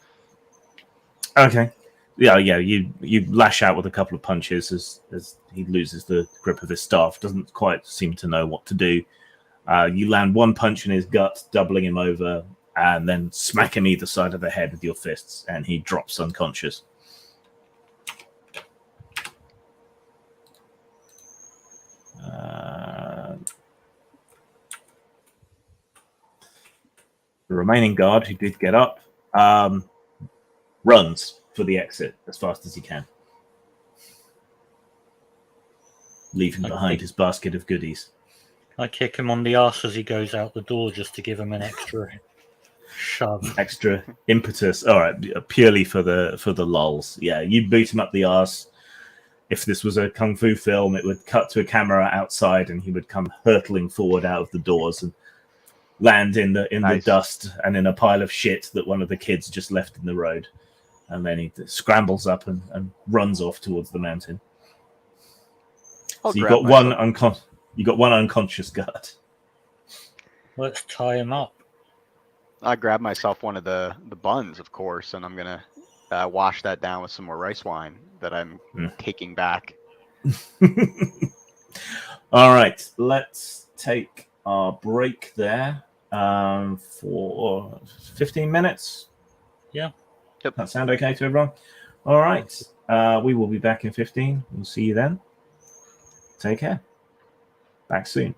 Okay. Yeah. You lash out with a couple of punches as he loses the grip of his staff. Doesn't quite seem to know what to do. You land one punch in his gut, doubling him over, and then smack him either side of the head with your fists, and he drops unconscious. The remaining guard who did get up runs for the exit as fast as he can, leaving behind his basket of goodies. I kick him on the arse as he goes out the door just to give him an extra shove. Extra impetus. All right, purely for the lulz. Yeah, you boot him up the arse. If this was a kung fu film, it would cut to a camera outside, and he would come hurtling forward out of the doors and land in the dust and in a pile of shit that one of the kids just left in the road. And then he scrambles up and runs off towards the mountain. So you got one unconscious guard. Let's tie him up. I grab myself one of the buns, of course, and I'm gonna wash that down with some more rice wine that I'm taking back. All right, let's take our break there for 15 minutes. Yeah. Yep. That sound okay to everyone? All right. We will be back in 15. We'll see you then. Take care. Back soon.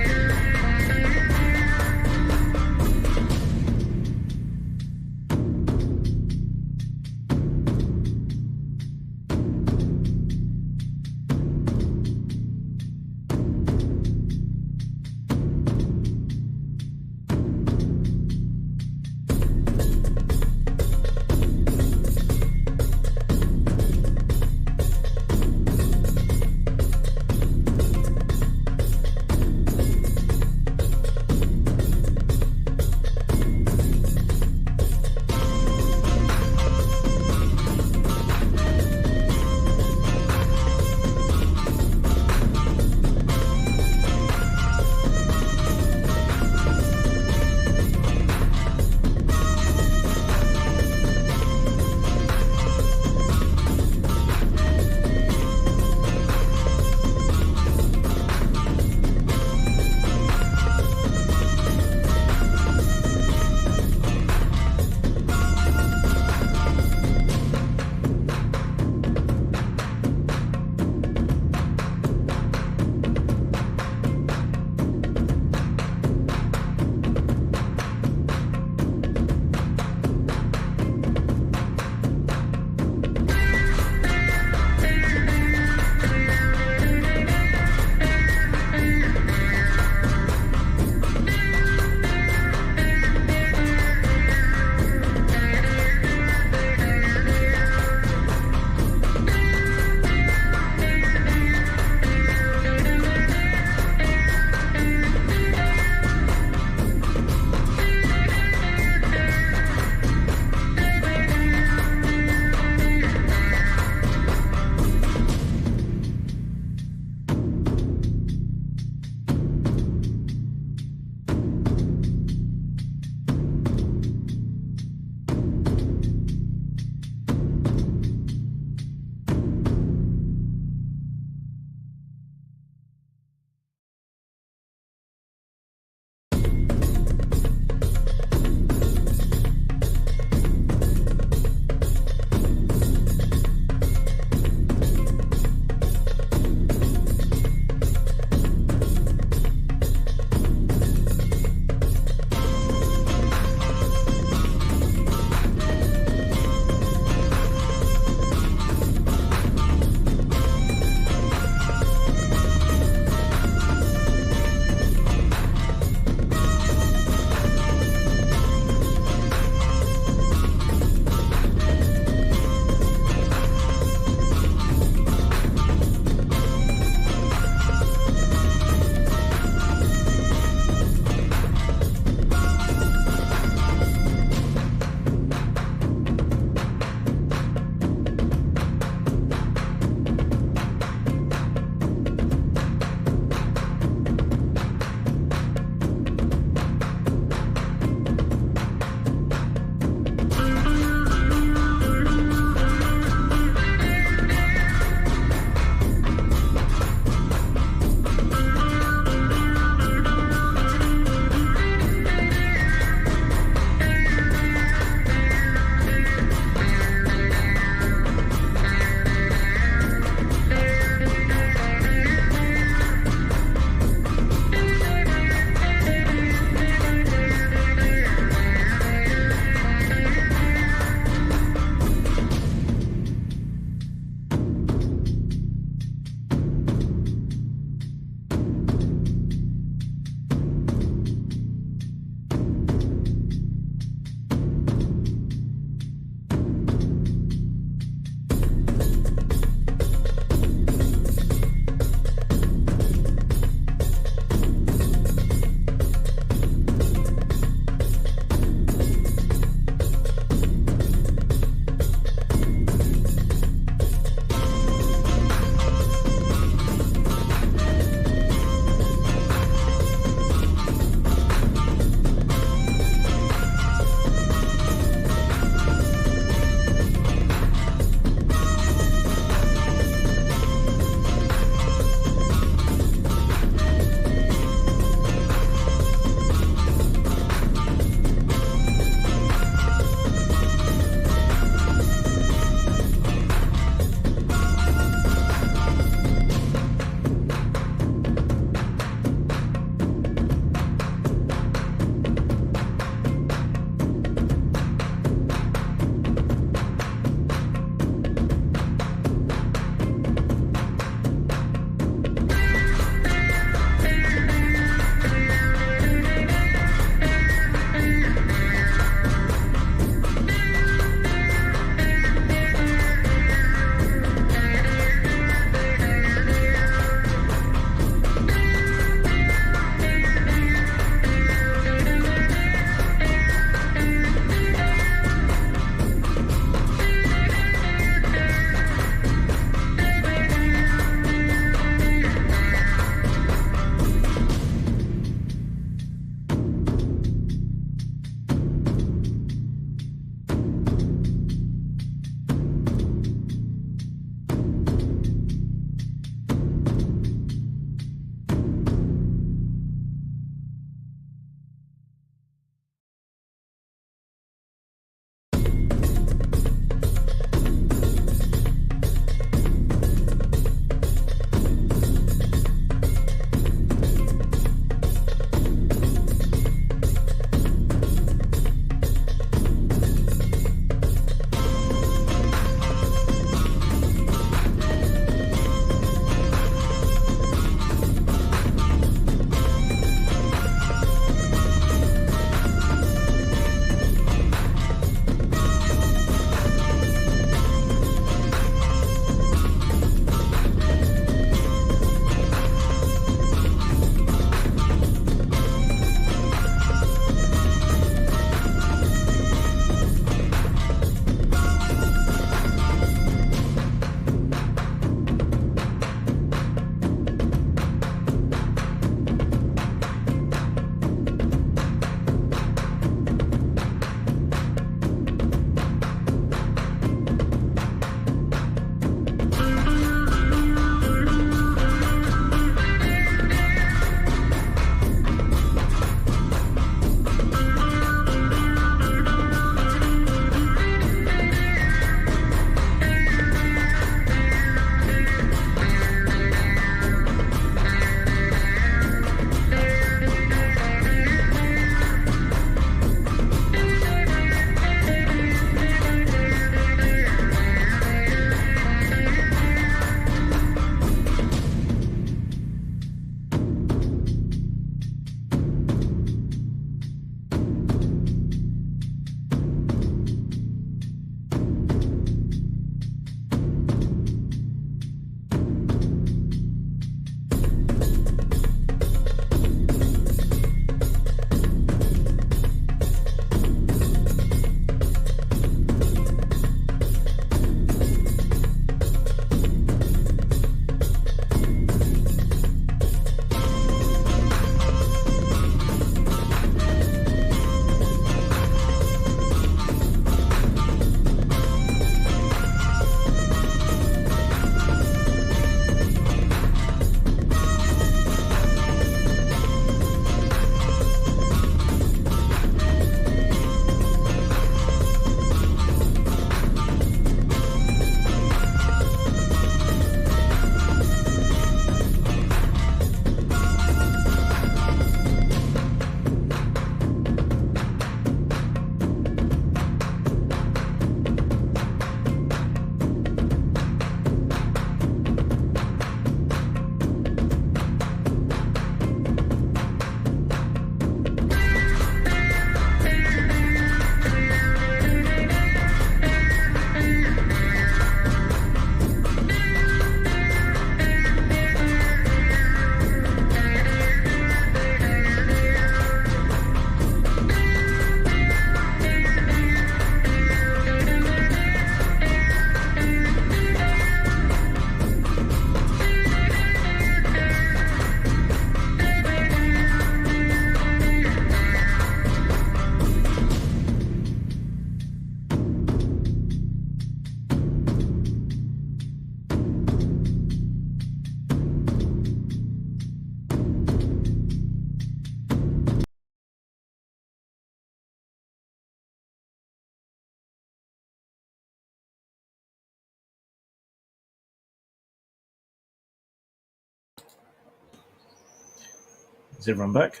Is everyone back?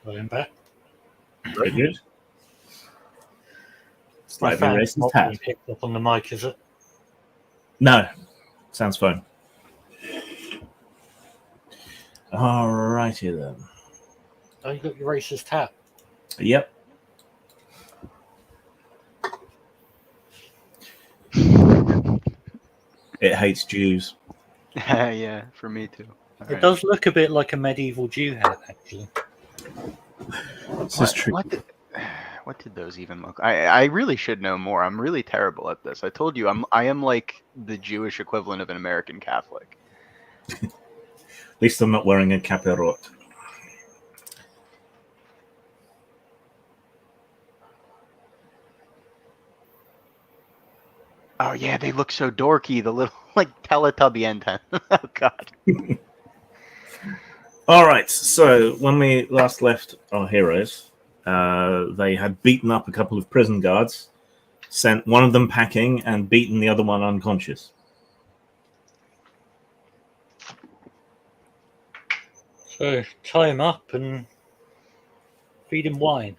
I'm back. Very good. My Slightly fan's racist not hat. being picked up on the mic, is it? No. Sounds fine. Alrighty then. Oh, you got your racist hat. Yep. It hates Jews. Yeah, for me too. All It right. does look a bit like a medieval Jew hat, actually. This is true. What did those even look? I really should know more. I'm really terrible at this. I told you I am like the Jewish equivalent of an American Catholic. At least I'm not wearing a caperot. Oh yeah, they look so dorky. The little like Teletubby antenna. Oh god. All right. So when we last left our heroes, they had beaten up a couple of prison guards, sent one of them packing, and beaten the other one unconscious. So tie him up and feed him wine.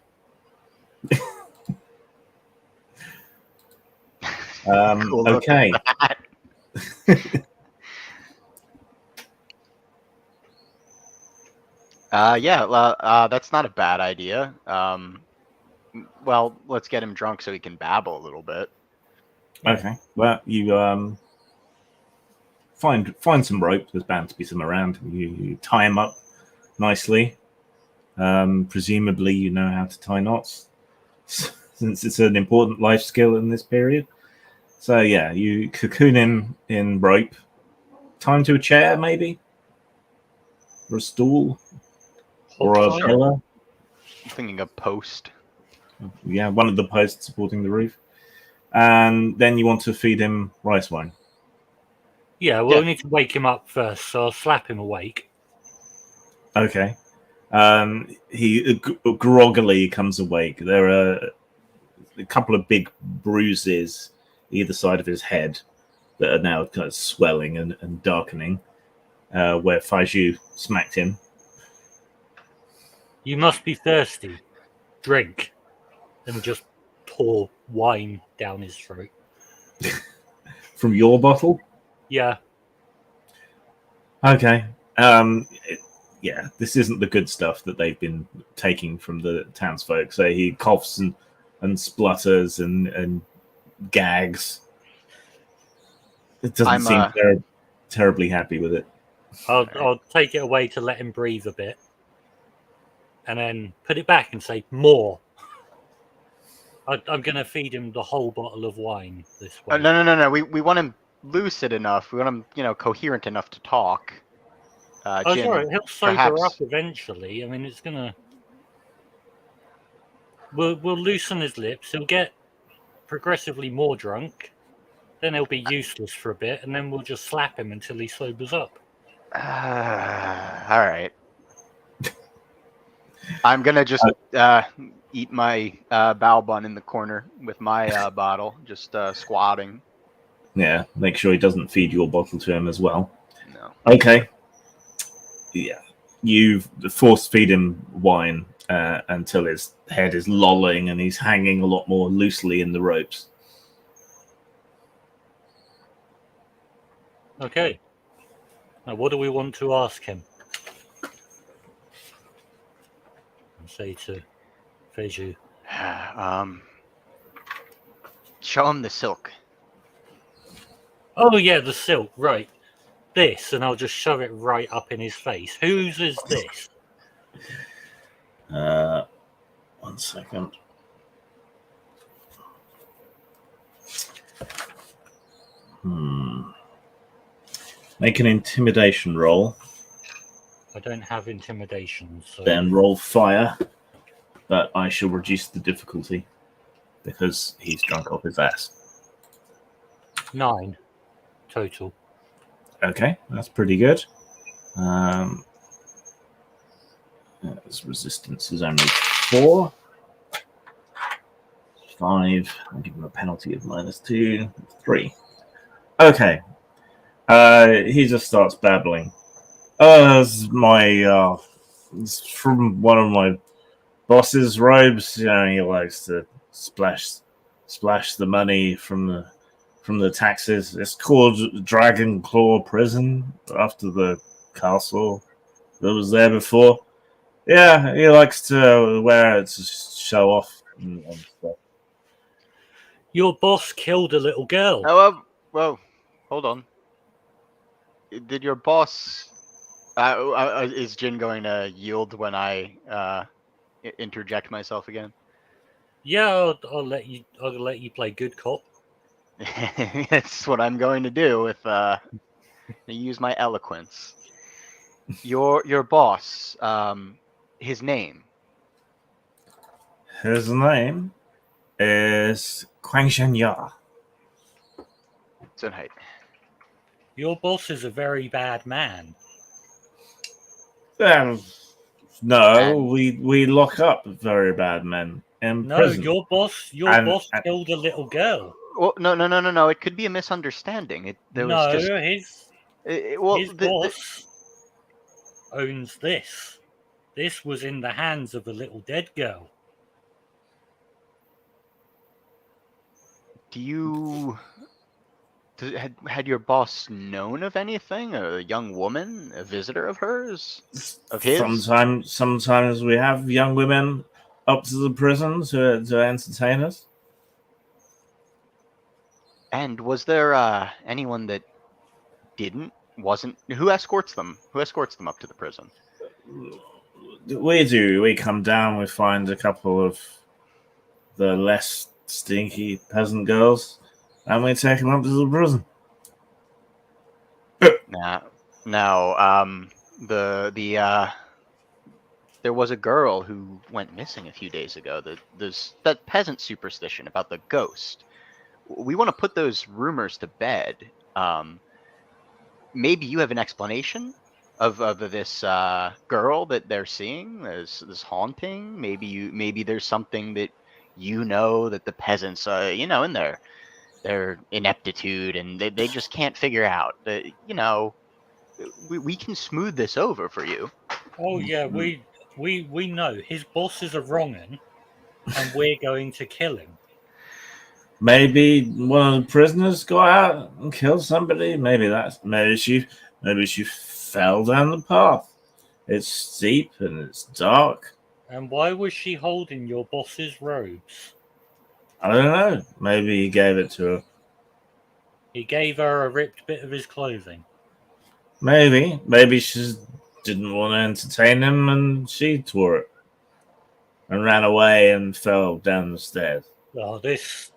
Cool look Okay. at yeah, that's not a bad idea. Well, let's get him drunk so he can babble a little bit. Okay. Well, you find some rope. There's bound to be some around. You tie him up nicely. Presumably, you know how to tie knots, since it's an important life skill in this period. So yeah, you cocoon him in rope. Tie him to a chair, maybe, or a stool, or a Hog tie? pillar. I'm thinking a post. Yeah, one of the posts supporting the roof. And then you want to feed him rice wine. Yeah, we'll Yeah. need to wake him up first, so I'll slap him awake. Okay. He groggily comes awake. There are a couple of big bruises either side of his head that are now kind of swelling and darkening, where Faiju smacked him. You must be thirsty. Drink. And just pour wine down his throat. From your bottle? Yeah. Okay. Yeah, this isn't the good stuff that they've been taking from the townsfolk. So he coughs and splutters and gags. It doesn't seem terribly happy with it. I'll take it away to let him breathe a bit. And then put it back and say, more. I'm going to feed him the whole bottle of wine this way. No. We want him lucid enough. We want him, coherent enough to talk. Jin, sorry, he'll sober perhaps... up eventually. I mean, it's going to... We'll loosen his lips. He'll get progressively more drunk. Then he'll be useless for a bit. And then we'll just slap him until he sobers up. all right. I'm going to just eat my bao bun in the corner with my bottle, just squatting. Yeah, make sure he doesn't feed your bottle to him as well. No. Okay. Yeah. You force feed him wine until his head is lolling and he's hanging a lot more loosely in the ropes. Okay. Now, what do we want to ask him? And say to Feiju. Show him the silk. Oh, yeah, the silk, right. This, and I'll just shove it right up in his face. Whose is this? 1 second. Make an intimidation roll. I don't have intimidation, so... Then roll fire, but I shall reduce the difficulty because he's drunk off his ass. 9 total. Okay, that's pretty good. His resistance is only 4. 5. I'll give him a penalty of -2. 3. Okay. He just starts babbling. My It's from one of my boss's robes. You know, he likes to splash the money from the taxes. It's called Dragon Claw Prison after the castle that was there before. Yeah, he likes to wear it to show off and stuff. Your boss killed a little girl. Oh, whoa, hold on. Did your boss? Is Jin going to yield when I interject myself again? Yeah, I'll let you. I'll let you play good cop. That's what I'm going to do if I use my eloquence. Your boss, his name. His name is Quang Shenya. Zunheit. Your boss is a very bad man. No, And- we lock up very bad men in No, prison. your boss And- killed a little girl. Well, no. It could be a misunderstanding. There was No, just his boss owns this. This was in the hands of a little dead girl. Do you had your boss known of anything? A young woman, a visitor of hers, of his? Sometimes we have young women up to the prison to entertain us. And was there anyone that wasn't? Who escorts them? Who escorts them up to the prison? We do. We come down. We find a couple of the less stinky peasant girls, and we take them up to the prison. Now, there was a girl who went missing a few days ago. There's that peasant superstition about the ghost. We want to put those rumors to bed. Maybe you have an explanation of this girl that they're seeing, this haunting. Maybe there's something that that the peasants, in their ineptitude, and they just can't figure out. We can smooth this over for you. Oh yeah, we know his boss is a wrong'un, and we're going to kill him. Maybe one of the prisoners got out and killed somebody. Maybe she fell down the path. It's steep and it's dark. And why was she holding your boss's robes? I don't know. Maybe he gave it to her. He gave her a ripped bit of his clothing. Maybe she just didn't want to entertain him and she tore it and ran away and fell down the stairs. Oh, this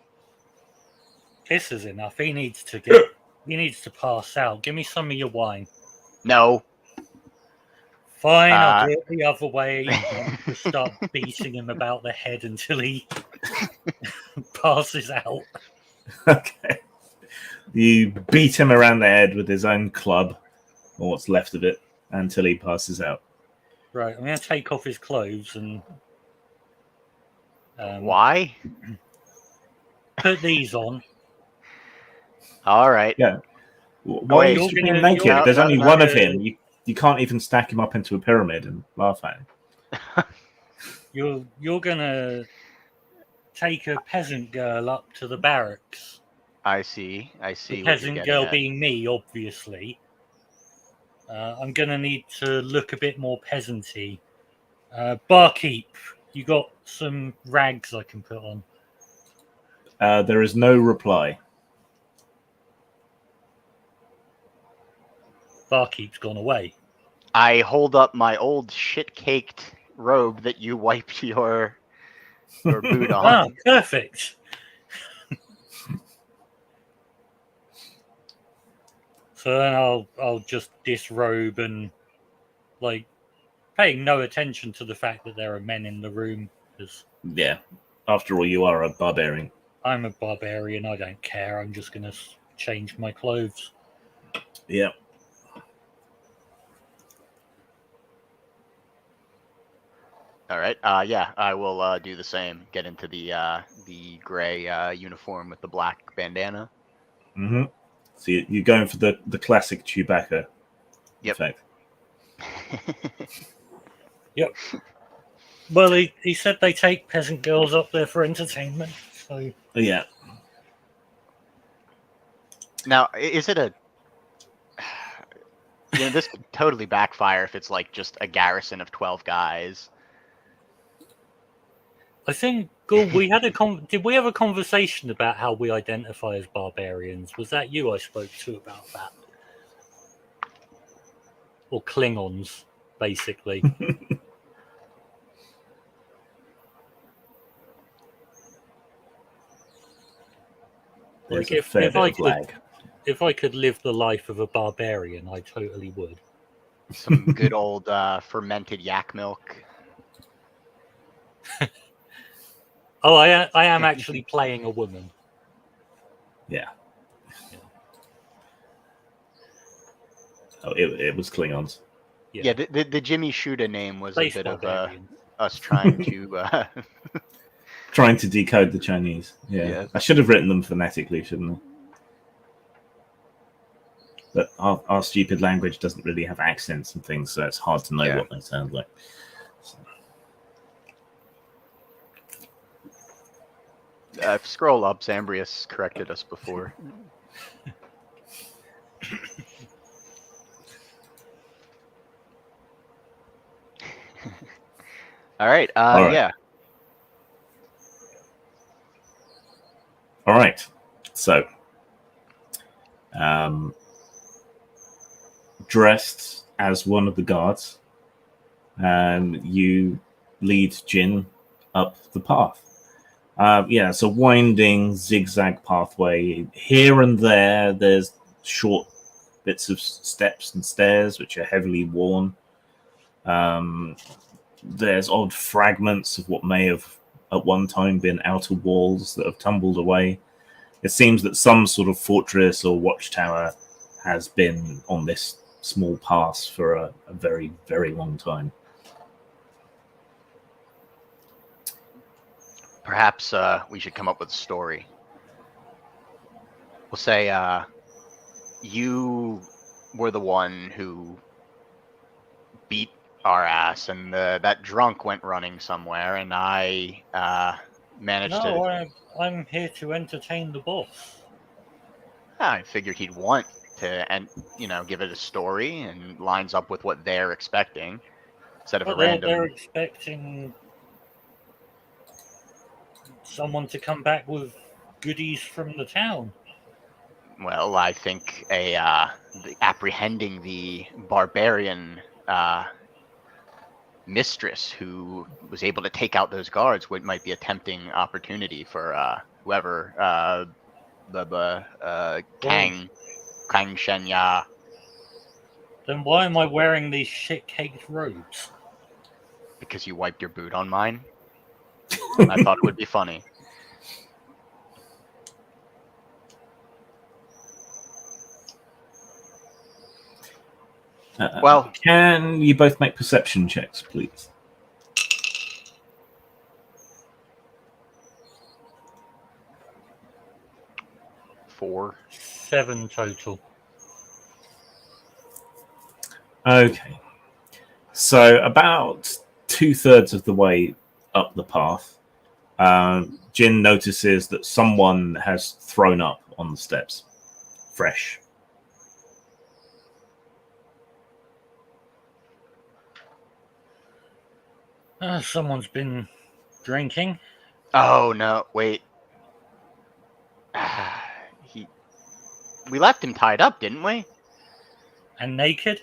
is enough. He needs to pass out. Give me some of your wine. No. Fine, I'll do it the other way. And just start beating him about the head until he passes out. Okay. You beat him around the head with his own club, or what's left of it, until he passes out. Right, I'm going to take off his clothes and... Why? Put these on. All right. Yeah. Why are you being naked? There's only one of him. You can't even stack him up into a pyramid and laugh at him. You're going to take a peasant girl up to the barracks. I see. The peasant girl being me, obviously. I'm going to need to look a bit more peasanty. Barkeep, you got some rags I can put on? There is no reply. Barkeep's gone away. I hold up my old shit-caked robe that you wiped your boot on. Ah, perfect. So then I'll just disrobe and paying no attention to the fact that there are men in the room, because Yeah. After all, you are a barbarian. I'm a barbarian. I don't care. I'm just gonna change my clothes. Yeah. All right. Yeah, I will do the same. Get into the gray uniform with the black bandana. Mm-hmm. So you're going for the classic Chewbacca Yep. effect. Yep. Well, he said they take peasant girls up there for entertainment. So Yeah. Now, is it a? This could totally backfire if it's like just a garrison of 12 guys. I think, Gul, we had did we have a conversation about how we identify as barbarians? Was that you I spoke to about that? Or Klingons, basically. There's Like a fair bit of lag. if I could live the life of a barbarian, I totally would. Some good old fermented yak milk. Oh, I am actually playing a woman. Yeah. Oh, it was Klingons. Yeah, the Jimmy Shuda name was Space a bit barbarian. of us trying to Trying to decode the Chinese. Yeah. Yes. I should have written them phonetically, shouldn't I? But our stupid language doesn't really have accents and things, so it's hard to know what they sound like. scroll up. Zambrius corrected us before. All right. All right. Yeah. All right. So, dressed as one of the guards, you lead Jin up the path. Yeah, it's a winding, zigzag pathway. Here and there, there's short bits of steps and stairs which are heavily worn. There's odd fragments of what may have at one time been outer walls that have tumbled away. It seems that some sort of fortress or watchtower has been on this small pass for a very, very long time. Perhaps we should come up with a story. We'll say you were the one who beat our ass, and that drunk went running somewhere, and I managed to... No, I'm here to entertain the boss. I figured he'd want to, and give it a story and lines up with what they're expecting instead of But a random. They're expecting someone to come back with goodies from the town. Well, I think apprehending the barbarian mistress who was able to take out those guards might be a tempting opportunity for whoever Kang Shenya. Then why am I wearing these shit-caked robes? Because you wiped your boot on mine. I thought it would be funny. Well, can you both make perception checks, please? four. 7 total. Okay. So about 2/3 of the way up the path, Jin notices that someone has thrown up on the steps. Fresh. Someone's been drinking. Oh no! Wait. We left him tied up, didn't we? And naked?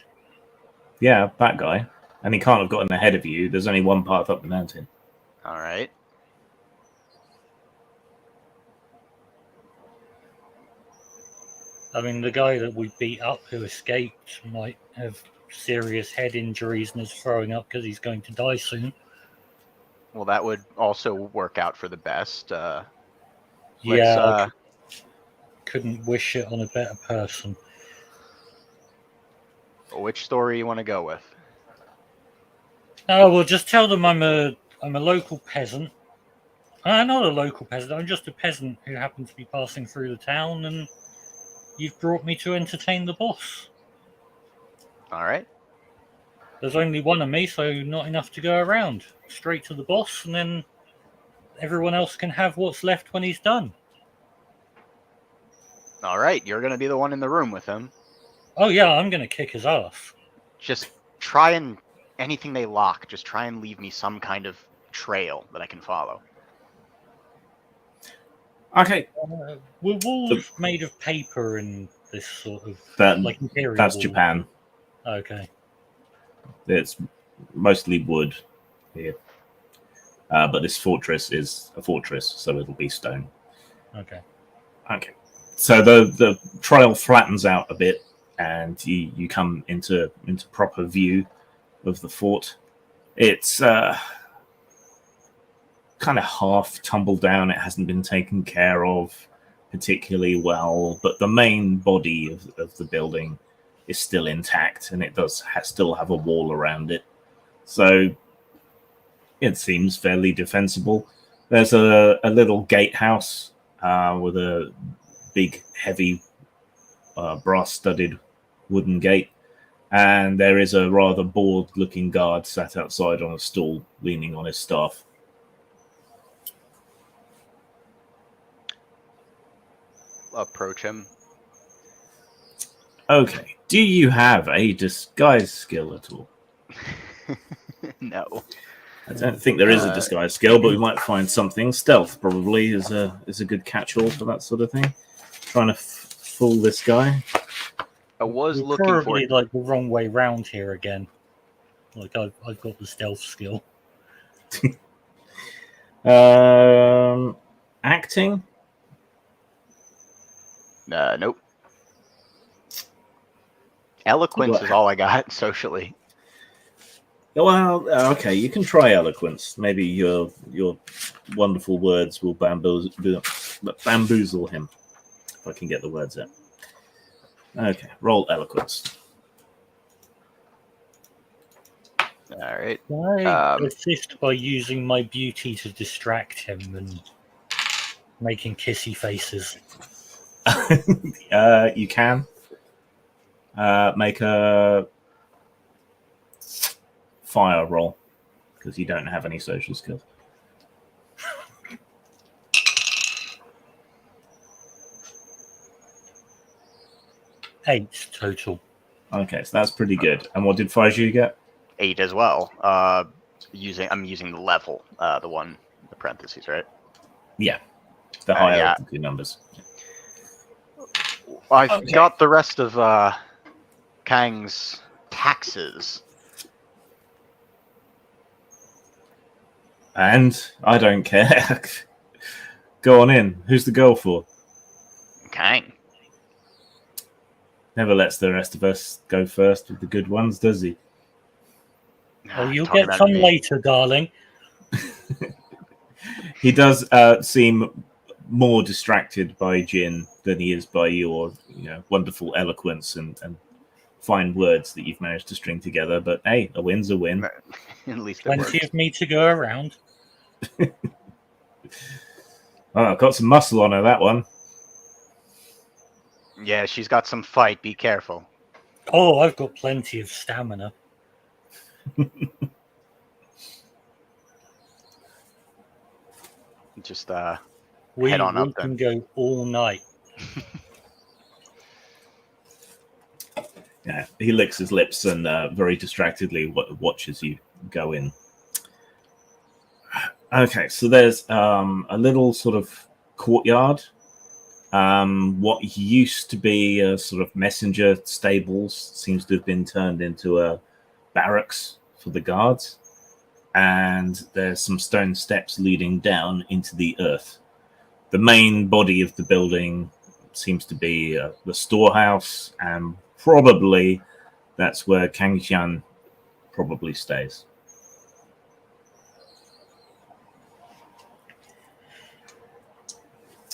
Yeah, that guy. And he can't have gotten ahead of you. There's only one path up the mountain. All right. I mean, the guy that we beat up who escaped might have serious head injuries and is throwing up because he's going to die soon. Well, that would also work out for the best. I couldn't wish it on a better person. Which story you want to go with? Oh, well, just tell them I'm a local peasant. I'm not a local peasant. I'm just a peasant who happened to be passing through the town, and you've brought me to entertain the boss. All right. There's only one of me, so not enough to go around. Straight to the boss, and then everyone else can have what's left when he's done. All right, you're gonna be the one in the room with him. Oh yeah, I'm gonna kick his ass. Just try and anything they lock, just try and leave me some kind of trail that I can follow. Okay, Were walls made of paper and this sort of that, like imperial that's walls? Japan. Okay. It's mostly wood here. But this fortress is a fortress, so it'll be stone. Okay. Okay. So the trail flattens out a bit, and you come into proper view of the fort. It's kind of half tumbled down. It hasn't been taken care of particularly well, but the main body of the building is still intact, and it does still have a wall around it. So it seems fairly defensible. There's a little gatehouse with a big, heavy, brass-studded wooden gate, and there is a rather bored-looking guard sat outside on a stool, leaning on his staff. Approach him. Okay. Do you have a disguise skill at all? No. I don't think there is a disguise skill, but we might find something. Stealth probably is a good catch-all for that sort of thing. Trying to fool this guy. I was We're looking for probably like the wrong way round here again. Like I've got the stealth skill. Acting. nope. Eloquence What? is all I got socially. Well, okay, you can try eloquence. Maybe your wonderful words will bamboozle him. If I can get the words out. Okay, roll eloquence. All right. I assist by using my beauty to distract him and making kissy faces. You can make a fire roll because you don't have any social skills. Eight total. Okay, so that's pretty good. And what did Faiju get? 8 as well. I'm using the level, the one, the parentheses, right? Yeah, the higher yeah. of the two numbers. I've got the rest of Kang's taxes. And I don't care. Go on in. Who's the girl for? Kang. Never lets the rest of us go first with the good ones, does he? Oh, you'll Talking get about some me. later, darling. He does seem more distracted by Jin than he is by your wonderful eloquence and fine words that you've managed to string together. But hey, a win's a win. At least it Plenty works. of me to go around. Oh, I've got some muscle on her, that one. Yeah, she's got some fight. Be careful. Oh, I've got plenty of stamina. Just We head on up can then. go all night. Yeah, he licks his lips and very distractedly watches you go in. Okay, so there's a little sort of courtyard. What used to be a sort of messenger stables seems to have been turned into a barracks for the guards. And there's some stone steps leading down into the earth. The main body of the building seems to be the storehouse, and probably that's where Kang Xian probably stays.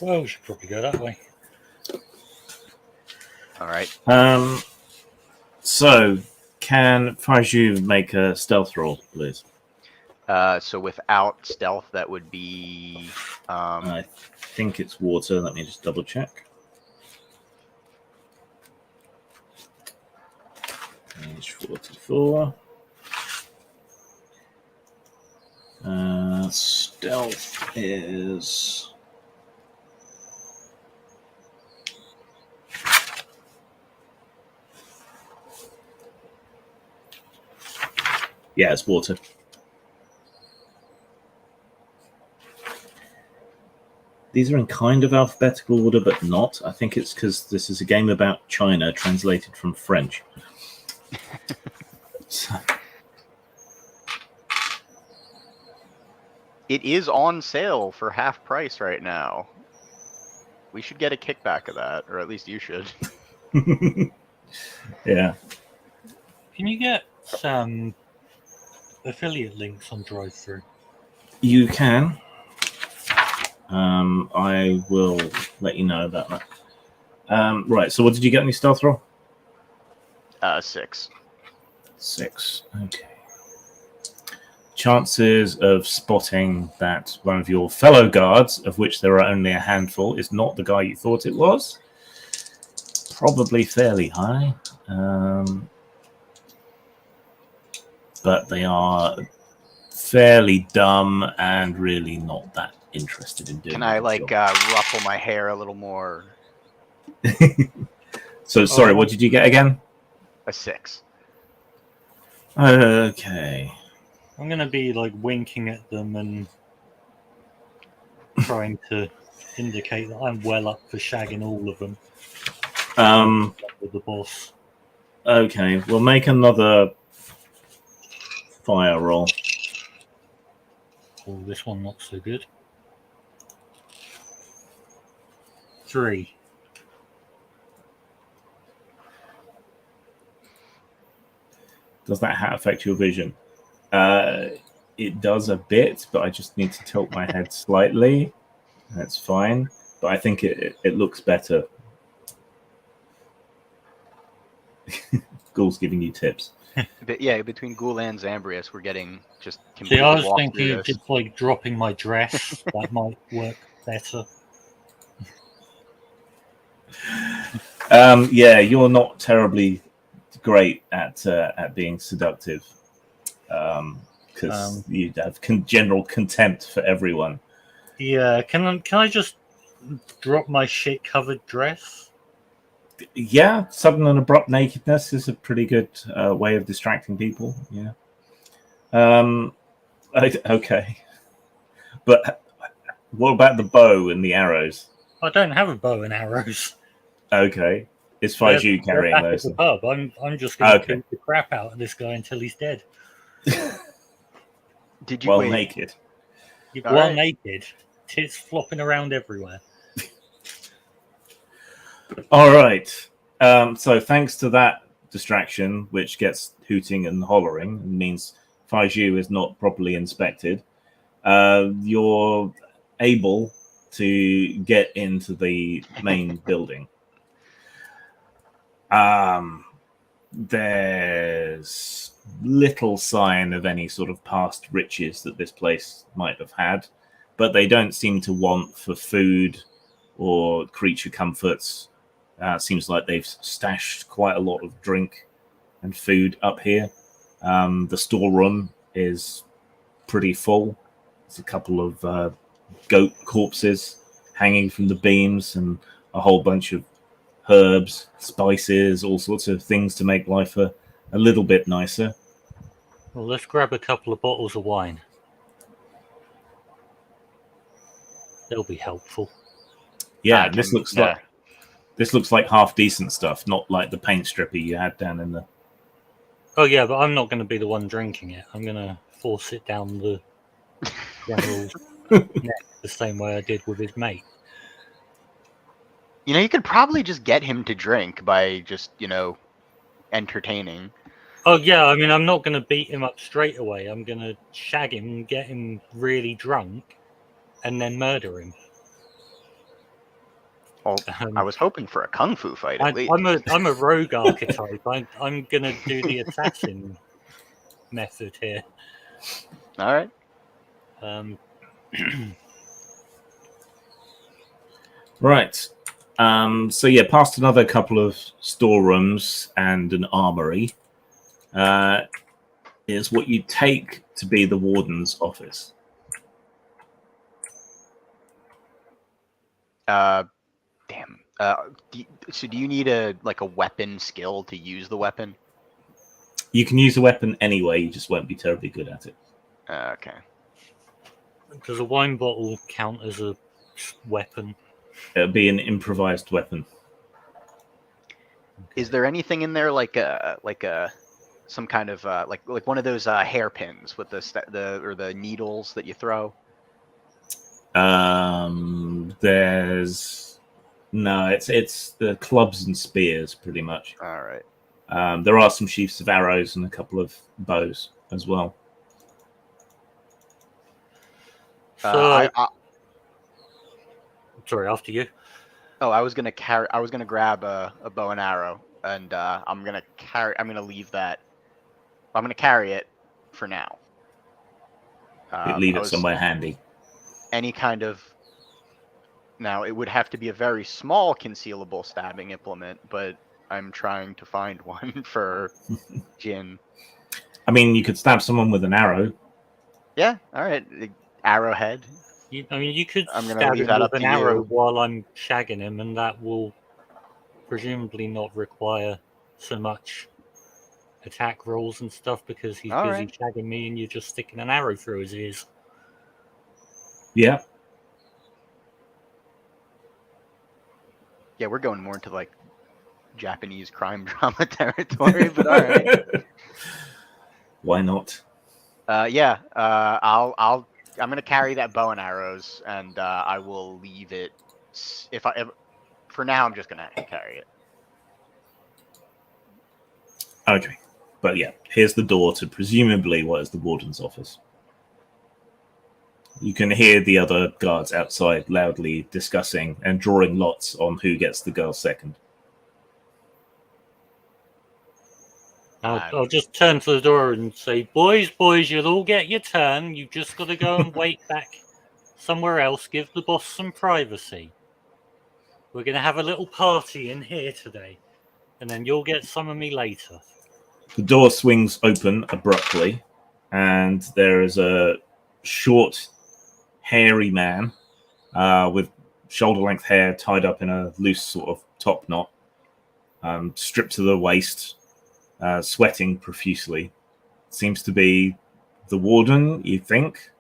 Well, we should probably go that way. All right. So, can Faiju make a stealth roll, please? So without stealth, that would be. I think it's water. Let me just double check. Page 44. Stealth is... Yeah, it's water. These are in kind of alphabetical order, but not. I think it's because this is a game about China translated from French. So, It is on sale for half price right now. We should get a kickback of that, or at least you should. yeah. Can you get some affiliate links on drive-through? You can. I will let you know about that. Right, so what did you get on your stealth roll? 6. 6. Okay. Chances of spotting that one of your fellow guards, of which there are only a handful, is not the guy you thought it was. Probably fairly high. But they are fairly dumb and really not that interested in doing it. Can I, like, ruffle my hair a little more? So, sorry, what did you get again? A 6. Okay. I'm going to be, like, winking at them and trying to indicate that I'm well up for shagging all of them. With the boss. Okay, we'll make another fire roll. Oh, this one not so good. 3. Does that hat affect your vision? It does a bit, but I just need to tilt my head slightly. That's fine. But I think it looks better. Ghoul's giving you tips. But yeah, between Ghoul and Zambrius, we're getting just See, completely I was walked thinking through of this. just, like, dropping my dress. That might work better. Yeah, you're not terribly great at being seductive, because you have general contempt for everyone. Yeah, can I just drop my shit-covered dress? Yeah, sudden and abrupt nakedness is a pretty good way of distracting people. Yeah. Okay. But what about the bow and the arrows? I don't have a bow and arrows. Okay. Is Faiju carrying back those? at the pub. I'm just going to beat the crap out of this guy until he's dead. Did you wait? Naked. While naked, tits flopping around everywhere. All right. So thanks to that distraction, which gets hooting and hollering and means Faiju is not properly inspected, you're able to get into the main building. There's little sign of any sort of past riches that this place might have had, but they don't seem to want for food or creature comforts. Seems like they've stashed quite a lot of drink and food up here. The storeroom is pretty full. There's a couple of goat corpses hanging from the beams and a whole bunch of herbs, spices, all sorts of things to make life a little bit nicer. Well, let's grab a couple of bottles of wine. They'll be helpful. Yeah, this looks like half decent stuff, not like the paint stripper you had down in the... Oh yeah, but I'm not going to be the one drinking it. I'm going to force it down the general's neck the same way I did with his mate. You could probably just get him to drink by just, entertaining. Oh yeah, I mean, I'm not going to beat him up straight away. I'm going to shag him and get him really drunk and then murder him. Well, I was hoping for a kung fu fight at least. I'm a rogue archetype. I'm going to do the assassin method here. All right. Right. So yeah, past another couple of storerooms and an armory is what you take to be the warden's office. Damn. So do you need a weapon skill to use the weapon? You can use a weapon anyway, you just won't be terribly good at it. Okay. Does a wine bottle count as a weapon? It'll be an improvised weapon. Is there anything in there like some kind of like one of those hairpins with the needles that you throw? There's no, it's the clubs and spears pretty much. All right. There are some sheaths of arrows and a couple of bows as well. So, sorry, after you. I was gonna grab a bow and arrow, and I'm gonna leave that. I'm gonna carry it for now. You leave it somewhere handy. Any kind of. Now it would have to be a very small concealable stabbing implement, but I'm trying to find one for Jin. I mean, you could stab someone with an arrow. Yeah. All right. Arrowhead. You could I'm gonna stab leave him that with up an to arrow you. while I'm shagging him, and that will presumably not require so much attack rolls and stuff because he's All busy right. shagging me, and you're just sticking an arrow through his ears. Yeah. Yeah, we're going more into like Japanese crime drama territory, but all right. Why not? Yeah. I'm gonna carry that bow and arrows, and I will leave it. For now, I'm just gonna carry it. Okay. But yeah, here's the door to presumably what is the warden's office. You can hear the other guards outside loudly discussing and drawing lots on who gets the girl second. I'll just turn to the door and say, boys, you'll all get your turn. You've just got to go and wait back somewhere else. Give the boss some privacy. We're going to have a little party in here today, and then you'll get some of me later. The door swings open abruptly, and there is a short, hairy man with shoulder-length hair tied up in a loose sort of top knot, stripped to the waist, sweating profusely. Seems to be the warden, you think.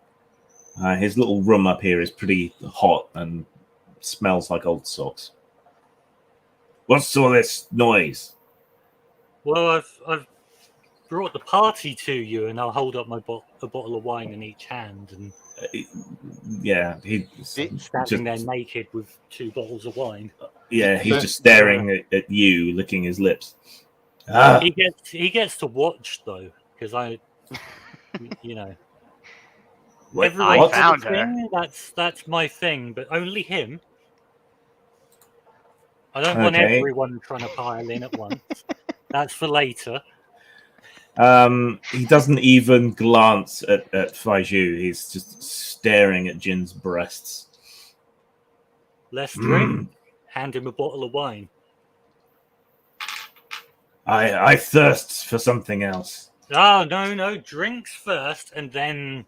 His little room up here is pretty hot and smells like old socks. What's all this noise? Well, I've brought the party to you, and I'll hold up a bottle of wine in each hand, and Yeah, he's standing there naked with 2 bottles of wine. Yeah, he's just staring at you, licking his lips. He gets to watch though, because What? I found her. That's my thing, but only him. I don't want everyone trying to pile in at once. That's for later. He doesn't even glance at Faiju. He's just staring at Jin's breasts. Let's drink. Hand him a bottle of wine. I thirst for something else. Oh, no. Drinks first, and then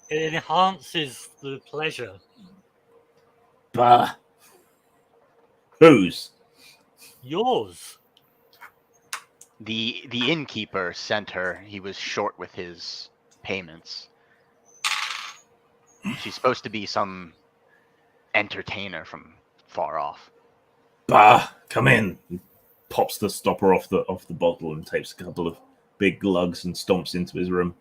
it enhances the pleasure. Bah. Whose? Yours. The innkeeper sent her. He was short with his payments. She's supposed to be some entertainer from far off. Bah, come in. He pops the stopper off the bottle and takes a couple of big lugs and stomps into his room.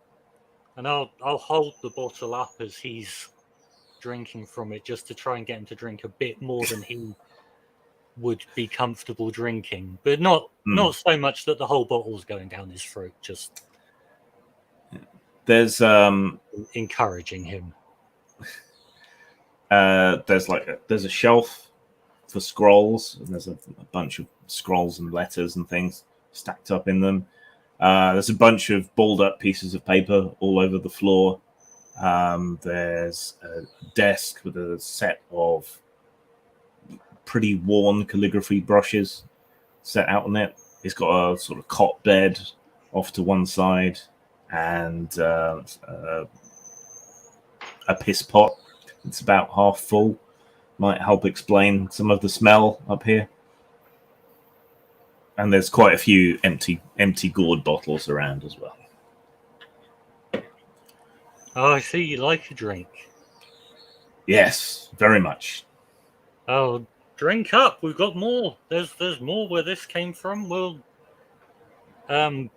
And I'll hold the bottle up as he's drinking from it, just to try and get him to drink a bit more than he would be comfortable drinking, but not so much that the whole bottle's going down his throat. Just there's encouraging him. There's a shelf for scrolls, and there's a bunch of scrolls and letters and things stacked up in them. There's a bunch of balled up pieces of paper all over the floor. There's a desk with a set of pretty worn calligraphy brushes set out on it. It's got a sort of cot bed off to one side and a piss pot. It's about half full. Might help explain some of the smell up here. And there's quite a few empty gourd bottles around as well. Oh, I see you like a drink. Yes, very much. Oh, drink up. We've got more. There's more where this came from. We're gonna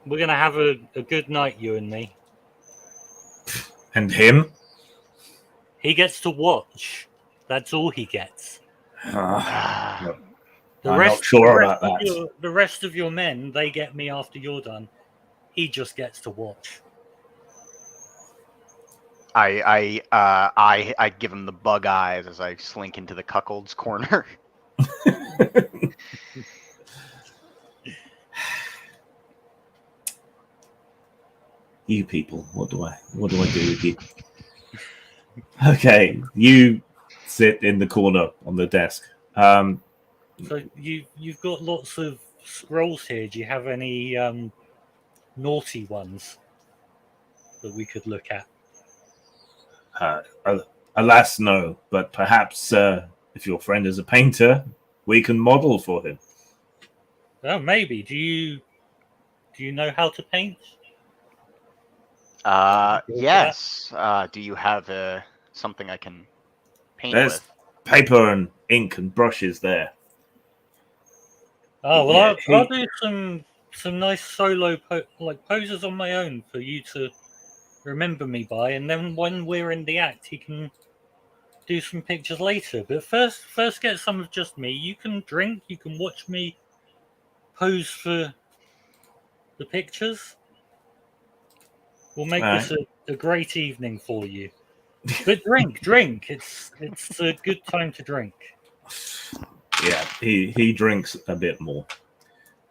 have a good night, you and me. And him? Ah, He gets to watch. That's all he gets. No, The I'm rest, not sure the rest about of that. the rest of your men, they get me after you're done. He just gets to watch. I give him the bug eyes as I slink into the cuckold's corner. You people, what do I do with you? Okay, you sit in the corner on the desk. So you've got lots of scrolls here. Do you have any naughty ones that we could look at? Alas, no. But perhaps if your friend is a painter, we can model for him. Oh, maybe. Do you know how to paint? Yes. Do you have something I can paint There's with? paper and ink and brushes there. Oh well, Yeah, I'll do some nice solo poses on my own for you to remember me by, and then when we're in the act, he can do some pictures later. But first get some of just me. You can drink. You can watch me pose for the pictures. We'll make this a great evening for you. But drink. It's a good time to drink. Yeah, he drinks a bit more,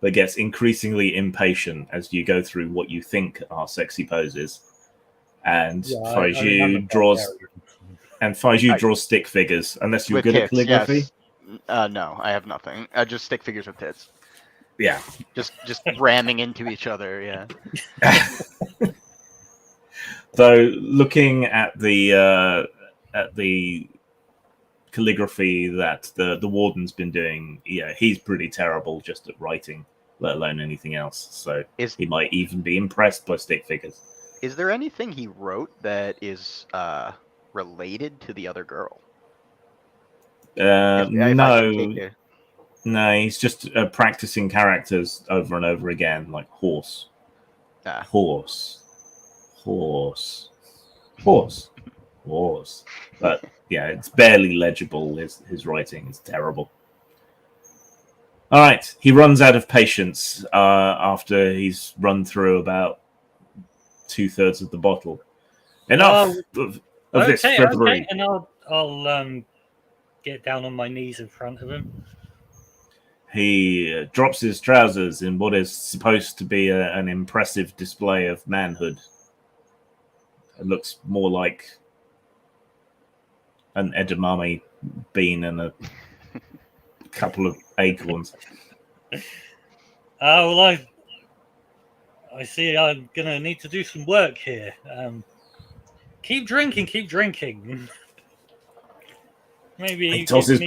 but gets increasingly impatient as you go through what you think are sexy poses. And Faiju draws stick figures, unless you're With good at tits, calligraphy. yes. No, I have nothing. Just stick figures with tits. Yeah. Just ramming into each other. Yeah. Though looking at the calligraphy that the warden's been doing, yeah, he's pretty terrible just at writing, let alone anything else. So he might even be impressed by stick figures. Is there anything he wrote that is related to the other girl? No, he's just practicing characters over and over again, like horse, horse. But yeah, it's barely legible. His writing is terrible. All right, he runs out of patience after he's run through about 2/3 of the bottle. Enough of this frippery. Okay, and I'll get down on my knees in front of him. He drops his trousers in what is supposed to be an impressive display of manhood. It looks more like an edamame bean and a couple of acorns. Well, I see I'm going to need to do some work here. Keep drinking. Maybe he tosses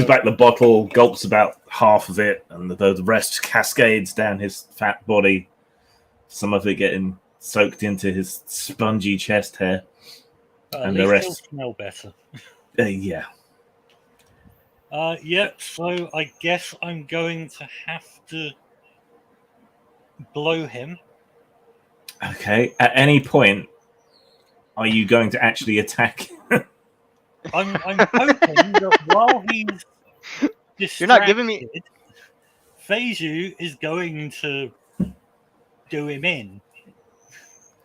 back the bottle, gulps about half of it, and the rest cascades down his fat body. Some of it getting soaked into his spongy chest hair, and the rest smell better. Yeah. Yep. So I guess I'm going to have to blow him. Okay. At any point, are you going to actually attack? I'm hoping that while he's distracted, you're not giving me. Faiju is going to do him in.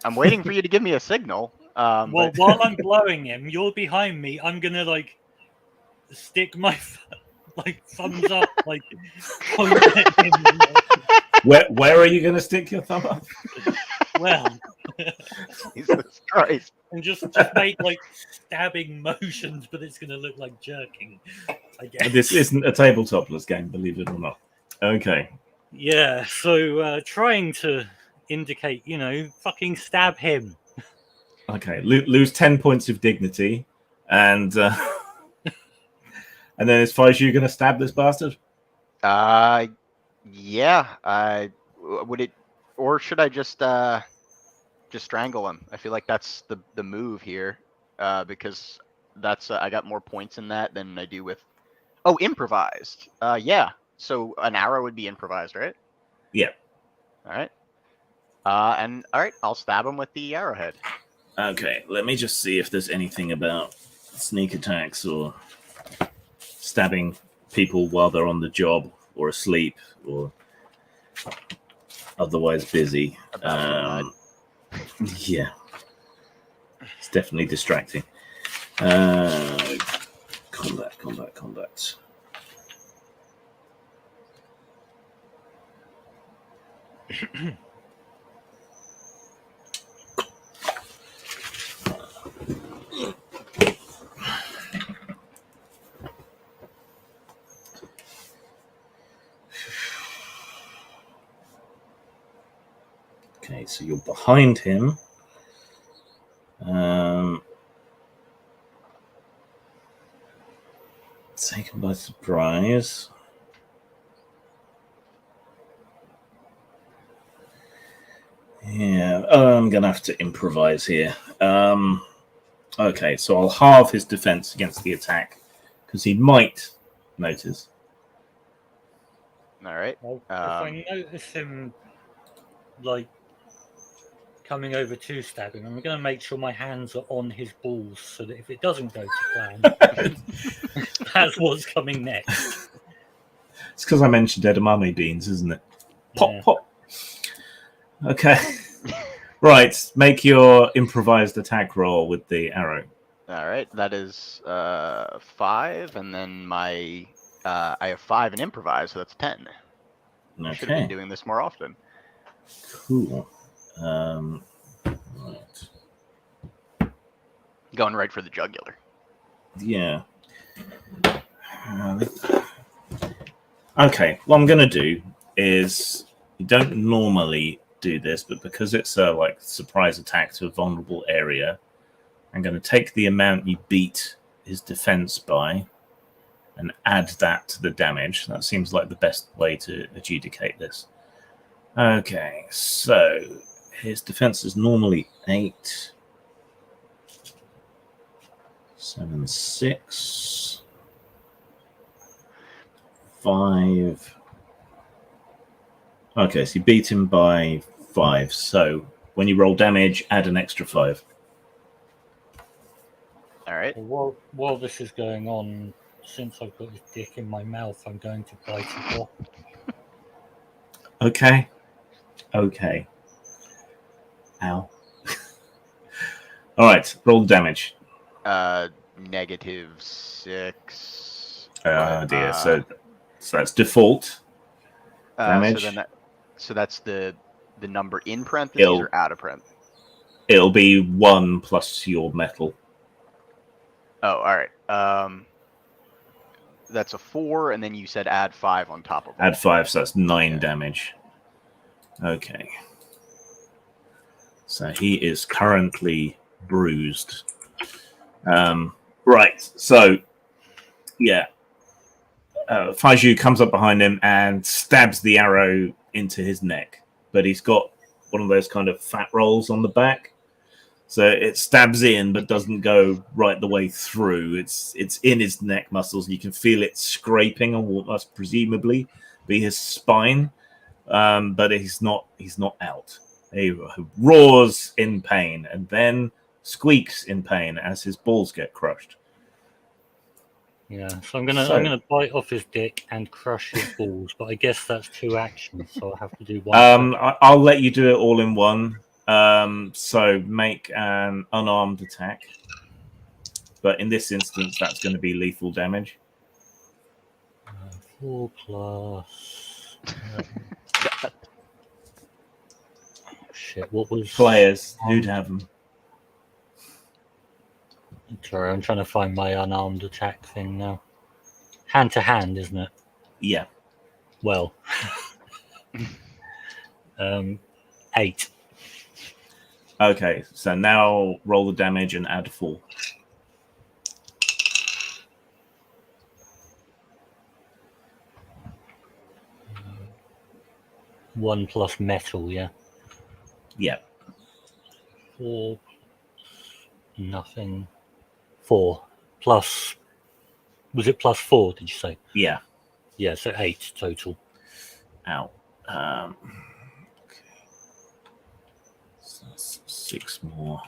I'm waiting for you to give me a signal. Well, while I'm blowing him, you're behind me. I'm gonna stick my thumbs up, point at him. Where are you gonna stick your thumb up? Well, Jesus Christ. And just make stabbing motions, but it's gonna look like jerking, I guess. This isn't a tabletopless game, believe it or not. Okay. Yeah, so trying to indicate, fucking stab him. Okay, lose 10 points of dignity, and And then as far as you're going to stab this bastard? Yeah. Would it, or should I just strangle him? I feel like that's the move here, because that's I got more points in that than I do with. Oh, improvised. Yeah. So an arrow would be improvised, right? Yeah. All right. And all right, I'll stab him with the arrowhead. Okay, let me just see if there's anything about sneak attacks or stabbing people while they're on the job or asleep or otherwise busy. Yeah, it's definitely distracting. Combat. Okay, so you're behind him. Taken by surprise. Yeah, I'm going to have to improvise here. Okay, so I'll halve his defense against the attack because he might notice. All right. Well, if I notice him, like, coming over to stab him, I'm going to make sure my hands are on his balls so that if it doesn't go to plan, that's what's coming next. It's because I mentioned edamame beans, isn't it? Pop, Yeah. pop. Okay. Right, make your improvised attack roll with the arrow. All right, that is 5, and then my I have 5 in improvise, so that's 10. I should have been Okay, doing this more often. cool. Right. Going right for the jugular. Yeah. Okay, what I'm going to do is, you don't normally do this, but because it's a surprise attack to a vulnerable area, I'm going to take the amount you beat his defense by and add that to the damage. That seems like the best way to adjudicate this. Okay, so his defense is normally 8, 7, 6, 5. Okay, so you beat him by 5. So when you roll damage, add an extra 5. All right. While this is going on, since I've got his dick in my mouth, I'm going to bite it off. Okay. Ow. All right, roll damage. -6. Oh dear. So that's default damage. So that's the number in parentheses or out of parentheses. It'll be 1 plus your metal. Oh, all right. That's a 4, and then you said add 5 on top of it. Add 5, so that's 9 damage. Okay. So he is currently bruised. Right. So, yeah. Faiju comes up behind him and stabs the arrow into his neck. But he's got one of those kind of fat rolls on the back. So it stabs in, but doesn't go right the way through. It's in his neck muscles. You can feel it scraping on what must presumably be his spine. But he's not out. He roars in pain and then squeaks in pain as his balls get crushed. Yeah, so I'm gonna bite off his dick and crush his balls, but I guess that's 2 actions, so I'll have to do one. I'll let you do it all in one. So make an unarmed attack, but in this instance, that's going to be lethal damage. 4 plus. Shit, what was Players who'd have them? Sorry, I'm trying to find my unarmed attack thing now. Hand to hand, isn't it? Yeah. Well, 8. Okay, so now roll the damage and add 4. 1 plus metal, yeah. Yeah. 4, nothing. 4 plus. Was it plus 4? Did you say? Yeah. Yeah, so 8 total. Ow. Okay. So that's 6 more.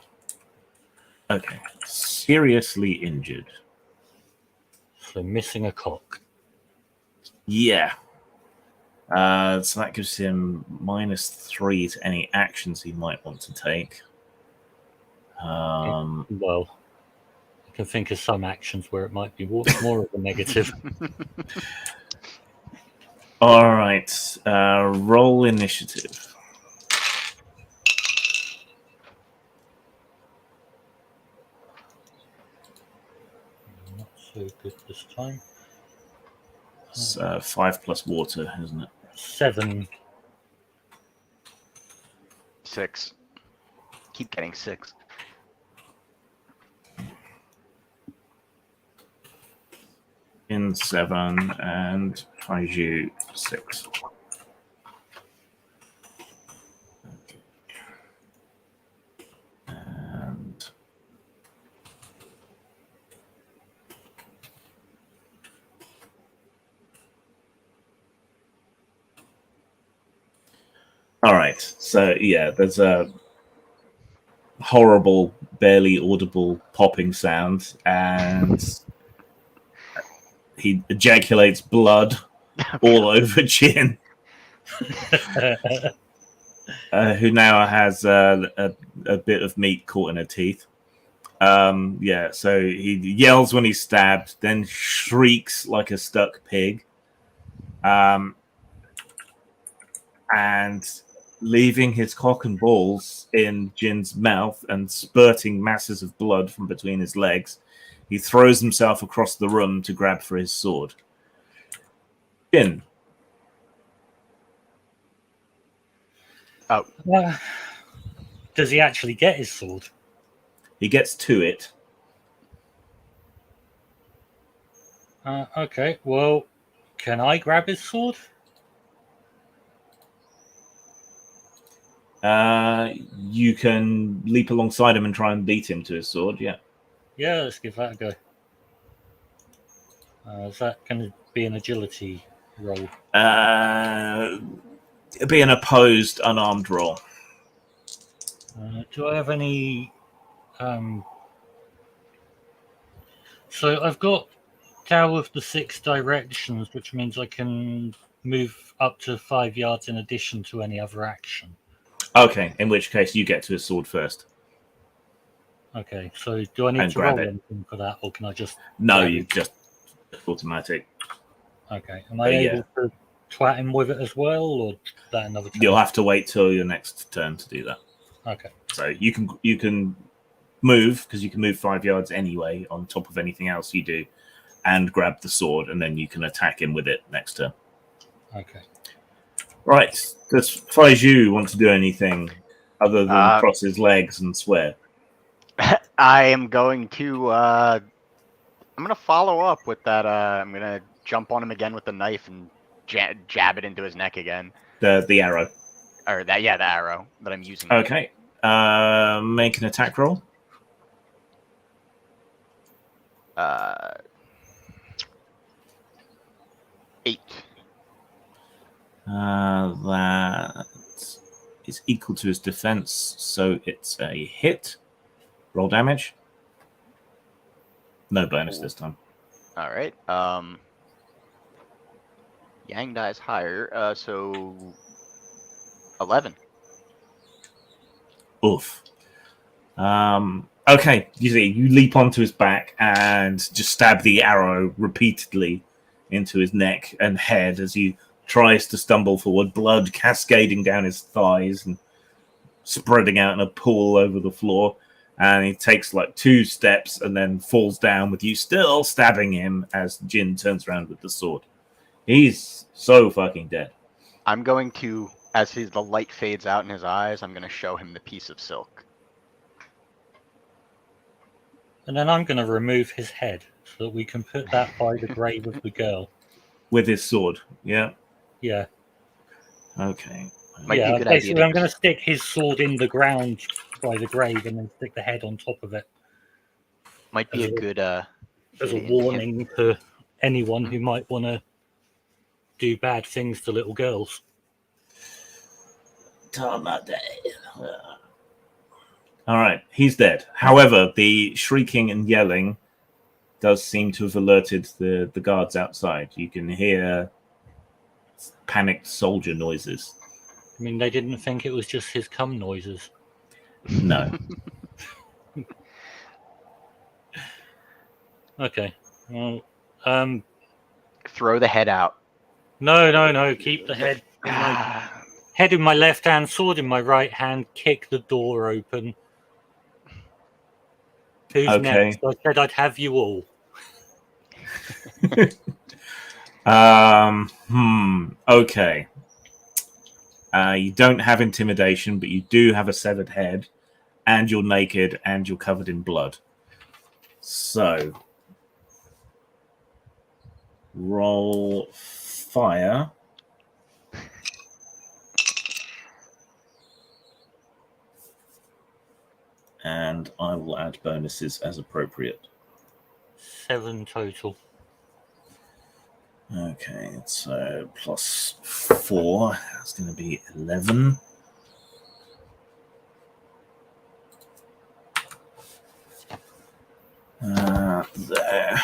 Okay. Seriously injured. So missing a cock. Yeah. So that gives him -3 to any actions he might want to take. Well, I can think of some actions where it might be more of a negative. All right. Roll initiative. Not so good this time. It's 5 plus water, isn't it? 7. 6. Keep getting 6. In 7 and Kaiju 6. Okay. And all right. So yeah, there's a horrible, barely audible popping sound, and he ejaculates blood all over Jin, who now has a bit of meat caught in her teeth. Yeah, so he yells when he's stabbed, then shrieks like a stuck pig, and leaving his cock and balls in Jin's mouth and spurting masses of blood from between his legs, he throws himself across the room to grab for his sword. Jin. Oh, Does he actually get his sword? He gets to it. Okay, well, can I grab his sword? You can leap alongside him and try and beat him to his sword, yeah. Yeah, let's give that a go. Is that going to be an agility roll? It'd be an opposed, unarmed roll. Do I have any... So I've got Tower of the 6 directions, which means I can move up to 5 yards in addition to any other action. Okay, in which case you get to his sword first. Okay, so do I need And to grab roll it. anything for that, or can I just... No, grab you it? just automatic. Okay, am I able to twat him with it as well, or that another turn? You'll have to wait till your next turn to do that. Okay. So you can move, because you can move 5 yards anyway on top of anything else you do, and grab the sword, and then you can attack him with it next turn. Okay. Right. Does Faiju want to do anything other than cross his legs and swear? I am going to. I'm going to follow up with that. I'm going to jump on him again with the knife and jab it into his neck again. The arrow. Or that, yeah, the arrow that I'm using. Okay. Make an attack roll. 8. That is equal to his defense, so it's a hit. Roll damage. No bonus this time. All right. Yang dies higher, so 11. Oof. Okay, you leap onto his back and just stab the arrow repeatedly into his neck and head as he tries to stumble forward, blood cascading down his thighs and spreading out in a pool over the floor. And he takes like 2 steps and then falls down with you still stabbing him as Jin turns around with the sword. He's so fucking dead. I'm going to, as the light fades out in his eyes, I'm going to show him the piece of silk. And then I'm going to remove his head so that we can put that by the grave of the girl. With his sword, yeah? Yeah. Okay. Might be a good idea basically, to I'm going to just- stick his sword in the ground by the grave and then stick the head on top of it Might be a good as a hint. warning to anyone who might want to do bad things to little girls. All right, he's dead. However, the shrieking and yelling does seem to have alerted the guards outside. You can hear panicked soldier noises. I mean, they didn't think it was just his cum noises. No. Okay. Well, Throw the head out. no. Keep the head. Head in my left hand, sword in my right hand. Kick the door open. Who's Okay. next? I said I'd have you all. Okay. You don't have intimidation, but you do have a severed head, and you're naked, and you're covered in blood. So, roll fire. And I will add bonuses as appropriate. 7 total. Okay, so plus 4. That's going to be 11. There.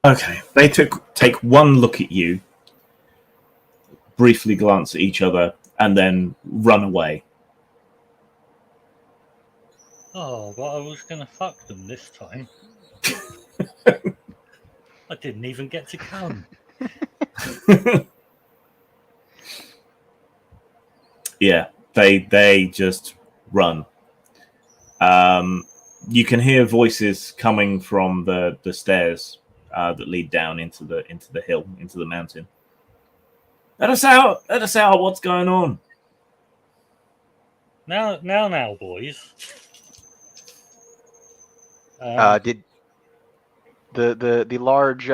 Okay, they take one look at you, briefly glance at each other, and then run away. Oh, but I was going to fuck them this time. I didn't even get to come. Yeah, they just run. You can hear voices coming from the stairs that lead down into the hill, into the mountain. Let us out! Let us out! What's going on? Now, boys. Did the large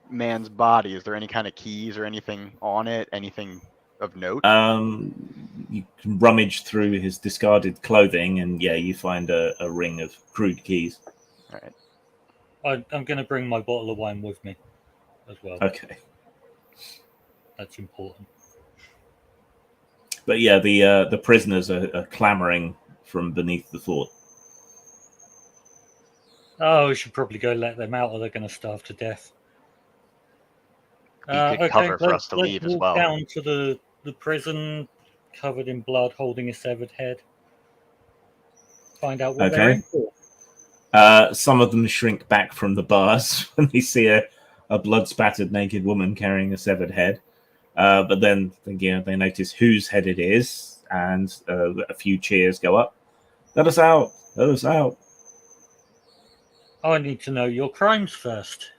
man's body? Is there any kind of keys or anything on it? Anything of note? You can rummage through his discarded clothing, and yeah, you find a ring of crude keys. All right. I'm going to bring my bottle of wine with me as well. Okay. That's important. But yeah, the prisoners are clamoring from beneath the fort. Oh, we should probably go let them out, or they're going to starve to death. Be good cover for us to leave as well. Down to the prison, covered in blood, holding a severed head. Find out what they're in for. Some of them shrink back from the bars when they see a blood-spattered naked woman carrying a severed head. But then they notice whose head it is, and a few cheers go up. Let us out! Let us out! I need to know your crimes first.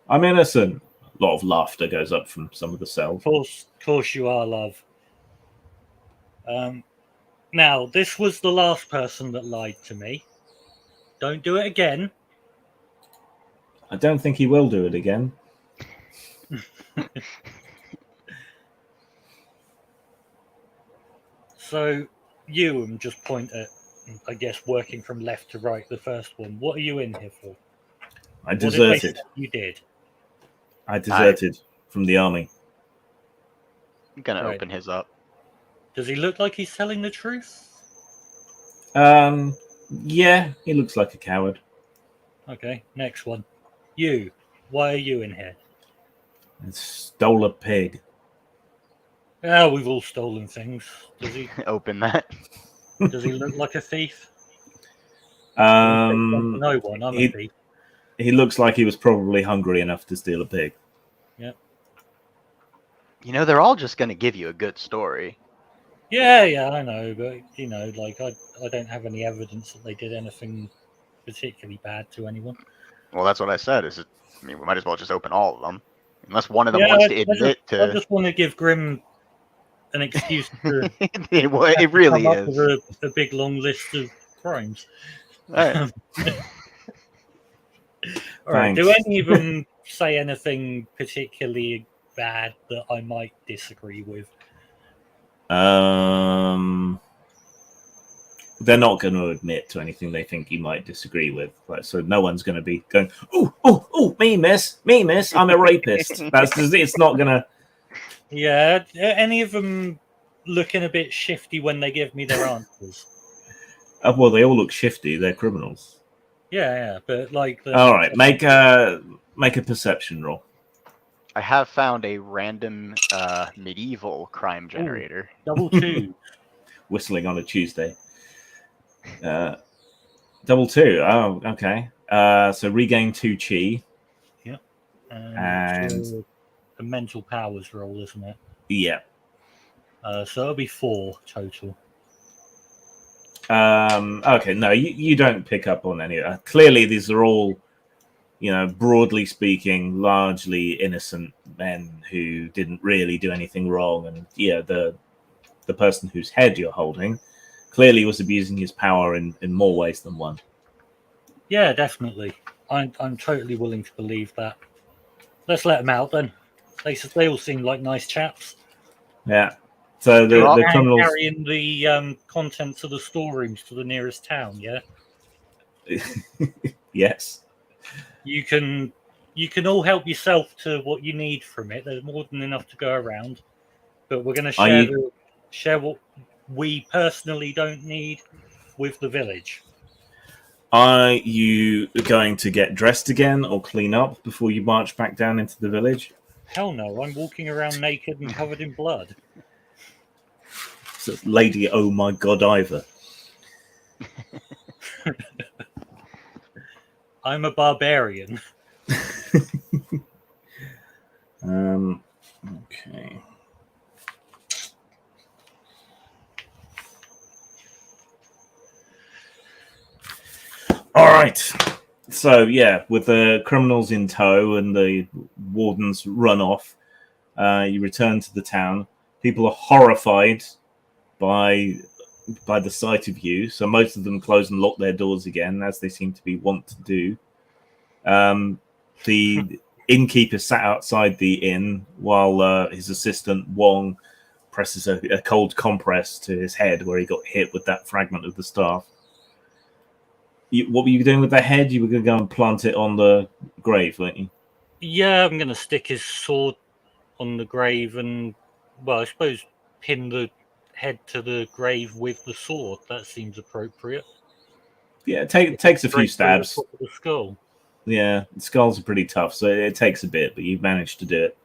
I'm innocent. A lot of laughter goes up from some of the cells. Of course you are, love. Now, this was the last person that lied to me. Don't do it again. I don't think he will do it again. So, you and just point at, I guess, working from left to right, the first one. What are you in here for? I deserted. You did. I deserted from the army. I'm gonna open his up. Does he look like he's telling the truth? Yeah, he looks like a coward. Okay, next one. You. Why are you in here? I stole a pig. Oh, we've all stolen things. Does he Open that. does he look like a thief? No one. I'm a thief. He looks like he was probably hungry enough to steal a pig. Yep. You know, they're all just gonna give you a good story. Yeah, I know, but I don't have any evidence that they did anything particularly bad to anyone. Well, that's what I said. We might as well just open all of them, unless one of them wants to admit to. I just want to give Grim an excuse to. It really come up is with a big long list of crimes. All right. All right. Do Thanks. any of them say anything particularly bad that I might disagree with? They're not going to admit to anything they think you might disagree with. Like, so no one's going to be going, "Oh, me, miss, I'm a rapist." That's just, it's not going to. Yeah. Any of them looking a bit shifty when they give me their answers? Well, they all look shifty. They're criminals. Yeah. But like, All right, make a perception roll. I have found a random medieval crime generator. double two. Whistling on a Tuesday. Double two. Oh, okay. So regain 2 chi. And It's a mental powers roll, isn't it? Yeah. So it'll be 4 total. Okay, no, you don't pick up on any of that. Clearly, these are all, broadly speaking, largely innocent men who didn't really do anything wrong. And yeah, the person whose head you're holding clearly was abusing his power in more ways than one. Yeah, definitely. I'm totally willing to believe that. Let's let them out then. They all seem like nice chaps. Yeah. So the criminals carrying the contents of the storerooms to the nearest town. Yeah. Yes. You can all help yourself to what you need from it. There's more than enough to go around. But we're going to share what we personally don't need with the village. Are you going to get dressed again or clean up before you march back down into the village? Hell no, I'm walking around naked and covered in blood. So Lady Oh My God Ivor. I'm a barbarian. Okay. All right. So yeah, with the criminals in tow and the wardens run off, you return to the town. People are horrified by the sight of you, so most of them close and lock their doors again, as they seem to be wont to do. The innkeeper sat outside the inn while his assistant Wong presses a cold compress to his head where he got hit with that fragment of the staff. What were you doing with the head? You were going to go and plant it on the grave, weren't you? Yeah, I'm going to stick his sword on the grave and, well, I suppose pin the head to the grave with the sword. That seems appropriate. Yeah, it takes a few stabs. The top of the skull. Yeah, the skulls are pretty tough, so it takes a bit, but you've managed to do it.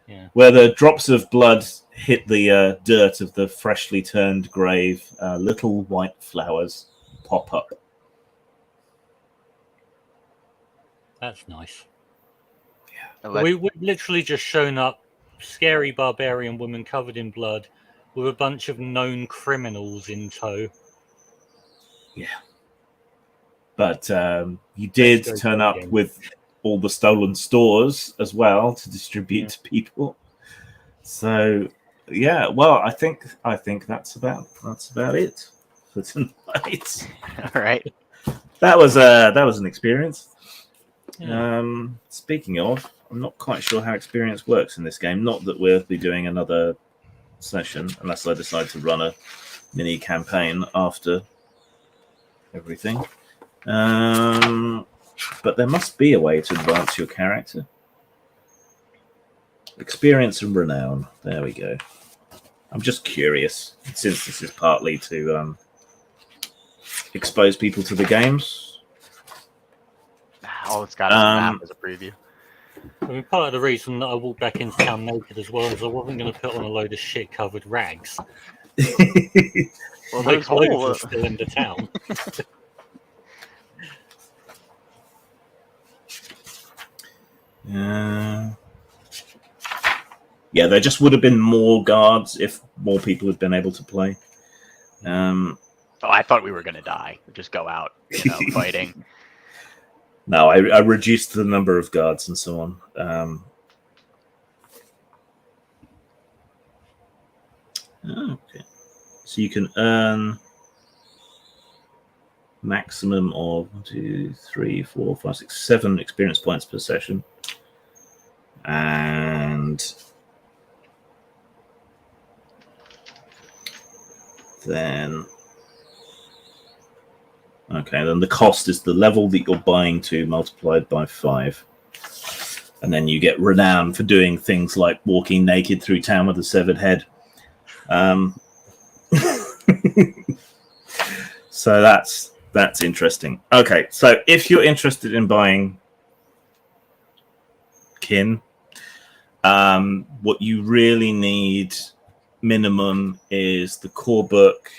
Yeah. Where the drops of blood hit the dirt of the freshly turned grave, little white flowers pop up. That's nice. Yeah. We've literally just shown up, scary barbarian woman covered in blood, with a bunch of known criminals in tow. Yeah. But you did turn up again. with all the stolen stores as well to distribute to people. So yeah, well, I think that's about it for tonight. All right. That was an experience. Yeah. Speaking of, I'm not quite sure how experience works in this game. Not that we'll be doing another session unless I decide to run a mini campaign after everything. But there must be a way to advance your character. Experience and renown. There we go. I'm just curious, since this is partly to expose people to the games. Oh, it's got a map as a preview. I mean, part of the reason that I walked back into town naked as well is I wasn't going to put on a load of shit-covered rags. Well, My those clothes whole are still in the town. Yeah, there just would have been more guards if more people had been able to play. Oh, I thought we were going to die. Just go out, fighting. No, I reduced the number of guards and so on. Okay. So you can earn maximum of 1, 2, 3, 4, 5, 6, 7 experience points per session. And then then the cost is the level that you're buying to multiplied by 5. And then you get renown for doing things like walking naked through town with a severed head. So that's interesting. Okay, so if you're interested in buying Kin, what you really need minimum is the core book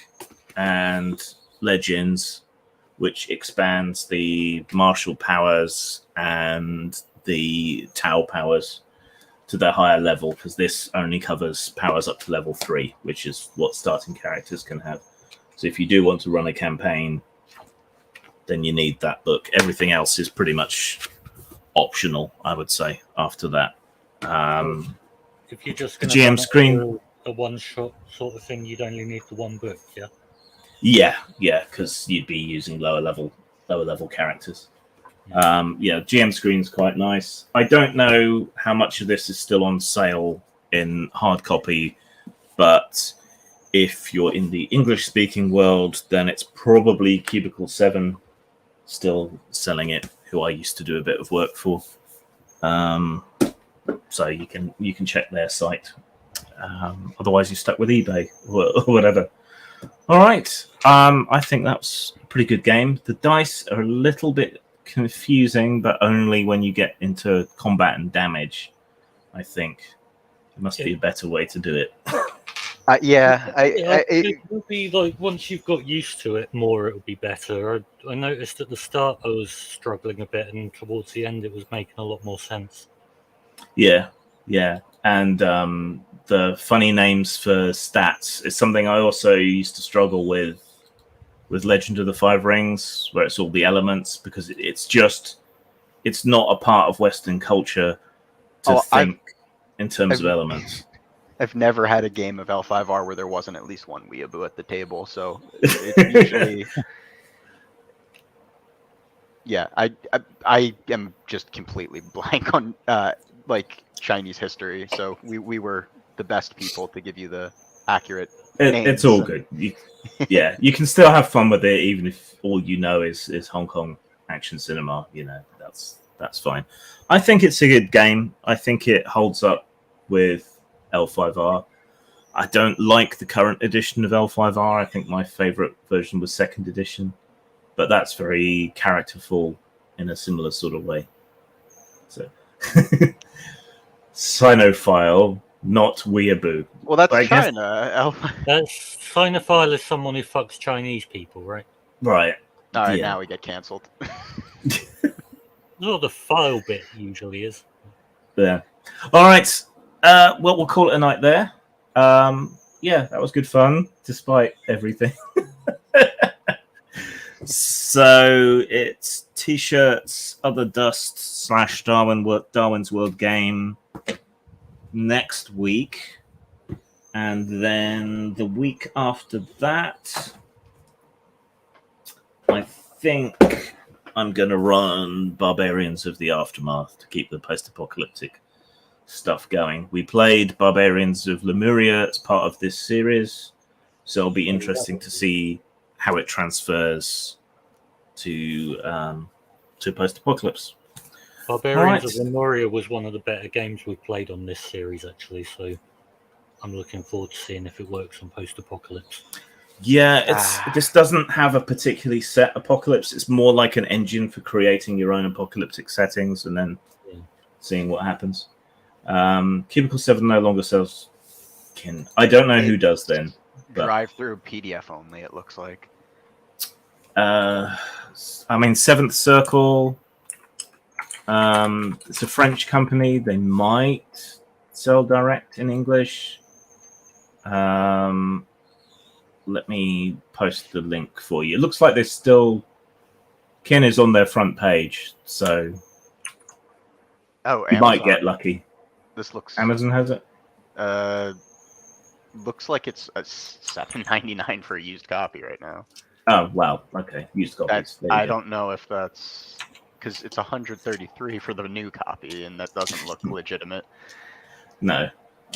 and Legends, which expands the martial powers and the Tau powers to their higher level, because this only covers powers up to level 3, which is what starting characters can have. So if you do want to run a campaign, then you need that book. Everything else is pretty much optional, I would say, after that. If you're just the going to GM screen, a one-shot sort of thing, you'd only need the one book, yeah, because you'd be using lower level characters. GM screen's quite nice. I don't know how much of this is still on sale in hard copy, but if you're in the English-speaking world, then it's probably Cubicle 7 still selling it, who I used to do a bit of work for. So you can check their site. Otherwise, you're stuck with eBay or whatever. All right. I think that's a pretty good game. The dice are a little bit confusing, but only when you get into combat and damage. I think there must be a better way to do it. It will be like once you've got used to it more, it will be better. I noticed at the start I was struggling a bit, and towards the end it was making a lot more sense. Yeah, and the funny names for stats is something I also used to struggle with Legend of the Five Rings, where it's all the elements, because it's not a part of Western culture to think in terms of elements. I've never had a game of L5R where there wasn't at least one weeaboo at the table, so it's usually... Yeah, I am just completely blank on Chinese history, so we were the best people to give you the accurate names. It's all good. You can still have fun with it, even if all you know is Hong Kong action cinema. That's fine. I think it's a good game. I think it holds up with L5R. I don't like the current edition of L5R. I think my favorite version was second edition, but that's very characterful in a similar sort of way. So, Sinophile, not weeaboo. Well, that's China. Sinophile is someone who fucks Chinese people, right? Right. All right, now we get cancelled. That's what the file bit usually is. Yeah. All right. Well, we'll call it a night there. That was good fun, despite everything. So it's t-shirts, other dust / Darwin's World game next week, and then the week after that, I think I'm going to run Barbarians of the Aftermath to keep the post-apocalyptic stuff going. We played Barbarians of Lemuria as part of this series, so it'll be interesting to see how it transfers to post-apocalypse. Barbarians of Lemuria was one of the better games we've played on this series, actually, so I'm looking forward to seeing if it works on post-apocalypse. Yeah, this doesn't have a particularly set apocalypse. It's more like an engine for creating your own apocalyptic settings and then seeing what happens. Cubicle 7 no longer sells Kin. I don't know who does then. Drive-through PDF only, it looks like. Seventh Cercle. It's a French company. They might sell direct in English. Let me post the link for you. It looks like there's still Kin is on their front page, so you might get lucky. This looks. Amazon has it. Looks like it's $7.99 for a used copy right now. Oh, wow. Okay. Used copies. There you I go. don't know if that's because it's 133 for the new copy, and that doesn't look legitimate. No.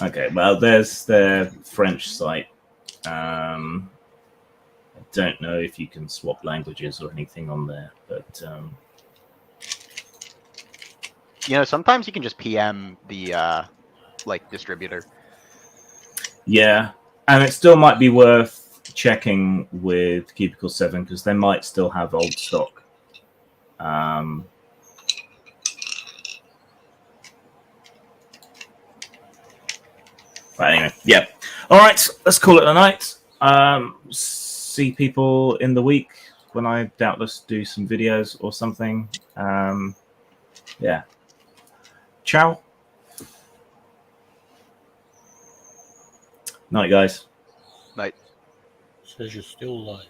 Okay. Well, there's their French site. I don't know if you can swap languages or anything on there, but Sometimes you can just PM the like distributor. yeah, and it still might be worth checking with Cubicle 7 because they might still have old stock. But anyway, yeah. All right, let's call it a night. See people in the week when I doubtless do some videos or something. Yeah. Ciao. Night, guys. Like Says you're still live.